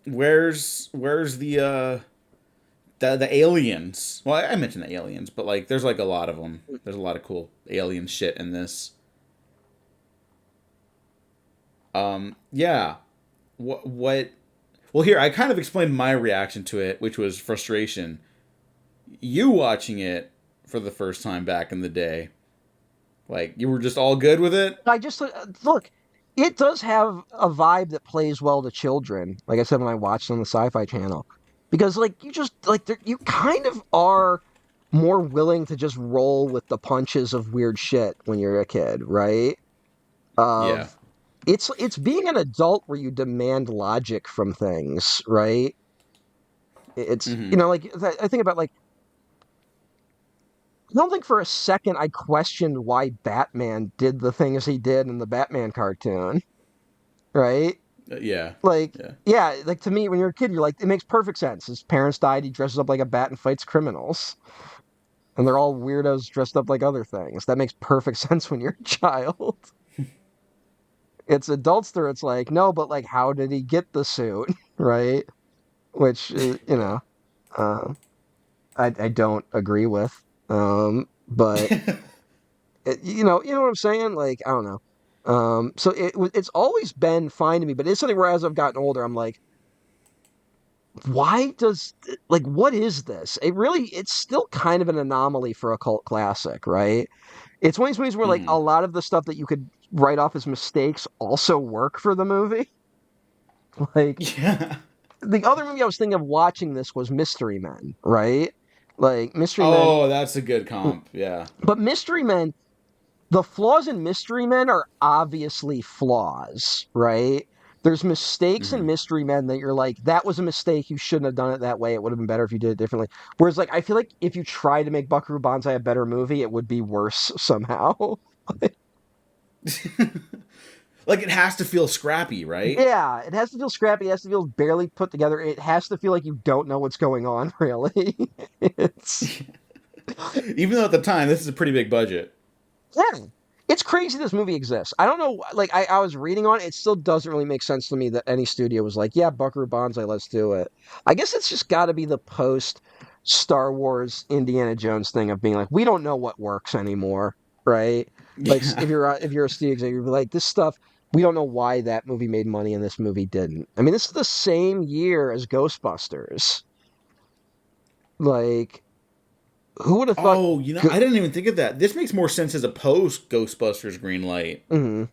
Speaker 2: Where's the aliens? Well, I mentioned the aliens, but like, there's like a lot of them. There's a lot of cool alien shit in this. Yeah. What? Well, here I kind of explained my reaction to it, which was frustration. You watching it for the first time back in the day, like you were just all good with it.
Speaker 1: I just look. It does have a vibe that plays well to children. Like I said when I watched on the Sci-Fi Channel, because like you just like you kind of are more willing to just roll with the punches of weird shit when you're a kid, right?
Speaker 2: Yeah.
Speaker 1: Of it's being an adult where you demand logic from things, right? It's
Speaker 2: Mm-hmm.
Speaker 1: like I think about like I don't think for a second I questioned why Batman did the things he did in the Batman cartoon, right?
Speaker 2: Yeah.
Speaker 1: Like,
Speaker 2: Yeah.
Speaker 1: yeah, like to me, when you're a kid, you're like, it makes perfect sense. His parents died, he dresses up like a bat and fights criminals. And they're all weirdos dressed up like other things. That makes perfect sense when you're a child. It's adults there, it's like, no, but like, how did he get the suit, right? Which,
Speaker 2: Yeah.
Speaker 1: uh, I don't agree with. But you know what I'm saying? Like, I don't know. So it's always been fine to me, but it's something where as I've gotten older, I'm like, why does like what is this? It's still kind of an anomaly for a cult classic, right? It's one of these movies where like
Speaker 2: Mm-hmm.
Speaker 1: a lot of the stuff that you could write off as mistakes also work for the movie. Like
Speaker 2: Yeah.
Speaker 1: the other movie I was thinking of watching this was Mystery Men, right? Like Mystery Men,
Speaker 2: Oh, that's a good comp. Yeah.
Speaker 1: but Mystery Men, the flaws in Mystery Men are obviously flaws, right? There's mistakes in
Speaker 2: Mm-hmm.
Speaker 1: Mystery Men that you're like, that was a mistake. You shouldn't have done it that way. It would have been better if you did it differently. Whereas, like, I feel like if you tried to make Buckaroo Banzai a better movie, it would be worse somehow.
Speaker 2: Like it has to feel scrappy, right?
Speaker 1: Yeah, it has to feel scrappy. It has to feel barely put together. It has to feel like you don't know what's going on, really. It's
Speaker 2: Even though at the time this is a pretty big budget.
Speaker 1: yeah. It's crazy this movie exists. I don't know. Like, I was reading on it. It still doesn't really make sense to me that any studio was like, yeah, Buckaroo Banzai, let's do it. I guess it's just got to be the post Star Wars Indiana Jones thing of being like, we don't know what works anymore, right? Like,
Speaker 2: Yeah.
Speaker 1: if you're a studio executive, you're like, this stuff, we don't know why that movie made money and this movie didn't. I mean, this is the same year as Ghostbusters. Like, who would have thought?
Speaker 2: Oh, I didn't even think of that. This makes more sense as a post Ghostbusters green light.
Speaker 1: Mhm.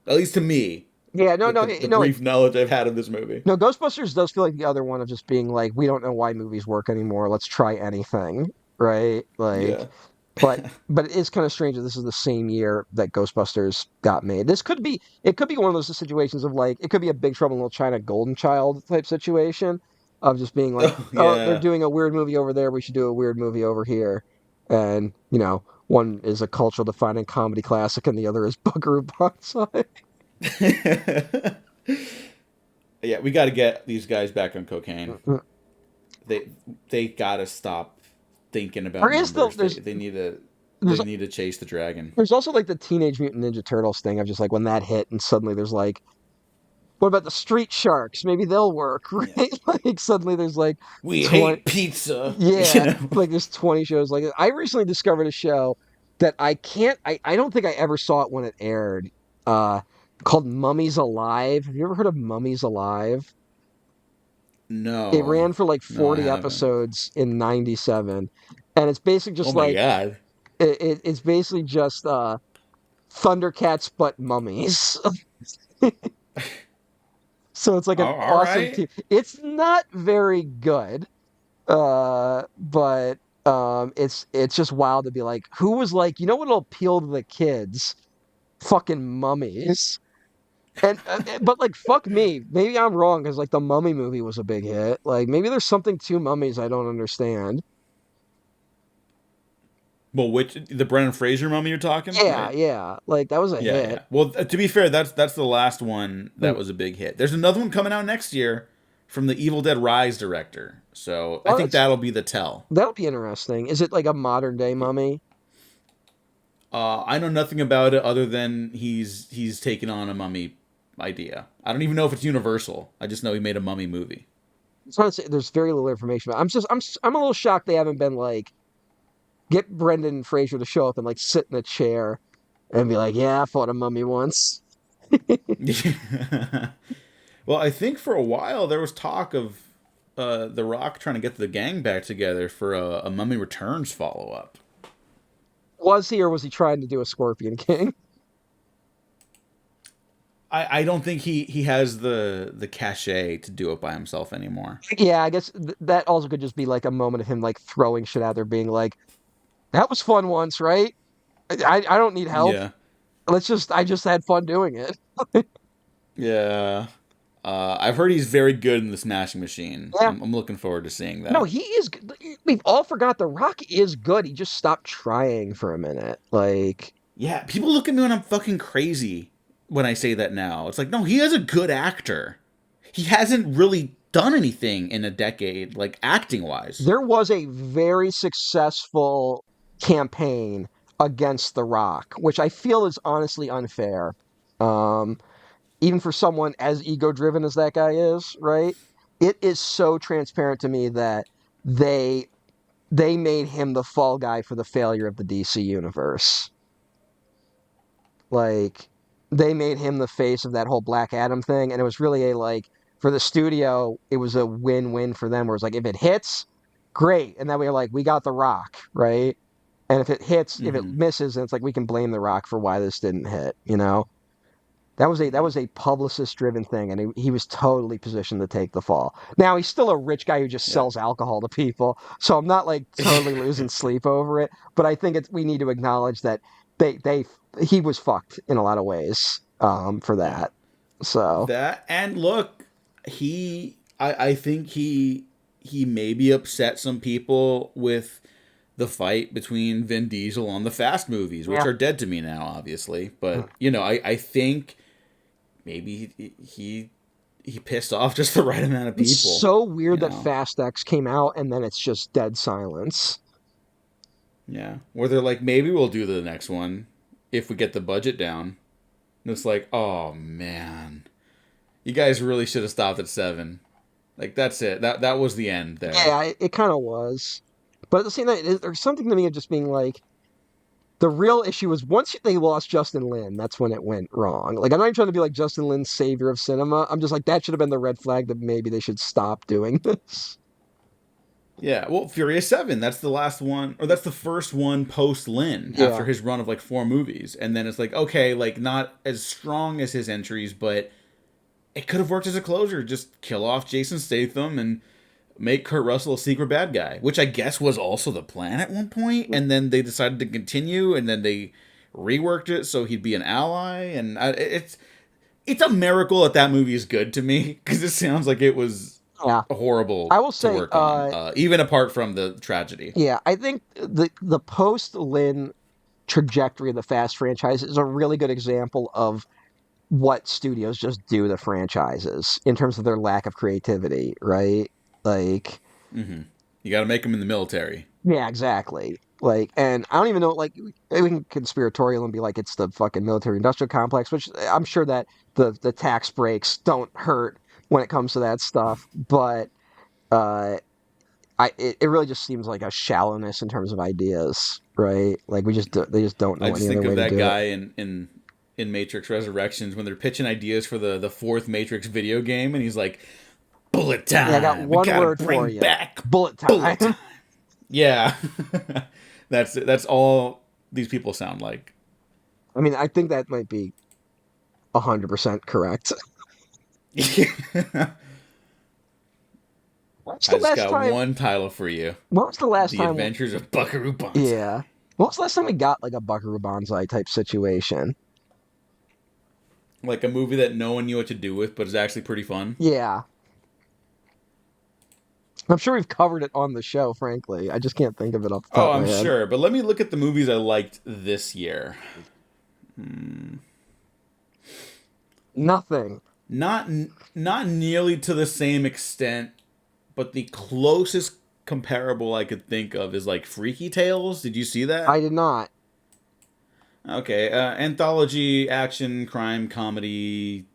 Speaker 2: At least to me,
Speaker 1: Yeah, no,
Speaker 2: with
Speaker 1: no,
Speaker 2: the
Speaker 1: no.
Speaker 2: brief knowledge I've had of this movie.
Speaker 1: No, Ghostbusters does feel like the other one of just being like, we don't know why movies work anymore. Let's try anything, right? Like,
Speaker 2: Yeah.
Speaker 1: but it is kind of strange that this is the same year that Ghostbusters got made. It could be one of those situations of like, it could be a Big Trouble in Little China Golden Child type situation of just being like,
Speaker 2: Oh,
Speaker 1: oh, they're
Speaker 2: yeah.
Speaker 1: doing a weird movie over there. We should do a weird movie over here. And, one is a cultural defining comedy classic and the other is Buckaroo Banzai.
Speaker 2: Yeah, we got to get these guys back on cocaine.
Speaker 1: There
Speaker 2: They they got to stop thinking about
Speaker 1: is the
Speaker 2: numbers. They
Speaker 1: there's
Speaker 2: need to chase the dragon.
Speaker 1: there's also like the Teenage Mutant Ninja Turtles thing of just like when that hit and suddenly there's like, what about the Street Sharks? Maybe they'll work,
Speaker 2: Yeah.
Speaker 1: right? Like suddenly there's like
Speaker 2: We
Speaker 1: 20,
Speaker 2: hate pizza. You
Speaker 1: yeah,
Speaker 2: know.
Speaker 1: like there's 20 shows. Like I recently discovered a show that I don't think I ever saw it when it aired. Uh Called Mummies Alive. Have you ever heard of Mummies Alive? It
Speaker 2: No.
Speaker 1: ran for like
Speaker 2: No, I
Speaker 1: 40
Speaker 2: haven't.
Speaker 1: episodes in 97. And it's basically
Speaker 2: Oh
Speaker 1: just
Speaker 2: my
Speaker 1: like
Speaker 2: god.
Speaker 1: it's basically just Thundercats but mummies. So it's like an
Speaker 2: All
Speaker 1: awesome
Speaker 2: right.
Speaker 1: team. It's not very good, but it's just wild to be like, who was like, you know what'll appeal to the kids? Fucking mummies. But like fuck me, maybe I'm wrong because like the Mummy movie was a big hit. Like maybe there's something to mummies I don't understand.
Speaker 2: Well, which the Brendan Fraser mummy you're talking,
Speaker 1: Yeah,
Speaker 2: right?
Speaker 1: yeah, like that was a
Speaker 2: Yeah,
Speaker 1: hit.
Speaker 2: yeah. Well, to be fair, that's the last one
Speaker 1: Mm.
Speaker 2: that was a big hit. There's another one coming out next year from the Evil Dead Rise director. So I
Speaker 1: Oh,
Speaker 2: think that'll be the tell.
Speaker 1: that'll be interesting. Is it like a modern day mummy?
Speaker 2: I know nothing about it other than he's taken on a mummy idea. I don't even know if it's universal. I just know he made a mummy movie.
Speaker 1: It's hard to say, there's very little information. But I'm a little shocked they haven't been like get Brendan Fraser to show up and like sit in a chair and be like, yeah, I fought a mummy once.
Speaker 2: Well, I think for a while there was talk of The Rock trying to get the gang back together for a Mummy Returns follow up.
Speaker 1: Was he or was he trying to do a Scorpion King?
Speaker 2: I don't think he has the cachet to do it by himself anymore.
Speaker 1: Yeah, I guess that also could just be like a moment of him like throwing shit out there, being like, that was fun once, right? I don't need help.
Speaker 2: Yeah,
Speaker 1: I just had fun doing it.
Speaker 2: yeah. I've heard he's very good in the Smashing Machine.
Speaker 1: Yeah.
Speaker 2: I'm looking forward to seeing
Speaker 1: No,
Speaker 2: that.
Speaker 1: he is. We've all forgot The Rock is good. He just stopped trying for a minute. Like,
Speaker 2: Yeah, people look at me when I'm fucking crazy when I say that now. It's like, no, he is a good actor. He hasn't really done anything in a decade, like acting wise.
Speaker 1: there was a very successful campaign against The Rock, which I feel is honestly unfair. Um, Even for someone as ego driven as that guy is, right? It is so transparent to me that they they made him the fall guy for the failure of the DC universe. Like they made him the face of that whole Black Adam thing, and it was really a like for the studio, it was a win-win for them. Where it's like if it hits, great, and then we were like, we got The Rock, right? And if it hits, if it
Speaker 2: Mm-hmm.
Speaker 1: misses, then it's like we can blame The Rock for why this didn't hit. That was a publicist driven thing, and he was totally positioned to take the fall. Now he's still a rich guy who just
Speaker 2: Yeah.
Speaker 1: sells alcohol to people, so I'm not like totally losing sleep over it. But I think we need to acknowledge that they he was fucked in a lot of ways for
Speaker 2: Yeah.
Speaker 1: that. So
Speaker 2: That and look, I think he maybe upset some people with the fight between Vin Diesel on the Fast movies, which
Speaker 1: yeah,
Speaker 2: are dead to me now, obviously. But you know, I think maybe he pissed off just the right amount of
Speaker 1: it's
Speaker 2: people.
Speaker 1: so weird
Speaker 2: You
Speaker 1: that
Speaker 2: know,
Speaker 1: Fast X came out and then it's just dead silence.
Speaker 2: yeah. Where they're like, maybe we'll do the next one if we get the budget down. And it's like, oh man, you guys really should have stopped at 7. Like that's it. That was the end there.
Speaker 1: Yeah, it kind of was. But at the same time, there's something to me of just being like, the real issue is once they lost Justin Lin, that's when it went wrong. Like, I'm not even trying to be like Justin Lin's savior of cinema. I'm just like, that should have been the red flag that maybe they should stop doing this.
Speaker 2: Yeah, well, Furious 7, that's the last one, or that's the first one post Lin
Speaker 1: Yeah.
Speaker 2: after his run of like 4 movies. And then it's like, okay, like not as strong as his entries, but it could have worked as a closure. Just kill off Jason Statham and make Kurt Russell a secret bad guy, which I guess was also the plan at one point. And then they decided to continue, and then they reworked it so he'd be an ally. And it's a miracle that that movie is good to me because it sounds like it was
Speaker 1: Yeah. I
Speaker 2: horrible
Speaker 1: will
Speaker 2: to
Speaker 1: say,
Speaker 2: work on, even apart from the tragedy.
Speaker 1: yeah, I think the post Lin trajectory of the Fast franchise is a really good example of what studios just do to franchises in terms of their lack of creativity, right? Like,
Speaker 2: You got to make them in the military.
Speaker 1: yeah, exactly. Like, and I don't even know, like, we can conspiratorial and be like, it's the fucking military industrial complex, which I'm sure that the tax breaks don't hurt when it comes to that stuff. But uh, it really just seems like a shallowness in terms of ideas, right? Like, they just don't
Speaker 2: I
Speaker 1: know
Speaker 2: just
Speaker 1: any other
Speaker 2: think of
Speaker 1: way to
Speaker 2: that
Speaker 1: do it.
Speaker 2: guy in Matrix Resurrections when they're pitching ideas for the fourth Matrix video game, and he's like, "Bullet
Speaker 1: Yeah, I got
Speaker 2: time! We
Speaker 1: one
Speaker 2: gotta
Speaker 1: word for
Speaker 2: bring
Speaker 1: you:
Speaker 2: back
Speaker 1: bullet
Speaker 2: bullet
Speaker 1: time.
Speaker 2: time." Yeah, that's all these people sound like.
Speaker 1: I mean, I think that might be 100% correct.
Speaker 2: I
Speaker 1: What's the
Speaker 2: just
Speaker 1: last
Speaker 2: got
Speaker 1: time?
Speaker 2: one title for you:
Speaker 1: When was the last
Speaker 2: The
Speaker 1: time?
Speaker 2: Adventures of Buckaroo Banzai.
Speaker 1: Yeah. When was the last time we got like a Buckaroo Banzai type situation?
Speaker 2: Like a movie that no one knew what to do with, but is actually pretty fun.
Speaker 1: Yeah. I'm sure we've covered it on the show, frankly. I just can't think of it off the top
Speaker 2: Oh,
Speaker 1: of my
Speaker 2: I'm
Speaker 1: head.
Speaker 2: sure. But let me look at the movies I liked this year.
Speaker 1: Nothing.
Speaker 2: Not not nearly to the same extent, but the closest comparable I could think of is like Freaky Tales. Did you see
Speaker 1: I
Speaker 2: that?
Speaker 1: did not.
Speaker 2: Okay, anthology, action, crime, comedy,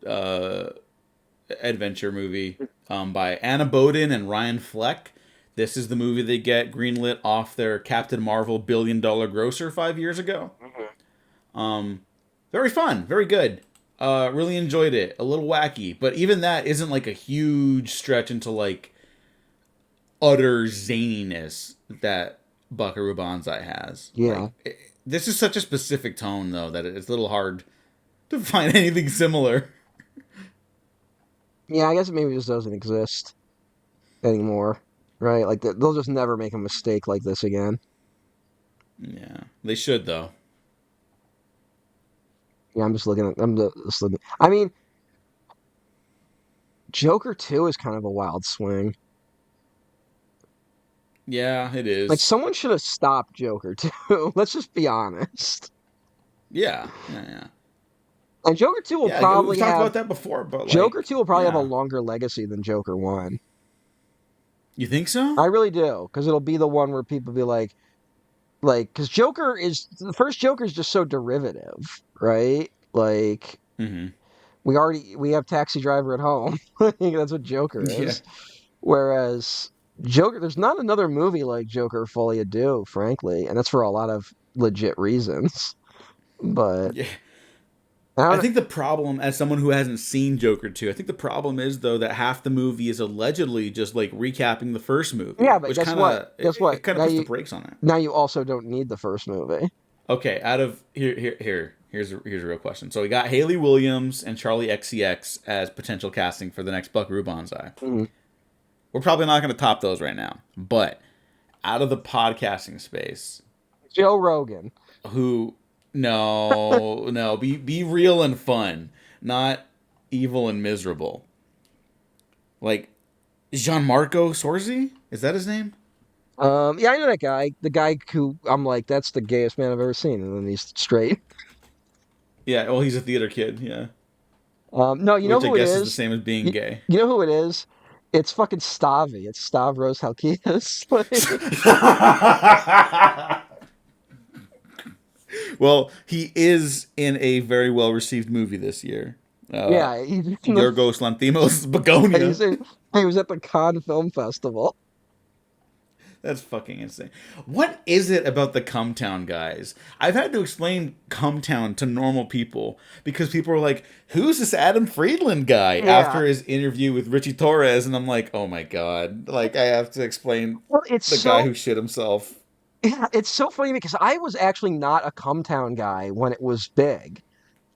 Speaker 2: adventure movie by Anna Boden and Ryan Fleck. This is the movie they get greenlit off their Captain Marvel $1 billion grosser 5 years ago. Very fun, very good. Really enjoyed it. A little wacky, but even that isn't like a huge stretch into like utter zaniness that Buckaroo Banzai has.
Speaker 1: Yeah.
Speaker 2: Like this is such a specific tone though that it's a little hard to find anything similar.
Speaker 1: Yeah, I guess it maybe just doesn't exist anymore. Right? Like they'll just never make a mistake like this again.
Speaker 2: Yeah, they should though.
Speaker 1: Yeah, just looking. I mean, Joker 2 is kind of a wild swing.
Speaker 2: Yeah, it
Speaker 1: Like
Speaker 2: is.
Speaker 1: someone should have stopped Joker 2. Let's just be honest.
Speaker 2: Yeah, yeah, yeah.
Speaker 1: And Joker 2 will
Speaker 2: Yeah, we've
Speaker 1: probably
Speaker 2: talked
Speaker 1: have
Speaker 2: about that before, but
Speaker 1: Joker
Speaker 2: like,
Speaker 1: 2 will probably have a
Speaker 2: yeah.
Speaker 1: longer legacy than Joker 1.
Speaker 2: You think so?
Speaker 1: I really do, because it'll be the one where people be like, because Joker is the first Joker is just so derivative, right? Like
Speaker 2: Mm-hmm.
Speaker 1: we have Taxi Driver at Home. That's what Joker
Speaker 2: Yeah.
Speaker 1: is. Whereas Joker, there's not another movie like Joker Folie à Deux, frankly, and that's for a lot of legit reasons. But
Speaker 2: Yeah.
Speaker 1: I
Speaker 2: I
Speaker 1: don't.
Speaker 2: think the problem, as someone who hasn't seen Joker 2, I think the problem is, though, that half the movie is allegedly just, like, recapping the first
Speaker 1: Yeah,
Speaker 2: movie,
Speaker 1: but
Speaker 2: which
Speaker 1: guess
Speaker 2: kind
Speaker 1: what?
Speaker 2: of,
Speaker 1: Guess what?
Speaker 2: it kind of puts the brakes on it.
Speaker 1: Now you also don't need the first movie.
Speaker 2: Okay, out of, here's a real question. So we got Haley Williams and Charlie XCX as potential casting for the next Buckaroo Banzai.
Speaker 1: Mhm.
Speaker 2: We're probably not going to top those right now, but out of the podcasting space,
Speaker 1: Joe Rogan.
Speaker 2: who no, be real and fun, not evil and miserable. Like Gianmarco Sorzi, is that his name?
Speaker 1: Yeah, I know that guy. The guy who I'm like, that's the gayest man I've ever seen, and then he's straight.
Speaker 2: Yeah, well, he's a theater kid. Yeah,
Speaker 1: No, you know
Speaker 2: which I
Speaker 1: who it
Speaker 2: guess is the
Speaker 1: is?
Speaker 2: same as being
Speaker 1: You,
Speaker 2: gay.
Speaker 1: you know who it is? It's fucking Stavi. It's Stavros Halkias. Like,
Speaker 2: Well, he is in a very well received movie this year. Uh,
Speaker 1: yeah, he's in the,
Speaker 2: Yorgos Lanthimos'
Speaker 1: he's
Speaker 2: Begonia.
Speaker 1: in, he was at the Cannes Film Festival.
Speaker 2: That's fucking insane. What is it about the Cumtown guys? I've had to explain Cumtown to normal people because people are like, "Who's this Adam Friedland guy?"
Speaker 1: Yeah.
Speaker 2: After his interview with Richie Torres, and I'm like, "Oh my god!" Like I have to explain
Speaker 1: Well, it's
Speaker 2: the guy
Speaker 1: so
Speaker 2: who shit himself.
Speaker 1: yeah, it's so funny because I was actually not a Cumtown guy when it was big.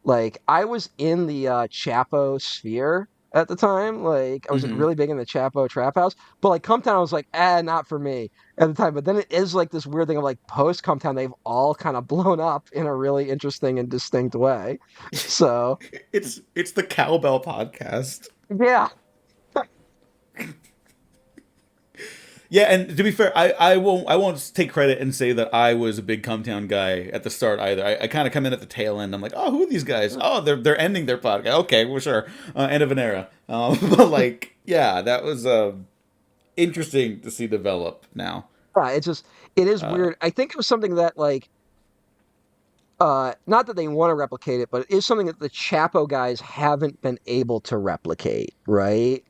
Speaker 1: Like I was in the Chapo sphere at the time. Like I was
Speaker 2: Hmm.
Speaker 1: really big in the Chapo trap house. But like Cumtown, I was like, not for me at the time. But then it is like this weird thing of like post Cumtown, they've all kind of blown up in a really interesting and distinct way. So
Speaker 2: It's the Cowbell podcast.
Speaker 1: yeah,
Speaker 2: Yeah, and to be fair, I won't take credit and say that I was a big Cumtown guy at the start either. I kind of come in at the tail end. I'm like, oh, who are these guys? Oh, they're ending their podcast. Okay, well, sure, end of an era. But like, yeah, that was interesting to see develop now.
Speaker 1: It's just it is weird. I think it was something that like not that they want to replicate it, but it is something that the Chapo guys haven't been able to replicate, right?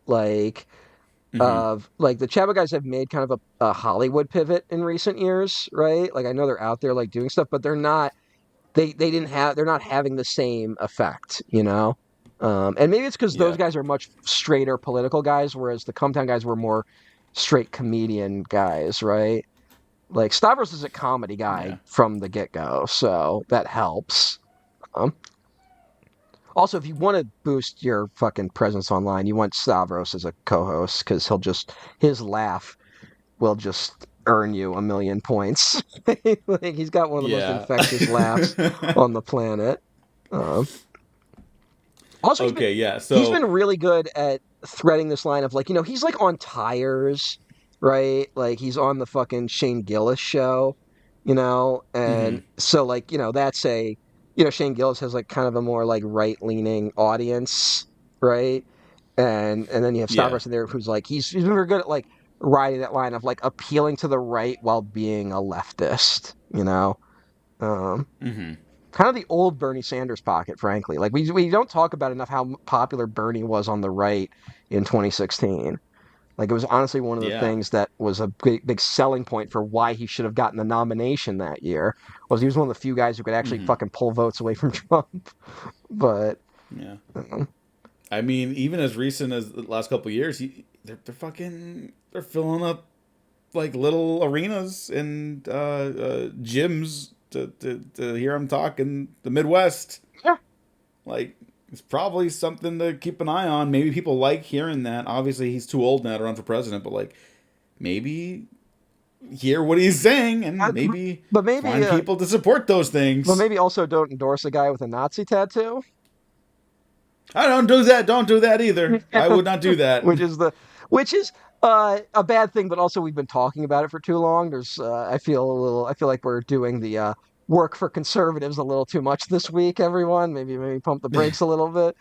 Speaker 2: Hmm.
Speaker 1: Like the Chapo guys have made kind of a Hollywood pivot in recent years, right? Like I know they're out there like doing stuff, but they didn't have they're not having the same effect, you know? And maybe it's because those
Speaker 2: Yeah,
Speaker 1: guys are much straighter political guys, whereas the Cometown guys were more straight comedian guys, right? Like Stavros is a comedy guy
Speaker 2: yeah,
Speaker 1: from the get go, so that helps. Um, Also, if you want to boost your fucking presence online, you want Stavros as a co-host because his laugh will just earn you 1,000,000 points. Like he's got one of the most
Speaker 2: yeah.
Speaker 1: infectious laughs on the planet. Um, Also,
Speaker 2: Okay, yeah.
Speaker 1: he's
Speaker 2: So,
Speaker 1: been really good at threading this line of like, he's like on Tires, right? Like he's on the fucking Shane Gillis show,
Speaker 2: hmm,
Speaker 1: and so like, that's Shane Gillis has like kind of a more like right leaning audience, right? And then you have
Speaker 2: yeah,
Speaker 1: Stavros in there who's like he's been very good at like riding that line of like appealing to the right while being a leftist, Um,
Speaker 2: hmm,
Speaker 1: kind of the old Bernie Sanders pocket, frankly. Like we don't talk about enough how popular Bernie was on the right in 2016. Like it was honestly one of the
Speaker 2: yeah,
Speaker 1: things that was a big selling point for why he should have gotten the nomination that year. Was he was one of the few guys who could actually
Speaker 2: hmm,
Speaker 1: fucking pull votes away from Trump. But
Speaker 2: yeah.
Speaker 1: um,
Speaker 2: I mean, even as recent as the last couple of years, they're fucking they're filling up like little arenas and gyms to hear him talk in the Midwest.
Speaker 1: yeah,
Speaker 2: Like, it's probably something to keep an eye on. Maybe people like hearing that. Obviously, he's too old now to run for president, but like, maybe hear what he's saying and
Speaker 1: I-
Speaker 2: maybe
Speaker 1: but maybe
Speaker 2: find people to support those
Speaker 1: but
Speaker 2: things.
Speaker 1: maybe also don't endorse a guy with a Nazi tattoo.
Speaker 2: I don't do that. Don't do that either. I would not do that.
Speaker 1: which is the which is a bad thing, but also we've been talking about it for too long. I feel like we're doing the work for conservatives a little too much this week. Everyone, maybe pump the brakes a little bit.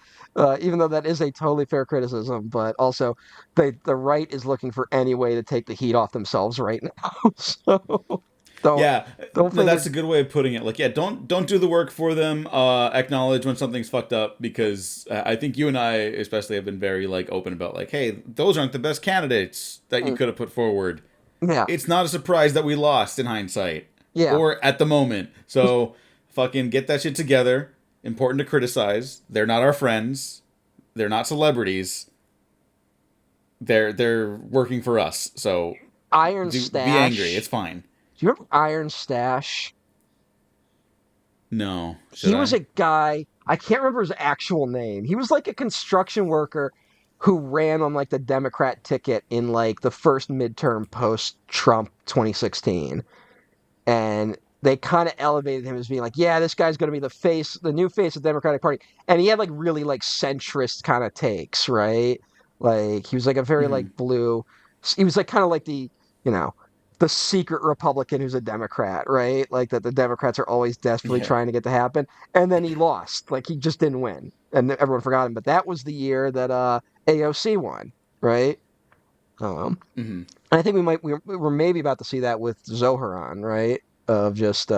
Speaker 1: Even though that is a totally fair criticism, but also the right is looking for any way to take the heat off themselves right now. So don't
Speaker 2: Yeah,
Speaker 1: don't
Speaker 2: no,
Speaker 1: play
Speaker 2: that's
Speaker 1: the
Speaker 2: a good way of putting it. Like, yeah, don't do the work for them. Acknowledge when something's fucked up because I think you and I especially have been very like open about like, hey, those aren't the best candidates that you could have put forward.
Speaker 1: yeah
Speaker 2: It's not a surprise that we lost in hindsight
Speaker 1: yeah.
Speaker 2: or at the moment. So fucking get that shit together. Important to criticize. They're not our friends. They're not celebrities. They're working for us. So
Speaker 1: Iron
Speaker 2: be angry.
Speaker 1: Stash.
Speaker 2: It's fine.
Speaker 1: Do you remember Iron Stash?
Speaker 2: No, should
Speaker 1: He was
Speaker 2: I?
Speaker 1: a guy, I can't remember his actual name. He was like a construction worker who ran on like the Democrat ticket in like the first midterm post Trump 2016. And they kind of elevated him as being like, yeah, this guy's going to be the new face of the Democratic Party. And he had like really like centrist kind of takes, right? Like he was like a very like
Speaker 2: Hmm.
Speaker 1: blue. He was like kind of like you know, the secret Republican who's a Democrat, right? Like that the Democrats are always desperately
Speaker 2: Yeah.
Speaker 1: trying to get to happen. And then he lost. Like he just didn't win. And everyone forgot him. But that was the year that AOC won, right? Um,
Speaker 2: Hmm.
Speaker 1: and I think we're maybe about to see that with Zoharan, right? Of just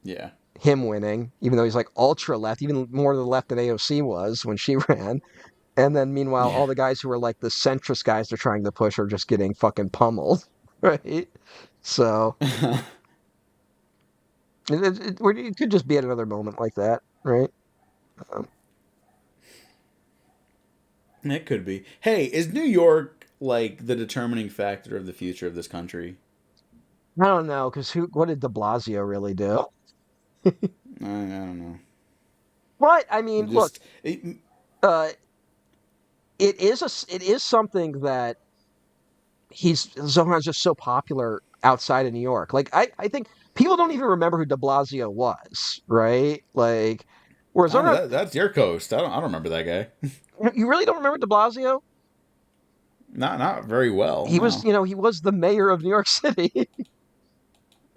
Speaker 2: Yeah.
Speaker 1: him winning, even though he's like ultra left, even more to the left than AOC was when she ran. And then meanwhile,
Speaker 2: Yeah.
Speaker 1: all the guys who are like the centrist guys they're trying to push are just getting fucking pummeled, right? So it could just be at another moment like that, right? Um,
Speaker 2: It could be. Hey, is New York like the determining factor of the future of this country?
Speaker 1: I don't know, because what did De Blasio really do?
Speaker 2: I don't know.
Speaker 1: But I mean, look,
Speaker 2: Just it,
Speaker 1: uh, it is something that Zohan's just so popular outside of New York. Like I think people don't even remember who De Blasio was, right? Like whereas
Speaker 2: I don't know.
Speaker 1: Zohan,
Speaker 2: That's your coast. I don't remember that guy.
Speaker 1: you really don't remember De Blasio?
Speaker 2: Not very well.
Speaker 1: He was,
Speaker 2: No.
Speaker 1: he was the mayor of New York City.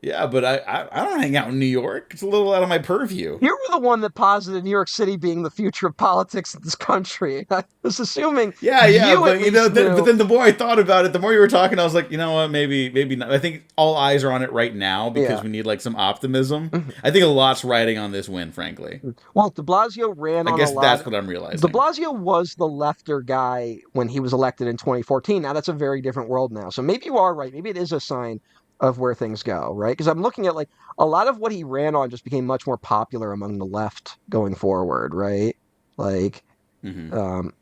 Speaker 2: Yeah, but I don't hang out in New York. It's a little out of my purview.
Speaker 1: You were the one that posited New York City being the future of politics in this country. I was assuming
Speaker 2: Yeah,
Speaker 1: you at
Speaker 2: but
Speaker 1: least
Speaker 2: but
Speaker 1: knew.
Speaker 2: then the more I thought about it, the more you were talking, I was like, you know what, maybe not. I think all eyes are on it right now because
Speaker 1: Yeah.
Speaker 2: we need like some optimism. I think a lot's riding on this win, frankly.
Speaker 1: Well, de Blasio ran
Speaker 2: I
Speaker 1: on a
Speaker 2: guess
Speaker 1: lot.
Speaker 2: that's what I'm
Speaker 1: De
Speaker 2: realizing.
Speaker 1: Blasio was the lefter guy when he was elected in 2014. Now that's a very different world now. So maybe you are right. Maybe it is a sign of where things go, right? Because I'm looking at like a lot of what he ran on just became much more popular among the left going forward, right? Like,
Speaker 2: Hmm.
Speaker 1: um,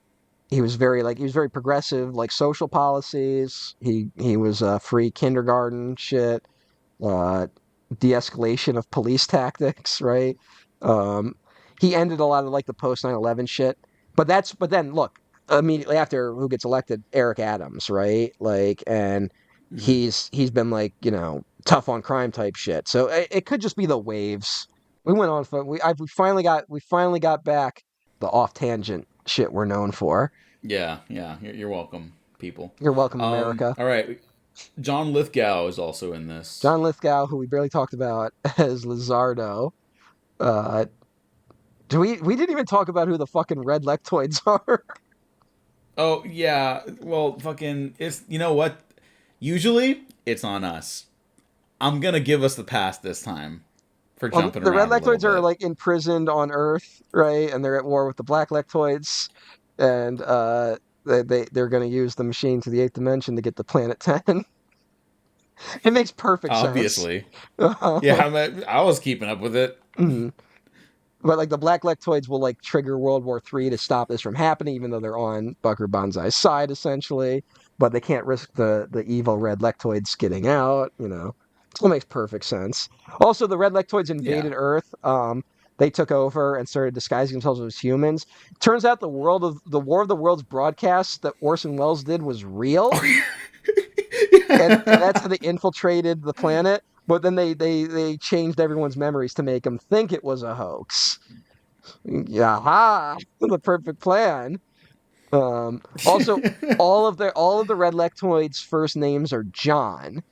Speaker 1: he was very progressive, like social policies. He was free kindergarten shit, uh, de-escalation of police tactics, right? Um, he ended a lot of like the post 9/11 shit. But then look, immediately after who gets elected, Eric Adams, right? Like, and
Speaker 2: Hmm.
Speaker 1: he's been like, tough on crime type shit. So it could just be the waves. We went on for we finally got back the off tangent shit we're known for.
Speaker 2: Yeah. You're welcome, people.
Speaker 1: You're welcome, America.
Speaker 2: All right. John Lithgow is also in this.
Speaker 1: John Lithgow, who we barely talked about as Lizardo. Uh, we didn't even talk about who the fucking red lectoids are.
Speaker 2: Oh yeah. Well, fucking. It's you know what. Usually it's on us. I'm gonna give us the pass this time for
Speaker 1: Well,
Speaker 2: jumping
Speaker 1: the red
Speaker 2: around a little
Speaker 1: lectoids are
Speaker 2: bit.
Speaker 1: like imprisoned on Earth, right? And they're at war with the black lectoids, and they're going to use the machine to the eighth dimension to get to Planet 10. It makes perfect sense.
Speaker 2: Obviously. Yeah, I was keeping up with it.
Speaker 1: Mhm. But like the black lectoids will like trigger World War III to stop this from happening, even though they're on Buckaroo Banzai's side essentially. But they can't risk the evil red lectoids getting out. So it makes perfect sense. Also, the red lectoids
Speaker 2: Yeah.
Speaker 1: invaded Earth. They took over and started disguising themselves as humans. Turns out the War of the Worlds broadcast that Orson Welles did was real, and that's how they infiltrated the planet. But then they changed everyone's memories to make them think it was a hoax. Yaha! The perfect plan. Also, all of the red lectoids' first names are John.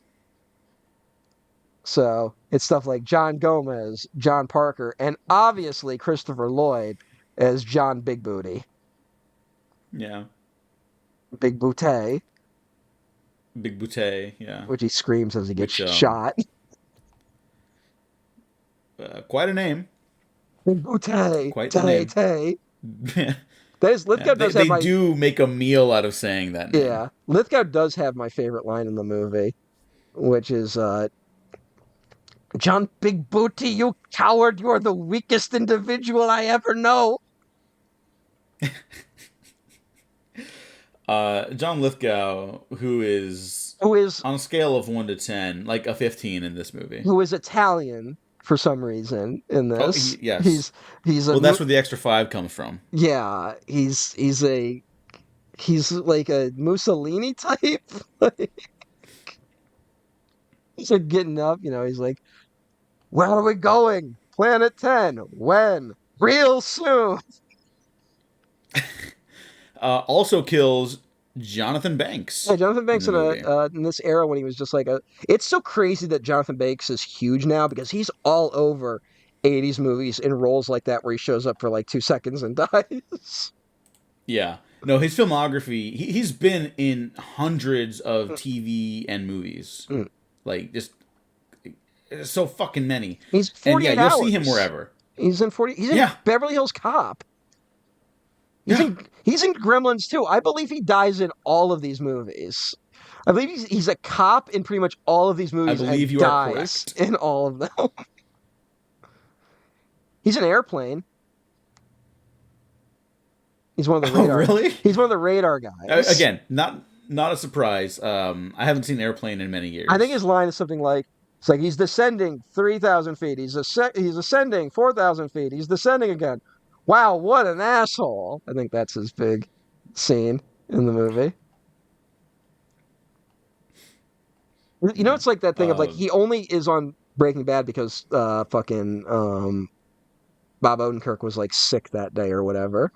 Speaker 1: So it's stuff like John Gomez, John Parker, and obviously Christopher Lloyd as John Big Booty,
Speaker 2: Yeah.
Speaker 1: Big Booty,
Speaker 2: Big Boutte, yeah.
Speaker 1: which he screams as he gets
Speaker 2: Which
Speaker 1: shot.
Speaker 2: quite a name.
Speaker 1: Big Booty,
Speaker 2: Quite the
Speaker 1: Tay
Speaker 2: name.
Speaker 1: Tay.
Speaker 2: Yeah,
Speaker 1: That is Lithgow
Speaker 2: they
Speaker 1: does have
Speaker 2: they
Speaker 1: my
Speaker 2: do make a meal out of saying that name.
Speaker 1: yeah. Lithgow does have my favorite line in the movie, which is John Big Booty, you coward! You're the weakest individual I ever know.
Speaker 2: John Lithgow, who is
Speaker 1: Who is
Speaker 2: on a scale of 1 to 10, like a 15 in this movie.
Speaker 1: who is Italian for some reason in
Speaker 2: Oh,
Speaker 1: this.
Speaker 2: yes.
Speaker 1: He's a
Speaker 2: Well, that's where the extra 5 comes from.
Speaker 1: yeah. He's like a Mussolini type. He's like getting up. He's like, "Where are we going? Planet 10. When? Real soon."
Speaker 2: Also kills Jonathan
Speaker 1: Yeah,
Speaker 2: Banks
Speaker 1: Jonathan
Speaker 2: in
Speaker 1: Banks
Speaker 2: the movie.
Speaker 1: in this era when he was just like a. It's so crazy that Jonathan Banks is huge now because he's all over 80s movies in roles like that where he shows up for like 2 seconds and dies.
Speaker 2: Yeah. No, his filmography, he's been in hundreds of TV and movies.
Speaker 1: Mm.
Speaker 2: Like, just so fucking many.
Speaker 1: He's
Speaker 2: And yeah,
Speaker 1: 48
Speaker 2: you'll see him
Speaker 1: hours.
Speaker 2: wherever.
Speaker 1: He's in
Speaker 2: Yeah.
Speaker 1: Beverly Hills Cop. He's
Speaker 2: Yeah.
Speaker 1: in he's in Gremlins too. I believe he dies in all of these movies. I believe he's a cop in pretty much all of these
Speaker 2: I
Speaker 1: movies
Speaker 2: believe
Speaker 1: and
Speaker 2: you are
Speaker 1: dies
Speaker 2: correct.
Speaker 1: in all of them. He's an airplane. He's one of the
Speaker 2: Oh,
Speaker 1: radar.
Speaker 2: really?
Speaker 1: He's one of the radar guys.
Speaker 2: Again, not a surprise. I haven't seen Airplane in many
Speaker 1: I think his
Speaker 2: years.
Speaker 1: line is something like, "It's like he's descending 3,000 feet. He's ascending 4,000 feet. He's descending again. Wow, what an asshole!" I think that's his big scene in the movie.
Speaker 2: Yeah.
Speaker 1: It's like that thing of like
Speaker 2: Uh,
Speaker 1: he only is on Breaking Bad because fucking Bob Odenkirk was like sick that day or whatever.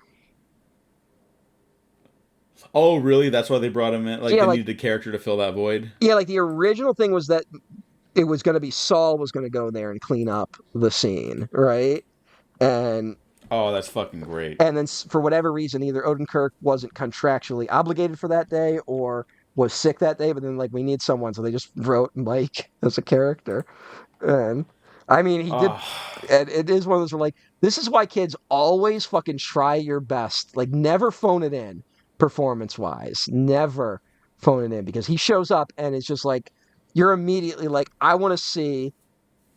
Speaker 2: Oh, really? That's why they brought him in. Like
Speaker 1: Yeah,
Speaker 2: they
Speaker 1: like
Speaker 2: needed a character to fill that void.
Speaker 1: like the original thing was that it was going to be Saul was going to go there and clean up the scene, right? And
Speaker 2: Oh, that's fucking great.
Speaker 1: and then for whatever reason, either Odenkirk wasn't contractually obligated for that day or was sick that day. But then like we need someone, so they just wrote Mike as a character. And I mean, he did.
Speaker 2: Oh,
Speaker 1: And it is one of those where like this is why kids always fucking try your best. Like never phone it in performance wise. Never phone it in because he shows up and it's just like you're immediately like, I want to see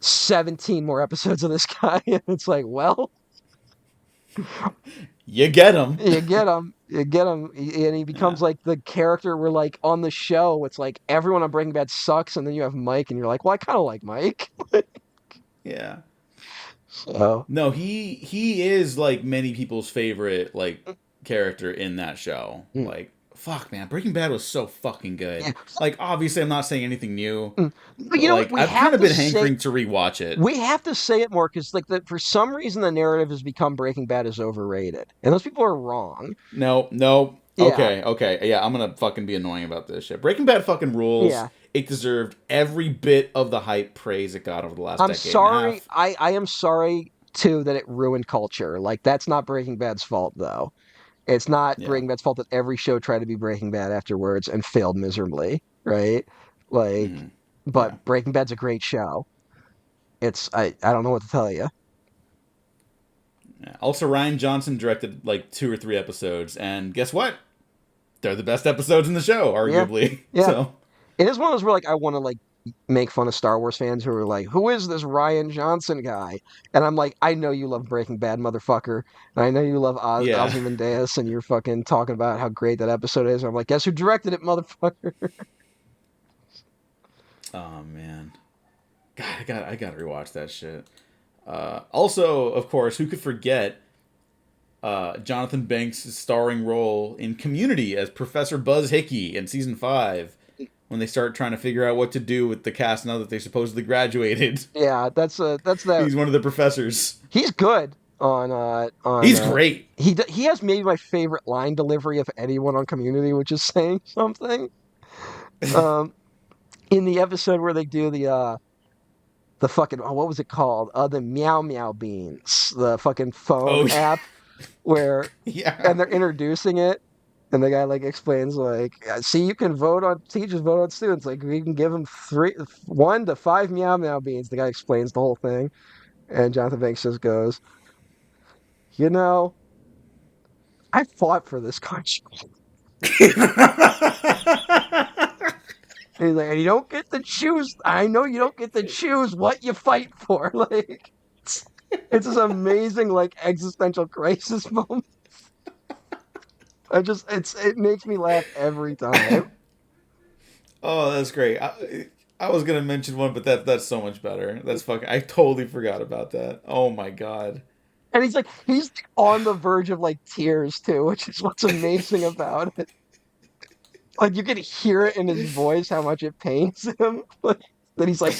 Speaker 1: 17 more episodes of this guy. And it's like, well,
Speaker 2: you get him.
Speaker 1: you get him, and he becomes
Speaker 2: Yeah.
Speaker 1: like the character where like on the show, it's like everyone on Breaking Bad sucks, and then you have Mike, and you're like, well, I kind of like Mike.
Speaker 2: Yeah.
Speaker 1: So
Speaker 2: No, he is like many people's favorite like character in that show.
Speaker 1: mm,
Speaker 2: Like fuck, man, Breaking Bad was so fucking good.
Speaker 1: yeah.
Speaker 2: Like obviously, I'm not saying anything new,
Speaker 1: But
Speaker 2: but
Speaker 1: you know what?
Speaker 2: like I've kind of been hankering to rewatch it.
Speaker 1: We have to say it more because like for some reason the narrative has become Breaking Bad is overrated, and those people are wrong.
Speaker 2: No, no.
Speaker 1: Yeah,
Speaker 2: Okay, okay. Yeah, I'm gonna fucking be annoying about this shit. Breaking Bad fucking rules.
Speaker 1: yeah.
Speaker 2: It deserved every bit of the hype praise it got over the last
Speaker 1: I'm
Speaker 2: decade and a
Speaker 1: sorry.
Speaker 2: half.
Speaker 1: I am sorry too that it ruined culture. Like that's not Breaking Bad's fault though. It's not
Speaker 2: Yeah.
Speaker 1: Breaking Bad's fault that every show tried to be Breaking Bad afterwards and failed miserably, right? Like,
Speaker 2: Hmm.
Speaker 1: but
Speaker 2: Yeah.
Speaker 1: Breaking Bad's a great show. I don't know what to tell you.
Speaker 2: Yeah. Also, Ryan Johnson directed like 2 or 3 episodes, and guess what? They're the best episodes in the show,
Speaker 1: Yeah,
Speaker 2: arguably.
Speaker 1: yeah.
Speaker 2: So,
Speaker 1: It is one of those where like I want to like make fun of Star Wars fans who are like, "Who is this Ryan Johnson guy?" And I'm like, "I know you love Breaking Bad, motherfucker, and I know you love
Speaker 2: yeah.
Speaker 1: Ozymandias, and you're fucking talking about how great that episode is." And I'm like, "Guess who directed it, motherfucker?"
Speaker 2: Oh man, God, I gotta rewatch that shit. Also, of course, who could forget Jonathan Banks' starring role in Community as Professor Buzz Hickey in season 5 when they start trying to figure out what to do with the cast now that they supposedly graduated.
Speaker 1: Yeah, that's that.
Speaker 2: He's one of the professors.
Speaker 1: He's good on.
Speaker 2: He's great.
Speaker 1: He has maybe my favorite line delivery of anyone on Community, which is saying something. Um, in the episode where they do the fucking what was it called? The Meow Meow Beans, the fucking phone
Speaker 2: Oh
Speaker 1: app where
Speaker 2: yeah.
Speaker 1: and they're introducing it. And the guy like explains like, see, you can vote on teachers, vote on students. Like we can give them 1 to 5 meow meow beans. The guy explains the whole thing, and Jonathan Banks just goes, you know, I fought for this country. And he's like, and you don't get to choose. I know you don't get to choose what you fight for. Like, it's this amazing like existential crisis moment. It makes me laugh every time.
Speaker 2: Oh, that's great. I was gonna mention one, but that's so much better. That's fucking. I totally forgot about that. Oh my god.
Speaker 1: And he's on the verge of like tears too, which is what's amazing about it. Like you can hear it in his voice how much it pains him. Like, that he's like,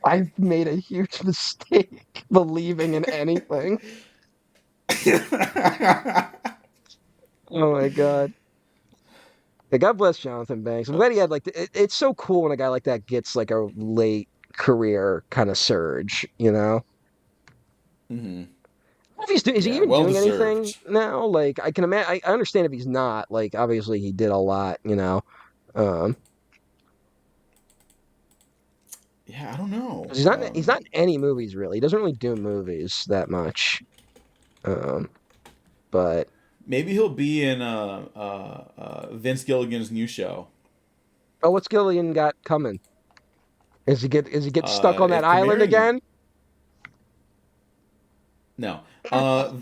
Speaker 1: I've made a huge mistake believing in anything. Oh my god. Yeah, God bless Jonathan Banks. I'm glad he had like it's so cool when a guy like that gets like a late career kind of surge, you know?
Speaker 2: Hmm.
Speaker 1: If he's is he
Speaker 2: Yeah,
Speaker 1: even
Speaker 2: well
Speaker 1: doing anything
Speaker 2: deserved.
Speaker 1: now? Like I can imagine. I understand if he's not. Like obviously he did a lot, you know. Um,
Speaker 2: Yeah, I don't know.
Speaker 1: 'Cause he's not in any movies really. He doesn't really do movies that much. Um, but
Speaker 2: Maybe he'll be in Vince Gilligan's new show.
Speaker 1: oh, what's Gillian got coming? Is he get stuck on that
Speaker 2: It's
Speaker 1: island
Speaker 2: premiering.
Speaker 1: again?
Speaker 2: No.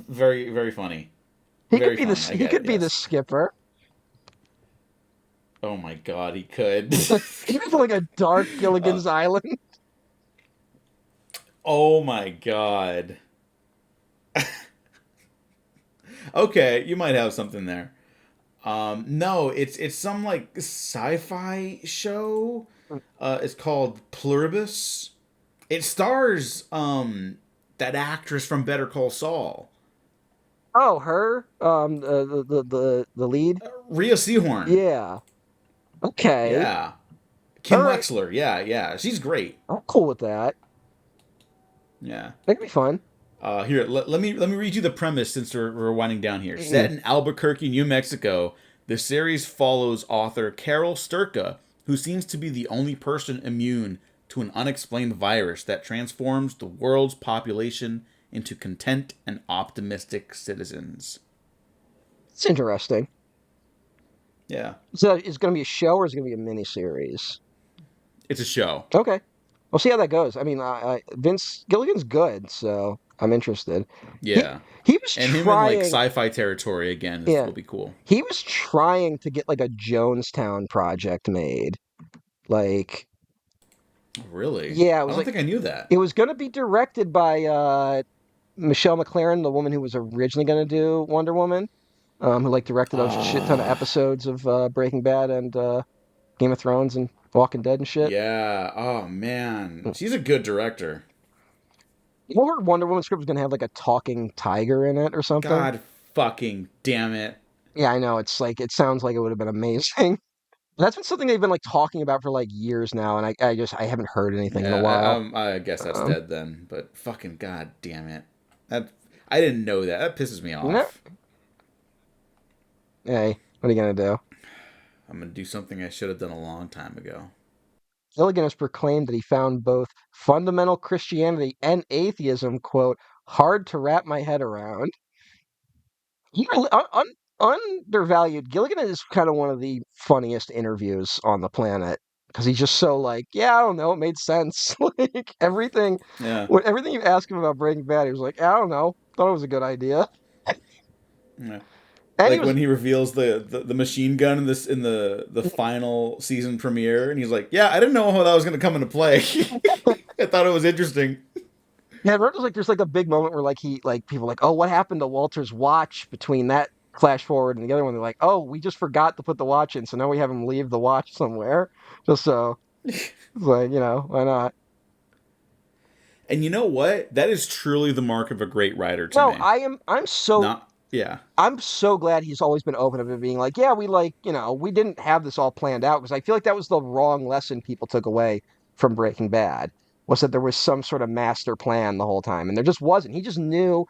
Speaker 2: Very very funny.
Speaker 1: He could
Speaker 2: Very
Speaker 1: be
Speaker 2: funny.
Speaker 1: the
Speaker 2: I
Speaker 1: he
Speaker 2: get it.
Speaker 1: could be the
Speaker 2: Yes.
Speaker 1: skipper.
Speaker 2: Oh my god, he could.
Speaker 1: Even for like a dark
Speaker 2: uh,
Speaker 1: Gilligan's Island.
Speaker 2: oh my god. Okay, you might have something there. No, it's some like sci-fi show. It's called Pluribus. It stars that actress from Better Call Saul.
Speaker 1: Oh, her, the lead.
Speaker 2: Rhea Seehorn.
Speaker 1: Yeah. Okay.
Speaker 2: Yeah.
Speaker 1: All
Speaker 2: Kim
Speaker 1: right.
Speaker 2: Wexler. Yeah, yeah. She's great.
Speaker 1: I'm cool with that.
Speaker 2: Yeah.
Speaker 1: That could be fun.
Speaker 2: Here, let me read you the premise since we're winding down here.
Speaker 1: Mm.
Speaker 2: Set in Albuquerque, New Mexico, the series follows author Carol Sturka, who seems to be the only person immune to an unexplained virus that transforms the world's population into content and optimistic citizens.
Speaker 1: It's interesting.
Speaker 2: Yeah,
Speaker 1: So it's going to be a show or is it going to be a mini series?
Speaker 2: it's a show.
Speaker 1: Okay. We'll see how that goes. I mean, Vince Gilligan's good, so I'm interested. He
Speaker 2: Yeah,
Speaker 1: he was
Speaker 2: and him in like
Speaker 1: trying,
Speaker 2: sci-fi territory again is
Speaker 1: yeah,
Speaker 2: will be cool.
Speaker 1: he was trying to get like a Jonestown project made. Like,
Speaker 2: Really,
Speaker 1: yeah, it
Speaker 2: I
Speaker 1: was
Speaker 2: don't
Speaker 1: like
Speaker 2: think I knew that.
Speaker 1: it was going to be directed by Michelle McLaren, the woman who was originally going to do Wonder Woman, who like directed a shit ton of
Speaker 2: Ah,
Speaker 1: episodes of Breaking Bad and Game of Thrones and Walking Dead and shit.
Speaker 2: yeah. Oh man, she's a good director.
Speaker 1: Or Wonder Woman script was gonna have like a talking tiger in it or something.
Speaker 2: God fucking damn it.
Speaker 1: Yeah, I know. It's like it sounds like it would have been amazing. That's been something they've been like talking about for like years now, and I haven't heard anything in a
Speaker 2: Yeah,
Speaker 1: while.
Speaker 2: I guess that's
Speaker 1: Um,
Speaker 2: dead then. But fucking god damn it. That I didn't know that. That pisses me
Speaker 1: no,
Speaker 2: off.
Speaker 1: hey, what are you gonna do?
Speaker 2: I'm gonna do something I should have done a long time ago.
Speaker 1: Gilligan has proclaimed that he found both fundamental Christianity and atheism, quote, hard to wrap my head around. Undervalued. Gilligan is kind of one of the funniest interviews on the planet because he's just so like, yeah, I don't know, it made sense. Like
Speaker 2: Yeah.
Speaker 1: everything you ask him about Breaking Bad, he was like, I don't know, thought it was a good idea,
Speaker 2: Yeah.
Speaker 1: and he
Speaker 2: Like
Speaker 1: was
Speaker 2: when he reveals the machine gun in this in the final season premiere, and he's like, "Yeah, I didn't know how that was gonna come into play. I thought it was interesting."
Speaker 1: yeah. There's like a big moment where like he like people are like, oh, what happened to Walter's watch between that flash forward and the other one? They're like, oh, we just forgot to put the watch in, so now we have him leave the watch somewhere, just so it's like why not?
Speaker 2: And you know what? That is truly the mark of a great writer to
Speaker 1: No,
Speaker 2: me. Not yeah.
Speaker 1: I'm so glad he's always been open to it being like, yeah, we like, we didn't have this all planned out because I feel like that was the wrong lesson people took away from Breaking Bad was that there was some sort of master plan the whole time and there just wasn't. He just knew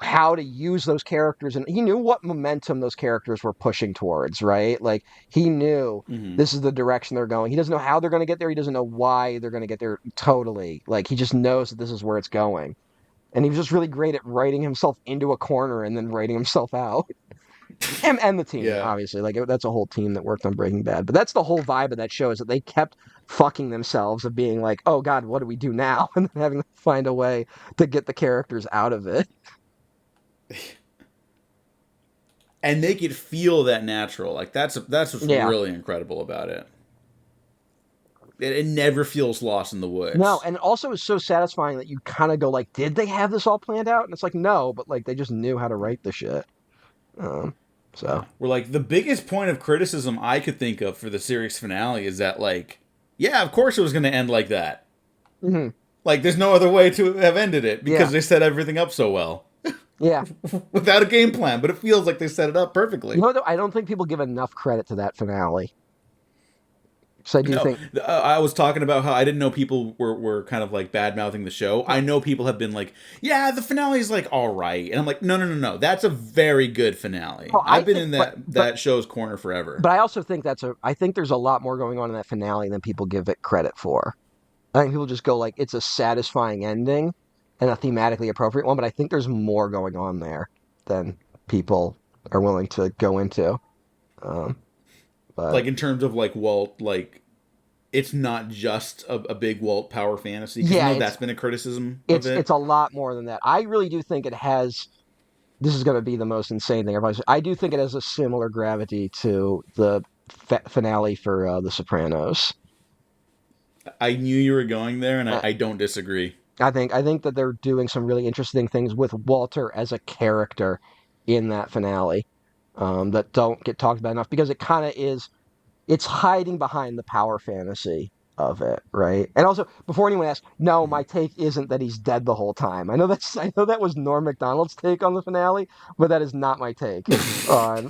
Speaker 1: how to use those characters and he knew what momentum those characters were pushing towards, right? Like he knew
Speaker 2: Hmm.
Speaker 1: this is the direction they're going. He doesn't know how they're going to get there. He doesn't know why they're going to get there totally. Like he just knows that this is where it's going. And he was just really great at writing himself into a corner and then writing himself out. And the team,
Speaker 2: Yeah.
Speaker 1: obviously, like that's a whole team that worked on Breaking Bad. But that's the whole vibe of that show is that they kept fucking themselves of being like, oh God, what do we do now? And then having to find a way to get the characters out of it.
Speaker 2: And make it feel that natural. Like that's what's
Speaker 1: Yeah.
Speaker 2: really incredible about it. It never feels lost in the
Speaker 1: No,
Speaker 2: woods.
Speaker 1: and also it's so satisfying that you kind of go like, did they have this all planned out? And it's like, no, but like they just knew how to write the shit. Um, so
Speaker 2: Yeah. We're like the biggest point of criticism I could think of for the series finale is that like, yeah, of course it was going to end like that.
Speaker 1: mhm.
Speaker 2: Like there's no other way to have ended it
Speaker 1: Yeah,
Speaker 2: because they set everything up so well
Speaker 1: yeah.
Speaker 2: without a game plan. But it feels like they set it up perfectly.
Speaker 1: I don't think people give enough credit to that finale. So I do
Speaker 2: No,
Speaker 1: think,
Speaker 2: I was talking about how I didn't know people were kind of like bad mouthing the show. I know people have been like, yeah, the finale is like all right, and I'm like, no, no, no, no, that's a very good finale.
Speaker 1: well, I
Speaker 2: I've been
Speaker 1: think,
Speaker 2: in that show's corner forever.
Speaker 1: but I also think I think there's a lot more going on in that finale than people give it credit for. I think people just go like, it's a satisfying ending and a thematically appropriate one, but I think there's more going on there than people are willing to go into. Um, but
Speaker 2: Like in terms of like Walt, like it's not just a big Walt power fantasy because I
Speaker 1: yeah,
Speaker 2: know that's been a criticism of
Speaker 1: it's
Speaker 2: it.
Speaker 1: a lot more than that. I really do think it has. This is going to be the most insane thing ever. I do think it has a similar gravity to the finale for The Sopranos.
Speaker 2: I knew you were going there, and
Speaker 1: Uh,
Speaker 2: I don't disagree.
Speaker 1: I think that they're doing some really interesting things with Walter as a character in that finale that don't get talked about enough because it kind of is. It's hiding behind the power fantasy of it, right? And also, before anyone asks, no,
Speaker 2: Mhm.
Speaker 1: my take isn't that he's dead the whole time. I know that was Norm Macdonald's take on the finale, but that is not my take on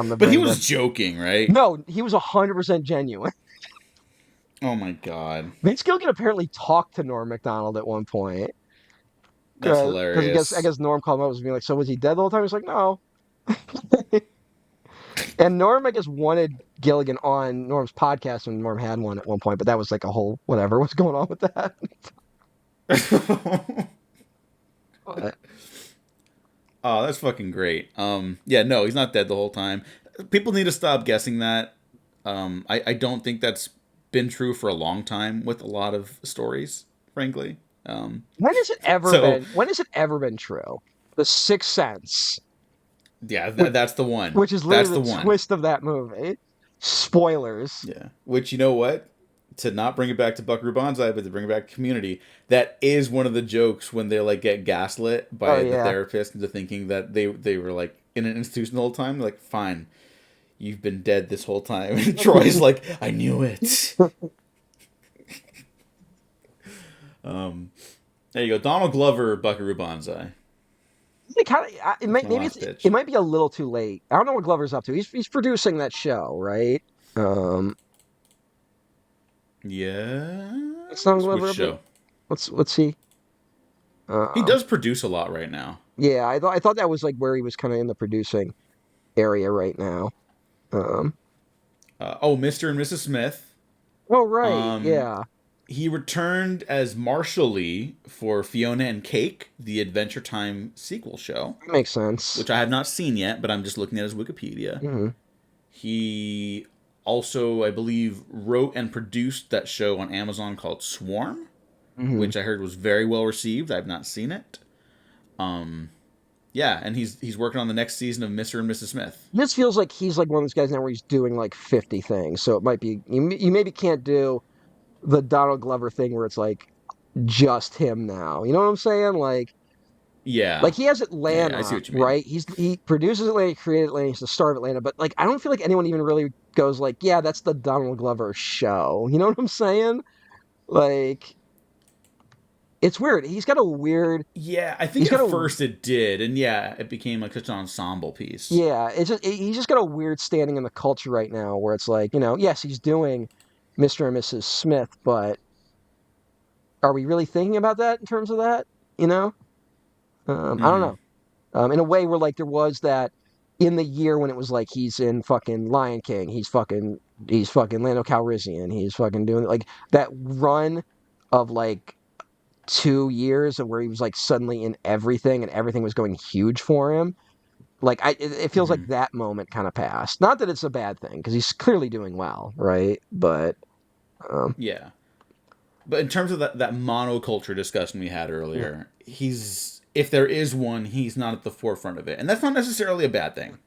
Speaker 1: the
Speaker 2: But he
Speaker 1: very
Speaker 2: was
Speaker 1: last.
Speaker 2: joking, right?
Speaker 1: No, he was 100% genuine.
Speaker 2: Oh my god.
Speaker 1: Vince Gilligan apparently talked to Norm Macdonald at one point
Speaker 2: That's
Speaker 1: because I
Speaker 2: hilarious.
Speaker 1: guess Norm called him up and being like, "So was he dead the whole time?" He's like, "No." And Norm, I guess, wanted Gilligan on Norm's podcast when Norm had one at one point, but that was like a whole whatever. What's going on with that? But,
Speaker 2: Oh, that's fucking great. Yeah, no, he's not dead the whole time. People need to stop guessing that. I don't think that's been true for a long time with a lot of stories, frankly. Um, so
Speaker 1: when has it ever been true? The Sixth Sense,
Speaker 2: yeah,
Speaker 1: which,
Speaker 2: that's the one.
Speaker 1: which is
Speaker 2: That's
Speaker 1: literally
Speaker 2: the
Speaker 1: the
Speaker 2: one.
Speaker 1: twist of that movie. Spoilers.
Speaker 2: Yeah. Which, you know what? To not bring it back to Buckaroo Banzai, but to bring it back to Community, that is one of the jokes when they like get gaslit
Speaker 1: Oh
Speaker 2: by the
Speaker 1: yeah.
Speaker 2: therapist into thinking that they were like in an institution the whole time. Like, fine, you've been dead this whole time. And Troy's like, I knew it. Um, there you go. Donald Glover, Buckaroo Banzai.
Speaker 1: It kind of
Speaker 2: That's my
Speaker 1: maybe
Speaker 2: last
Speaker 1: it
Speaker 2: pitch.
Speaker 1: might be a little too late. I don't know what Glover's up to. He's producing that show, right? Um, what's Tom
Speaker 2: Yes. Which
Speaker 1: Glover up to?
Speaker 2: show?
Speaker 1: Let's see.
Speaker 2: He
Speaker 1: Um,
Speaker 2: does produce a lot right now.
Speaker 1: yeah, I thought that was like where he was kind of in the producing area right now. Um,
Speaker 2: Oh, Mr. and Mrs. Smith.
Speaker 1: oh right,
Speaker 2: Um,
Speaker 1: yeah,
Speaker 2: he returned as Marshall Lee for Fiona and Cake, the Adventure Time sequel show,
Speaker 1: that makes sense.
Speaker 2: which I have not seen yet, but I'm just looking at his Wikipedia.
Speaker 1: Hmm.
Speaker 2: He also, I believe, wrote and produced that show on Amazon called Swarm,
Speaker 1: Hmm.
Speaker 2: which I heard was very well received. I've not seen it. Yeah, and he's working on the next season of Mr. and Mrs. Smith.
Speaker 1: This feels like he's like one of those guys now where he's doing like 50 things. So it might be you maybe can't do the Donald Glover thing where it's like just him now. You know what I'm saying?
Speaker 2: Yeah,
Speaker 1: Like he has
Speaker 2: yeah, I see
Speaker 1: Atlanta,
Speaker 2: what you mean.
Speaker 1: right? He produces Atlanta, he created Atlanta, he's the star of Atlanta, but like I don't feel like anyone even really goes like, yeah, that's the Donald Glover show. You know what I'm saying? Like it's weird.
Speaker 2: Yeah, I think
Speaker 1: He's
Speaker 2: at
Speaker 1: got a
Speaker 2: first it did, and yeah, it became like such an ensemble piece.
Speaker 1: yeah, he's just got a weird standing in the culture right now where it's like, yes, he's doing Mr. and Mrs. Smith, but are we really thinking about that in terms of that? You know? I don't
Speaker 2: Mm-hmm.
Speaker 1: know. In a way where like there was that in the year when it was like he's in fucking Lion King, he's fucking Lando Calrissian, he's fucking doing like that run of like 2 years of where he was like suddenly in everything and everything was going huge for him. Like it feels like
Speaker 2: Mm-hmm.
Speaker 1: that moment kind of passed. Not that it's a bad thing because he's clearly doing well, right? But um,
Speaker 2: Yeah, but in terms of that monoculture discussion we had
Speaker 1: yeah.
Speaker 2: earlier, he's if there is one, he's not at the forefront of it, and that's not necessarily a bad thing.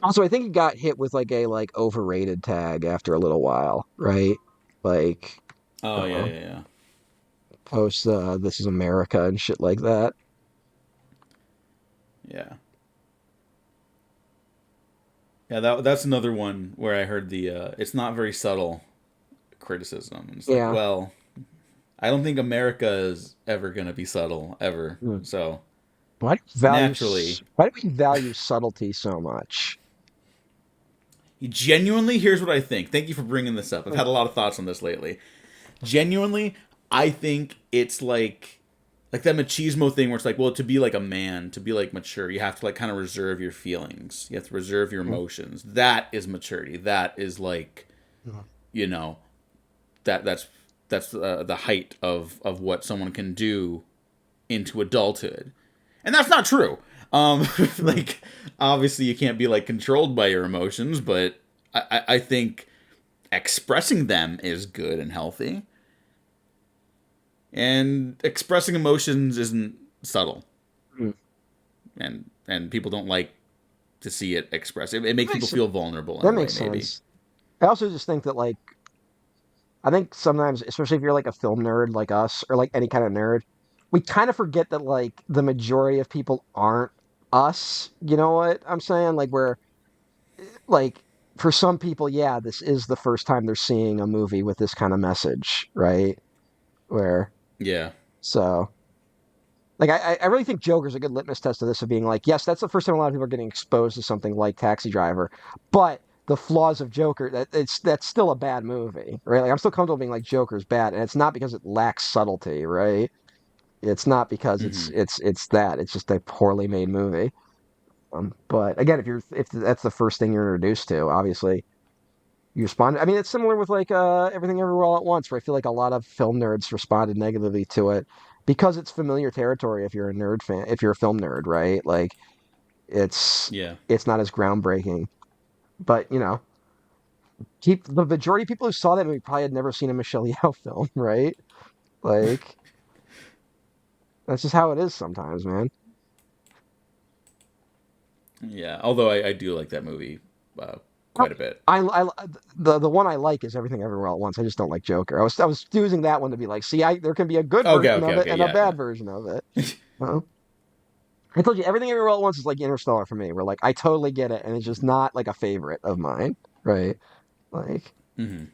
Speaker 1: Also, I think he got hit with like a like overrated tag after a little while, right? Like
Speaker 2: Oh yeah,
Speaker 1: uh,
Speaker 2: yeah, yeah,
Speaker 1: post This Is America and shit like that.
Speaker 2: yeah. Yeah, that's another one where I heard the it's not very subtle criticism. It's like,
Speaker 1: Yeah.
Speaker 2: well, I don't think America is ever gonna be subtle ever.
Speaker 1: Hmm.
Speaker 2: So naturally,
Speaker 1: Why do we value subtlety so much?
Speaker 2: genuinely, here's what I think. Thank you for bringing this up. I've had a lot of thoughts on this lately. Genuinely, I think it's like that machismo thing where it's like, well, to be like a man, to be like mature, you have to like kind of reserve your feelings. You have to reserve your emotions. That is maturity. That is like, you know, that's the height of what someone can do into adulthood, and that's not true. Like obviously you can't be like controlled by your emotions, but I think expressing them is good and healthy, and expressing emotions isn't subtle,
Speaker 1: Hmm.
Speaker 2: and people don't like to see it expressed. It makes people
Speaker 1: Makes
Speaker 2: feel vulnerable in
Speaker 1: that
Speaker 2: a way,
Speaker 1: makes
Speaker 2: maybe.
Speaker 1: sense. I also just think that like I think sometimes, especially if you're like a film nerd like us or like any kind of nerd, we kind of forget that like the majority of people aren't us. You know what I'm saying? Like we're like for some people, yeah, this is the first time they're seeing a movie with this kind of message, right? Where
Speaker 2: Yeah.
Speaker 1: so like I really think Joker's a good litmus test of this of being like, yes, that's the first time a lot of people are getting exposed to something like Taxi Driver, but the flaws of Joker that's still a bad movie, right? Like I'm still comfortable being like Joker's bad, and it's not because it lacks subtlety, right? It's not because
Speaker 2: Mm-hmm.
Speaker 1: it's that it's just a poorly made movie. But again, if that's the first thing you're introduced to, obviously you respond. I mean, it's similar with like Everything Everywhere All at Once, where I feel like a lot of film nerds responded negatively to it because it's familiar territory. If you're a nerd fan, if you're a film nerd, right? Like it's
Speaker 2: Yeah.
Speaker 1: it's not as groundbreaking. But keep the majority of people who saw that movie probably had never seen a Michelle Yeoh film, right? Like that's just how it is sometimes, man.
Speaker 2: Yeah. Although I do like that movie quite a bit.
Speaker 1: I the one I like is Everything Everywhere All at Once. I just don't like Joker. I was using that one to be like, see, there can be a good
Speaker 2: Okay.
Speaker 1: version
Speaker 2: Okay.
Speaker 1: of it
Speaker 2: Okay.
Speaker 1: and a
Speaker 2: Yeah.
Speaker 1: bad
Speaker 2: Yeah.
Speaker 1: version of it. uh I told you Everything Everywhere All at Once is like Interstellar for me. Where like I totally get it, and it's just not like a favorite of mine, right? Like,
Speaker 2: Mm-hmm.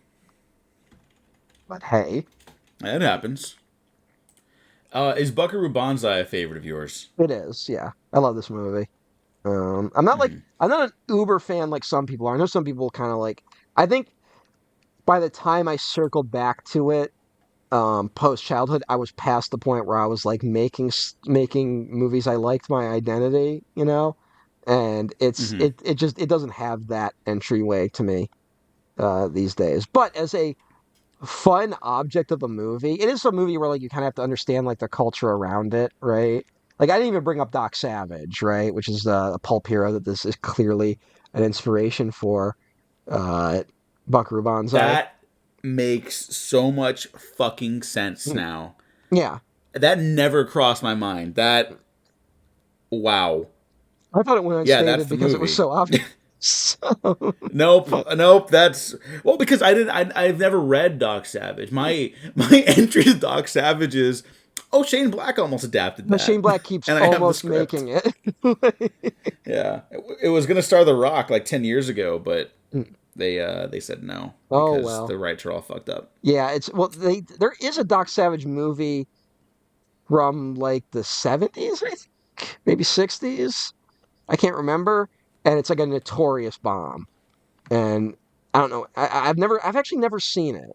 Speaker 1: but hey,
Speaker 2: That happens. Is Buckaroo Banzai a favorite of yours?
Speaker 1: it is. Yeah, I love this movie. I'm not like
Speaker 2: Mm-hmm.
Speaker 1: I'm not an uber fan like some people are. I know some people kind of like. I think by the time I circled back to it, post childhood, I was past the point where I was like making movies I liked my identity, and
Speaker 2: Mm-hmm.
Speaker 1: it doesn't have that entryway to me these days. But as a fun object of a movie, it is a movie where like you kind of have to understand like the culture around it, right? Like I didn't even bring up Doc Savage, right, which is a pulp hero that this is clearly an inspiration for. Uh, Buckaroo Banzai.
Speaker 2: That makes so much fucking sense
Speaker 1: Mm,
Speaker 2: now.
Speaker 1: yeah,
Speaker 2: That never crossed my mind. That wow.
Speaker 1: I thought it went
Speaker 2: Yeah, that's
Speaker 1: unstated
Speaker 2: the
Speaker 1: because it was
Speaker 2: movie.
Speaker 1: so obvious. So,
Speaker 2: Nope, nope. That's well because I didn't. I've never read Doc Savage. My entry to Doc Savage is, oh, Shane Black almost adapted
Speaker 1: Shane
Speaker 2: that,
Speaker 1: Black keeps
Speaker 2: and I have the
Speaker 1: almost
Speaker 2: script.
Speaker 1: making it.
Speaker 2: Yeah, it was gonna star The Rock like 10 years ago, but they said no
Speaker 1: Oh
Speaker 2: because
Speaker 1: well,
Speaker 2: the rights are all fucked up.
Speaker 1: yeah. There is a Doc Savage movie from like the 70s, I think, maybe 60s. I can't remember, and it's like a notorious bomb. And I don't know. I've actually never seen it.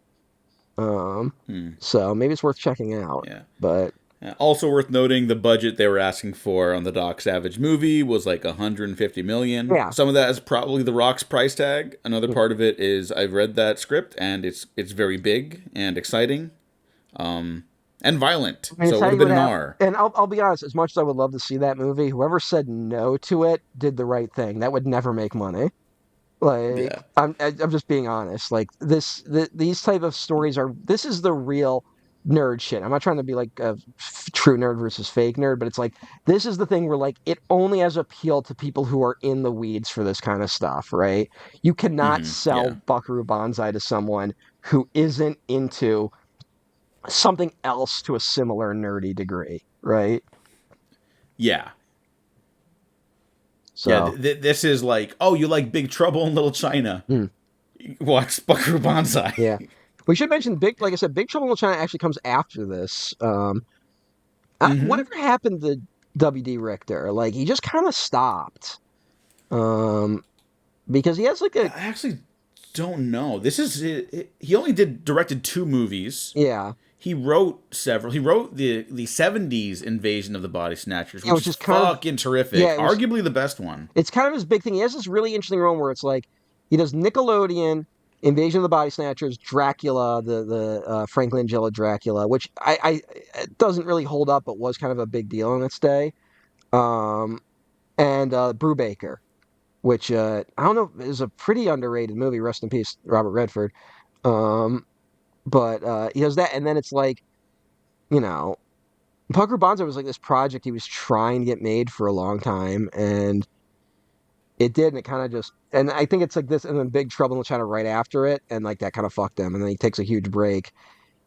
Speaker 1: Um,
Speaker 2: Hmm.
Speaker 1: so maybe it's worth checking out.
Speaker 2: Yeah.
Speaker 1: But
Speaker 2: Also worth noting, the budget they were asking for on the Doc Savage movie was like 150 million.
Speaker 1: yeah,
Speaker 2: Some of that is probably The Rock's price tag. Another part of it is I've read that script and it's very big and exciting, and violent.
Speaker 1: I mean,
Speaker 2: So it
Speaker 1: tell
Speaker 2: would have
Speaker 1: you
Speaker 2: been
Speaker 1: what
Speaker 2: an
Speaker 1: happened.
Speaker 2: R.
Speaker 1: And I'll be honest. As much as I would love to see that movie, whoever said no to it did the right thing. That would never make money.
Speaker 2: Yeah.
Speaker 1: Like I'm just being honest. Like these type of stories are this is the real nerd shit. I'm not trying to be like a true nerd versus fake nerd, but it's like this is the thing where like it only has appeal to people who are in the weeds for this kind of stuff, right? You cannot
Speaker 2: Mm-hmm.
Speaker 1: sell
Speaker 2: Yeah.
Speaker 1: Buckaroo Banzai to someone who isn't into something else to a similar nerdy degree, right?
Speaker 2: Yeah. Yeah.
Speaker 1: So,
Speaker 2: This is like, oh, you like Big Trouble in Little China?
Speaker 1: mm,
Speaker 2: Watch Buckaroo Banzai.
Speaker 1: yeah. We should mention like I said, Big Trouble in Little China actually comes after this.
Speaker 2: Mm-hmm.
Speaker 1: Whatever happened to W.D. Richter? Like he just kind of stopped. Um, because he has like
Speaker 2: I actually don't know. This is he only directed two movies.
Speaker 1: yeah,
Speaker 2: He wrote several. He wrote the '70s invasion of the Body Snatchers, which
Speaker 1: which
Speaker 2: is
Speaker 1: is kind of
Speaker 2: fucking terrific.
Speaker 1: yeah, it was.
Speaker 2: Arguably the best one.
Speaker 1: It's kind of his big thing. He has this really interesting role where it's like he does Nickelodeon, Invasion of the Body Snatchers, Dracula, the Frank Langella Dracula, which it doesn't really hold up, but was kind of a big deal in its day. Um, and Brubaker, which I don't know is a pretty underrated movie. Rest in peace, Robert Redford. Um, but he does that, and then it's like you know, Pucker Bonzo was like this project he was trying to get made for a long time, and it did, and it kind of just, and I think it's like this, and then Big Trouble in China right after it, and like that kind of fucked him, and then he takes a huge break.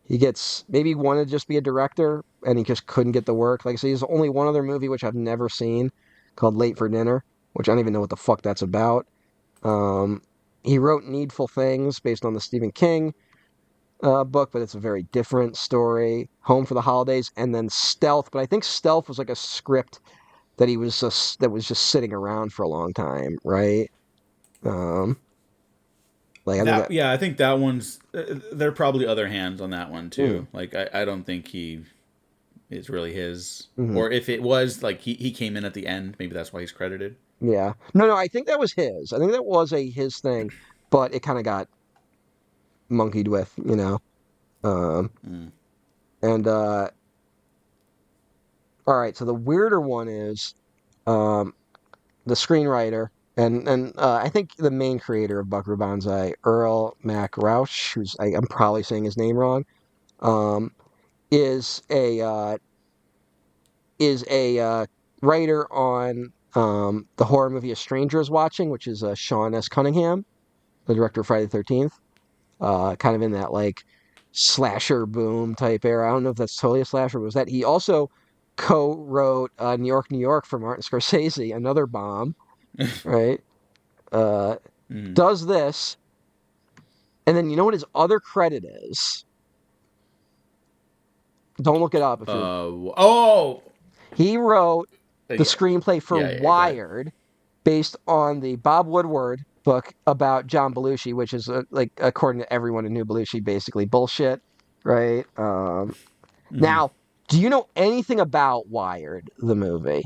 Speaker 1: He gets maybe he wanted to just be a director, and he just couldn't get the work. Like I say, there's only one other movie which I've never seen called Late for Dinner, which I don't even know what the fuck that's about. Um, he wrote Needful Things based on the Stephen King book, but it's a very different story. Home for the Holidays, and then Stealth. But I think Stealth was like a script that he was just that was just sitting around for a long time, right? Um, like I think
Speaker 2: That
Speaker 1: that.
Speaker 2: yeah, I think that one's. There are probably other hands on that one
Speaker 1: Mm,
Speaker 2: too. Like I don't think he is really his.
Speaker 1: mhm.
Speaker 2: Or if it was, like he came in at the end, maybe that's why he's credited.
Speaker 1: Yeah, no, I think that was his. I think that was a his thing, but it kind of got monkeyed with, you know. Um,
Speaker 2: Mm.
Speaker 1: and all right, so the weirder one is um the screenwriter and I think the main creator of Buckaroo Banzai, Earl Mac Rauch, I'm probably saying his name wrong, um, is a writer on the horror movie A Stranger Is Watching, which is Sean S. Cunningham, the director of Friday the 13th, kind of in that like slasher boom type era. I don't know if that's totally a slasher, but was that he also co-wrote New York, New York for Martin Scorsese, another bomb, right? Uh,
Speaker 2: Mm.
Speaker 1: does this, and then you know what his other credit is? Don't look it up if you're.
Speaker 2: Oh.
Speaker 1: He wrote the
Speaker 2: Yeah.
Speaker 1: screenplay for
Speaker 2: Yeah. Go ahead.
Speaker 1: Wired, based on the Bob Woodward book about John Belushi, which is like according to everyone who knew Belushi, basically bullshit, right?
Speaker 2: Hmm.
Speaker 1: Now, do you know anything about Wired, the movie?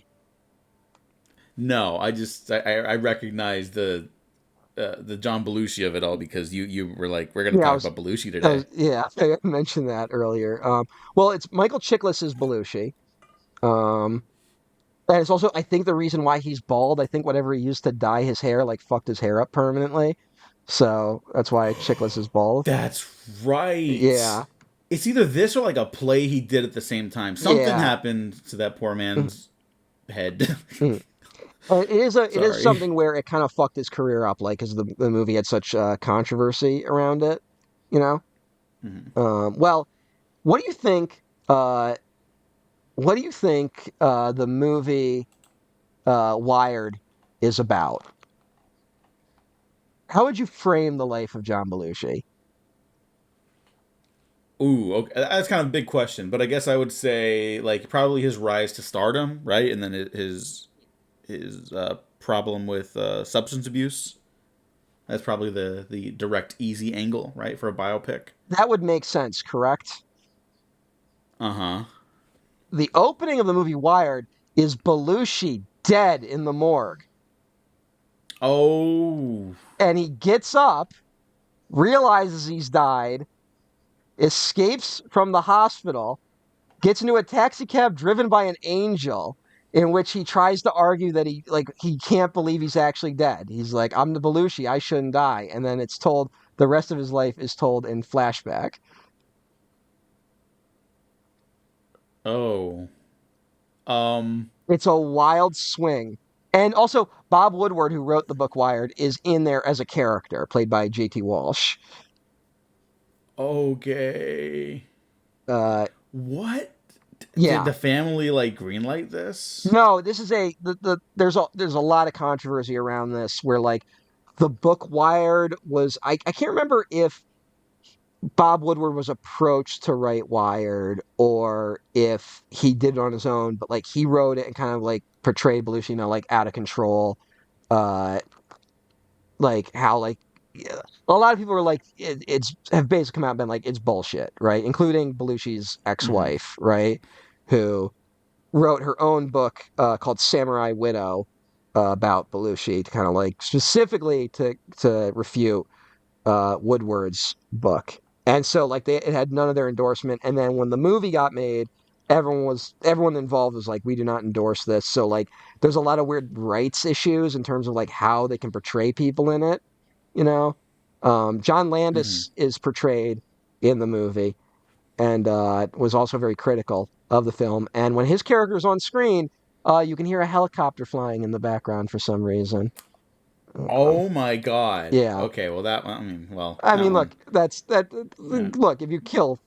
Speaker 2: No, I recognize the John Belushi of it all because you were like, we're gonna
Speaker 1: Yeah,
Speaker 2: talk about Belushi today.
Speaker 1: yeah, I mentioned that earlier. Well, it's Michael Chiklis' Belushi. Um, and it's also, I think, the reason why he's bald. I think whatever he used to dye his hair, like, fucked his hair up permanently. So that's why Chiklis is bald.
Speaker 2: That's right.
Speaker 1: Yeah,
Speaker 2: It's either this or like a play he did at the same time. Something
Speaker 1: yeah.
Speaker 2: happened to that poor man's head.
Speaker 1: Mm. It is
Speaker 2: Sorry.
Speaker 1: something where it kind of fucked his career up, like, because the movie had such controversy around it, you know.
Speaker 2: Mhm.
Speaker 1: Well, what do you think? Uh, what do you think the movie Wired is about? How would you frame the life of John Belushi?
Speaker 2: Ooh, okay. That's kind of a big question, but I guess I would say like probably his rise to stardom, right? And then his problem with substance abuse. That's probably the direct, easy angle, right, for a biopic.
Speaker 1: That would make sense, correct?
Speaker 2: Uh huh.
Speaker 1: The opening of the movie Wired is Belushi dead in the morgue,
Speaker 2: Oh.
Speaker 1: and he gets up, realizes he's died, escapes from the hospital, gets into a taxi cab driven by an angel, in which he tries to argue that he can't believe he's actually dead. He's like, I'm the Belushi, I shouldn't die. And then it's told the rest of his life is told in flashback.
Speaker 2: Oh. Um.
Speaker 1: It's a wild swing. And also Bob Woodward, who wrote the book Wired, is in there as a character, played by JT Walsh.
Speaker 2: Okay.
Speaker 1: Uh
Speaker 2: What? Did
Speaker 1: yeah.
Speaker 2: the family like greenlight this?
Speaker 1: No, this is there's a lot of controversy around this where like the book Wired was I can't remember if Bob Woodward was approached to write Wired or if he did it on his own, but like he wrote it and kind of like portrayed Belushi, like out of control. Uh, like how like yeah, a lot of people were like it's have basically come out and been like it's bullshit, right? Including Belushi's
Speaker 2: Mm-hmm.
Speaker 1: ex-wife, right? Who wrote her own book called Samurai Widow about Belushi to kind of like specifically to refute Woodward's book. And so like it had none of their endorsement. And then when the movie got made, everyone involved was like, we do not endorse this. So like there's a lot of weird rights issues in terms of like how they can portray people in it, you know. John
Speaker 2: Mm-hmm.
Speaker 1: Landis is portrayed in the movie and was also very critical of the film. And when his character is on screen, you can hear a helicopter flying in the background for some reason.
Speaker 2: Oh my god.
Speaker 1: Yeah,
Speaker 2: Okay, well that one. I mean, well
Speaker 1: I
Speaker 2: that
Speaker 1: mean, look,
Speaker 2: one.
Speaker 1: that's that.
Speaker 2: Yeah.
Speaker 1: Look, if you kill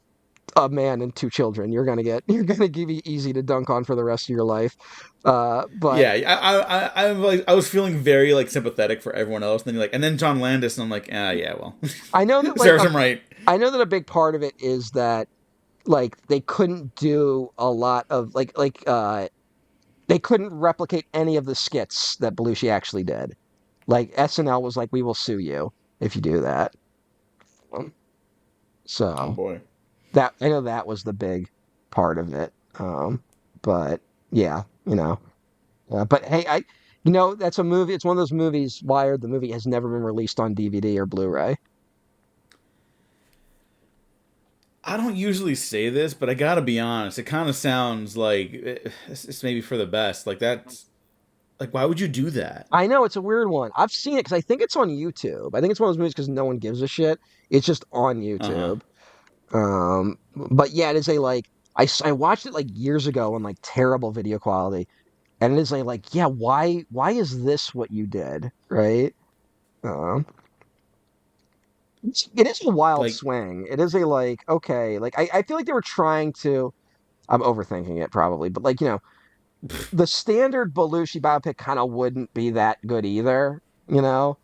Speaker 1: a man and two children. You're gonna give you easy to dunk on for the rest of your life. But
Speaker 2: Yeah, I'm like I was feeling very like sympathetic for everyone else, and then like, and then John Landis, and I'm like, ah, yeah, well,
Speaker 1: I know that
Speaker 2: serves him right.
Speaker 1: I know that a big part of it is that like they couldn't do a lot of they couldn't replicate any of the skits that Belushi actually did. Like SNL was like, we will sue you if you do that. Um,
Speaker 2: Oh
Speaker 1: So
Speaker 2: boy.
Speaker 1: that I know that was the big part of it. But yeah, but hey, that's a movie. It's one of those movies. Wired, the movie has never been released on DVD or Blu-ray.
Speaker 2: I don't usually say this, but I gotta be honest. It kind of sounds like it's maybe for the best. Like that's like, why would you do that?
Speaker 1: I know it's a weird one. I've seen it because I think it's on YouTube. I think it's one of those movies because no one gives a shit. It's just on
Speaker 2: Uh huh.
Speaker 1: YouTube. But yeah, it is a like I watched it like years ago on like terrible video quality, and it is a like yeah, why is this what you did, right? Um, it is a wild
Speaker 2: Like,
Speaker 1: swing. It is a like okay, like I feel like they were trying to. I'm overthinking it probably, but like the standard Belushi biopic kind of wouldn't be that good either. You know,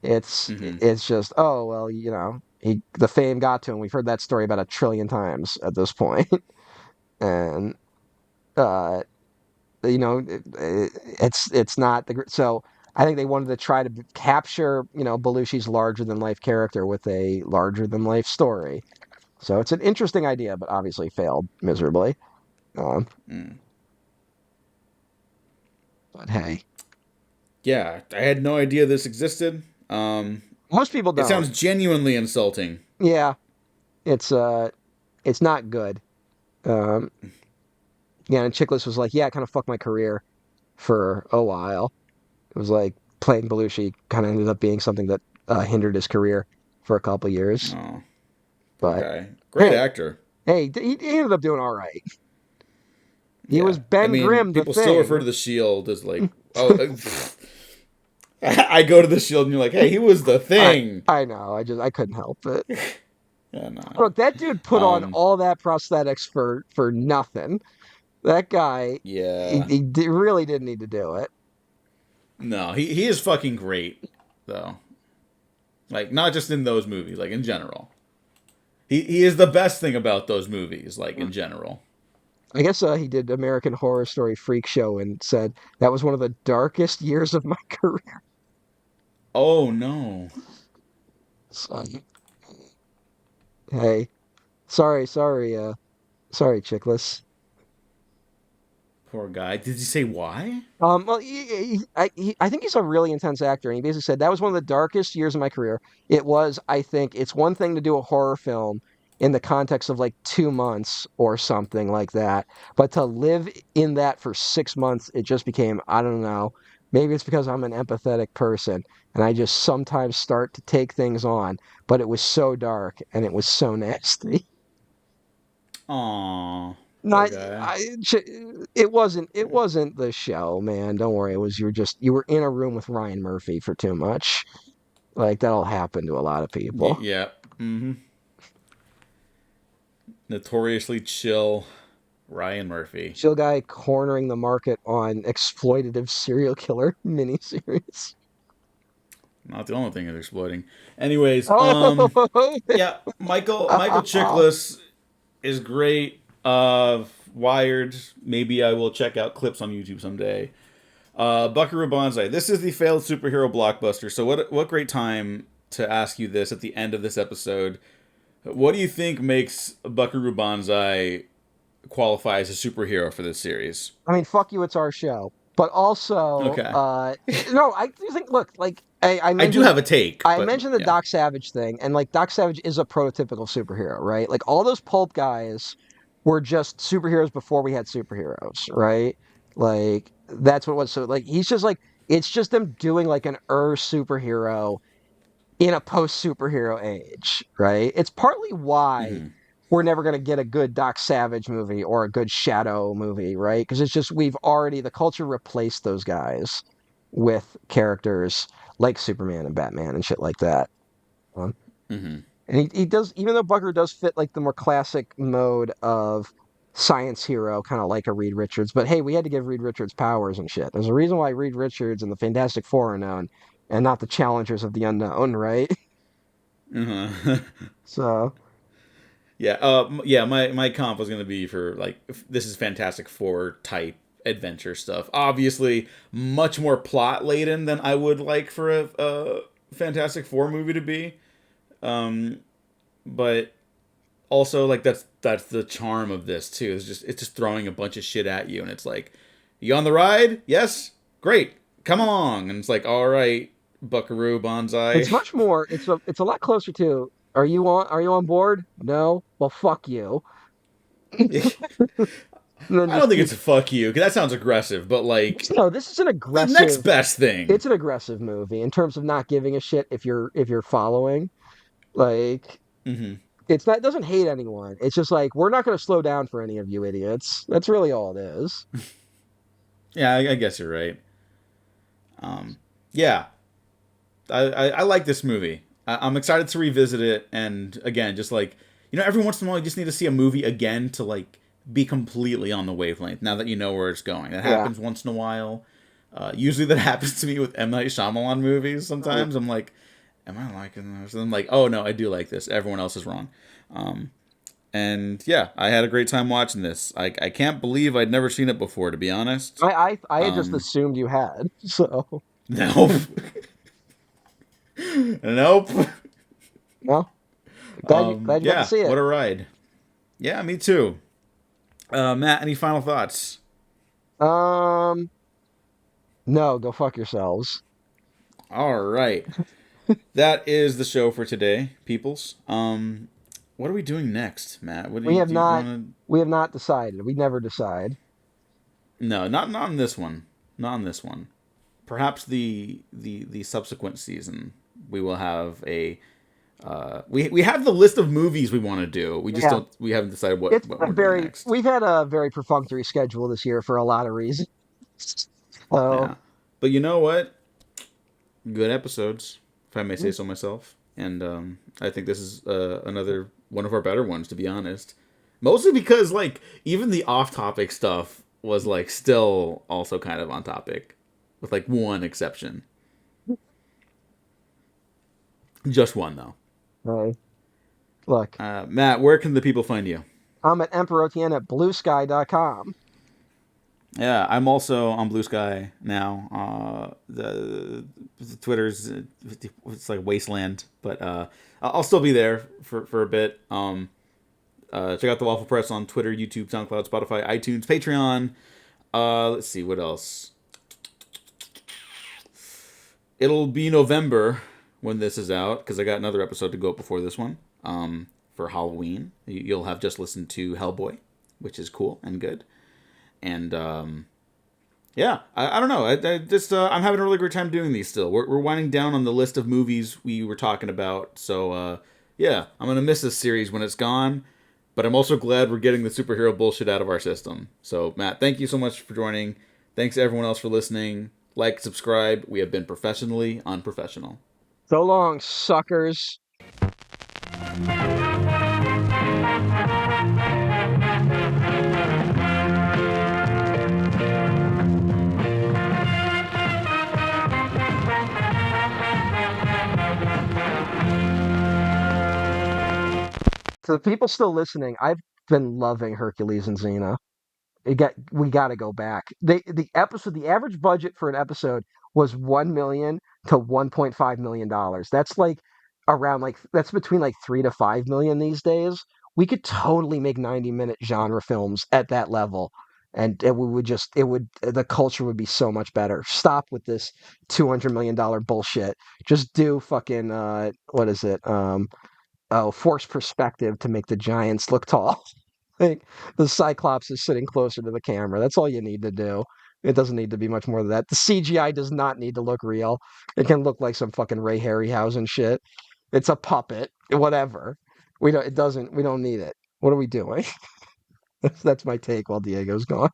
Speaker 2: mm-hmm.
Speaker 1: it's just oh well, the fame got to him. We've heard that story about a trillion times at this point, and uh, it's not so. I think they wanted to try to capture Belushi's larger than life character with a larger than life story. So it's an interesting idea, but obviously failed miserably. Um,
Speaker 2: Mm.
Speaker 1: but hey,
Speaker 2: Yeah, I had no idea this existed.
Speaker 1: most people
Speaker 2: It
Speaker 1: don't.
Speaker 2: sounds genuinely insulting.
Speaker 1: Yeah, it's uh, it's not good. Um, yeah, and Chickless was like, yeah, it kind of fucked my career for a while. It was like playing Belushi kind of ended up being something that hindered his career for a couple years.
Speaker 2: Oh, poor
Speaker 1: But
Speaker 2: guy. Great
Speaker 1: hey,
Speaker 2: actor.
Speaker 1: he ended up doing all right. He was
Speaker 2: Yeah, I
Speaker 1: Ben
Speaker 2: mean,
Speaker 1: Grimm, the
Speaker 2: people still refer
Speaker 1: Thing.
Speaker 2: to the Shield as like, oh, I go to the Shield, and you're like, hey, he was the
Speaker 1: I
Speaker 2: Thing.
Speaker 1: I know. I couldn't help it.
Speaker 2: Yeah, no.
Speaker 1: Look, that dude put on all that prosthetics for nothing. That guy,
Speaker 2: Yeah.
Speaker 1: really didn't need to do it.
Speaker 2: No, he is fucking great though. Like not just in those movies, like in general. He is the best thing about those movies, like in general.
Speaker 1: I guess he did American Horror Story Freak Show and said that was one of the darkest years of my career.
Speaker 2: Oh no.
Speaker 1: So, hey, sorry, Chickless.
Speaker 2: Poor guy. Did you say why?
Speaker 1: Well, I think he's a really intense actor, and he basically said that was one of the darkest years of my career. It was, I think, it's one thing to do a horror film in the context of like 2 months or something like that, but to live in that for 6 months, it just became, I don't know, maybe it's because I'm an empathetic person, and I just sometimes start to take things on, but it was so dark and it was so nasty.
Speaker 2: Aw, poor
Speaker 1: Not,
Speaker 2: guy.
Speaker 1: it wasn't the show, man. Don't worry. It was you were in a room with Ryan Murphy for too much. Like that'll happen to a lot of people.
Speaker 2: Yeah. Mm-hmm. Notoriously chill Ryan Murphy.
Speaker 1: Chill guy cornering the market on exploitative serial killer miniseries.
Speaker 2: Not the only thing that's exploding. Anyways,
Speaker 1: Oh,
Speaker 2: yeah, Michael Chiklis is great. Wired. Maybe I will check out clips on YouTube someday. Buckaroo Banzai. This is the failed superhero blockbuster. So what great time to ask you this at the end of this episode. What do you think makes Buckaroo Banzai qualify as a superhero for this series?
Speaker 1: I mean, fuck you. It's our show. But also,
Speaker 2: Okay.
Speaker 1: no, I do think. Look, like I
Speaker 2: I do
Speaker 1: mentioned,
Speaker 2: have a take,
Speaker 1: I
Speaker 2: but
Speaker 1: mentioned the
Speaker 2: yeah.
Speaker 1: Doc Savage thing, and like Doc Savage is a prototypical superhero, right? Like all those pulp guys were just superheroes before we had superheroes, right? Like that's what it was. So like he's just like it's just them doing like an superhero in a post superhero age, right? It's partly why
Speaker 2: Mm-hmm.
Speaker 1: we're never going to get a good Doc Savage movie or a good Shadow movie, right? Because it's just the culture replaced those guys with characters like Superman and Batman and shit like that. Um,
Speaker 2: Mm-hmm.
Speaker 1: And he does, even though Buckaroo does fit like the more classic mode of science hero, kind of like a Reed Richards. But hey, we had to give Reed Richards powers and shit. There's a reason why Reed Richards and the Fantastic Four are known, and not the Challengers of the Unknown, right?
Speaker 2: Uh-huh.
Speaker 1: So
Speaker 2: Yeah, yeah. My comp was gonna be for like this is Fantastic Four type adventure stuff. Obviously, much more plot laden than I would like for a Fantastic Four movie to be. Um, but also like that's the charm of this too. It's just throwing a bunch of shit at you, and it's like, you on the ride? Yes, great. Come along, and it's like, all right, Buckaroo
Speaker 1: it's
Speaker 2: Banzai.
Speaker 1: much more. It's a lot closer to. Are you on board? No. Well, fuck you. And then
Speaker 2: I don't
Speaker 1: just
Speaker 2: think
Speaker 1: keep.
Speaker 2: it's a fuck you because that sounds aggressive, but like
Speaker 1: No, this is an
Speaker 2: the next
Speaker 1: aggressive.
Speaker 2: best thing.
Speaker 1: It's an aggressive movie in terms of not giving a shit if you're following. Like
Speaker 2: Hmm.
Speaker 1: it's not, it doesn't hate anyone. It's just like we're not going to slow down for any of you idiots. That's really all it is.
Speaker 2: Yeah, I guess you're right. Um, yeah, I like this movie. I'm excited to revisit it, and again, just like every once in a while, you just need to see a movie again to like be completely on the wavelength. Now that you know where it's going, that
Speaker 1: Yeah.
Speaker 2: happens once in a while. Usually, that happens to me with M Night Shyamalan movies.
Speaker 1: Mm.
Speaker 2: Sometimes I'm like, "Am I liking this?" And I'm like, "Oh no, I do like this. Everyone else is wrong." Um, and yeah, I had a great time watching this. I can't believe I'd never seen it before, to be honest.
Speaker 1: I had just
Speaker 2: Um,
Speaker 1: assumed you had. So,
Speaker 2: nope, nope.
Speaker 1: well, glad you got to
Speaker 2: Yeah,
Speaker 1: see
Speaker 2: what
Speaker 1: it.
Speaker 2: a ride. Yeah, me too. Matt, any final thoughts?
Speaker 1: Um, no, go fuck yourselves.
Speaker 2: All right, that is the show for today, peoples. What are we doing next, Matt? What
Speaker 1: We have
Speaker 2: do you
Speaker 1: not
Speaker 2: want to?
Speaker 1: we have not decided. We never decide.
Speaker 2: No, not on this one. Not on this one. Perhaps the subsequent season we will have a. We have the list of movies we want to do. We just
Speaker 1: Yeah.
Speaker 2: don't. We haven't decided
Speaker 1: It's
Speaker 2: what
Speaker 1: been a
Speaker 2: we're doing
Speaker 1: very
Speaker 2: next.
Speaker 1: we've had a very perfunctory schedule this year for a lot of reasons. So,
Speaker 2: Yeah, but you know what? Good episodes, if I may say so myself. And I think this is another one of our better ones, to be honest. Mostly because like even the off-topic stuff was like still also kind of on topic, with like one exception. Just one though.
Speaker 1: hey, look,
Speaker 2: Matt, where can the people find you?
Speaker 1: I'm at EmperorTN at bluesky.com.
Speaker 2: Yeah, I'm also on Blue Sky now. The Twitter's it's like wasteland, but I'll still be there for a bit. Check out the Waffle Press on Twitter, YouTube, SoundCloud, Spotify, iTunes, Patreon. Let's see what else. It'll be November when this is out because I got another episode to go up before this one. For Halloween, you'll have just listened to Hellboy, which is cool and good. And yeah, I don't know. I just I'm having a really great time doing these. Still, we're winding down on the list of movies we were talking about. So yeah, I'm gonna miss this series when it's gone. But I'm also glad we're getting the superhero bullshit out of our system. So Matt, thank you so much for joining. Thanks to everyone else for listening. Like, subscribe. We have been professionally unprofessional.
Speaker 1: So long, suckers. To the people still listening, I've been loving Hercules and Xena. We got to go back. The average budget for an episode was 1 million to 1.5 million dollars. That's like around like that's between like 3 to 5 million these days. We could totally make 90-minute genre films at that level, and we would just it would the culture would be so much better. Stop with this $200 million bullshit. Just do fucking what is it? Force perspective to make the giants look tall. Like the Cyclops is sitting closer to the camera. That's all you need to do. It doesn't need to be much more than that. The CGI does not need to look real. It can look like some fucking Ray Harryhausen shit. It's a puppet. Whatever. We don't. It doesn't. We don't need it. What are we doing? That's my take while Diego's gone.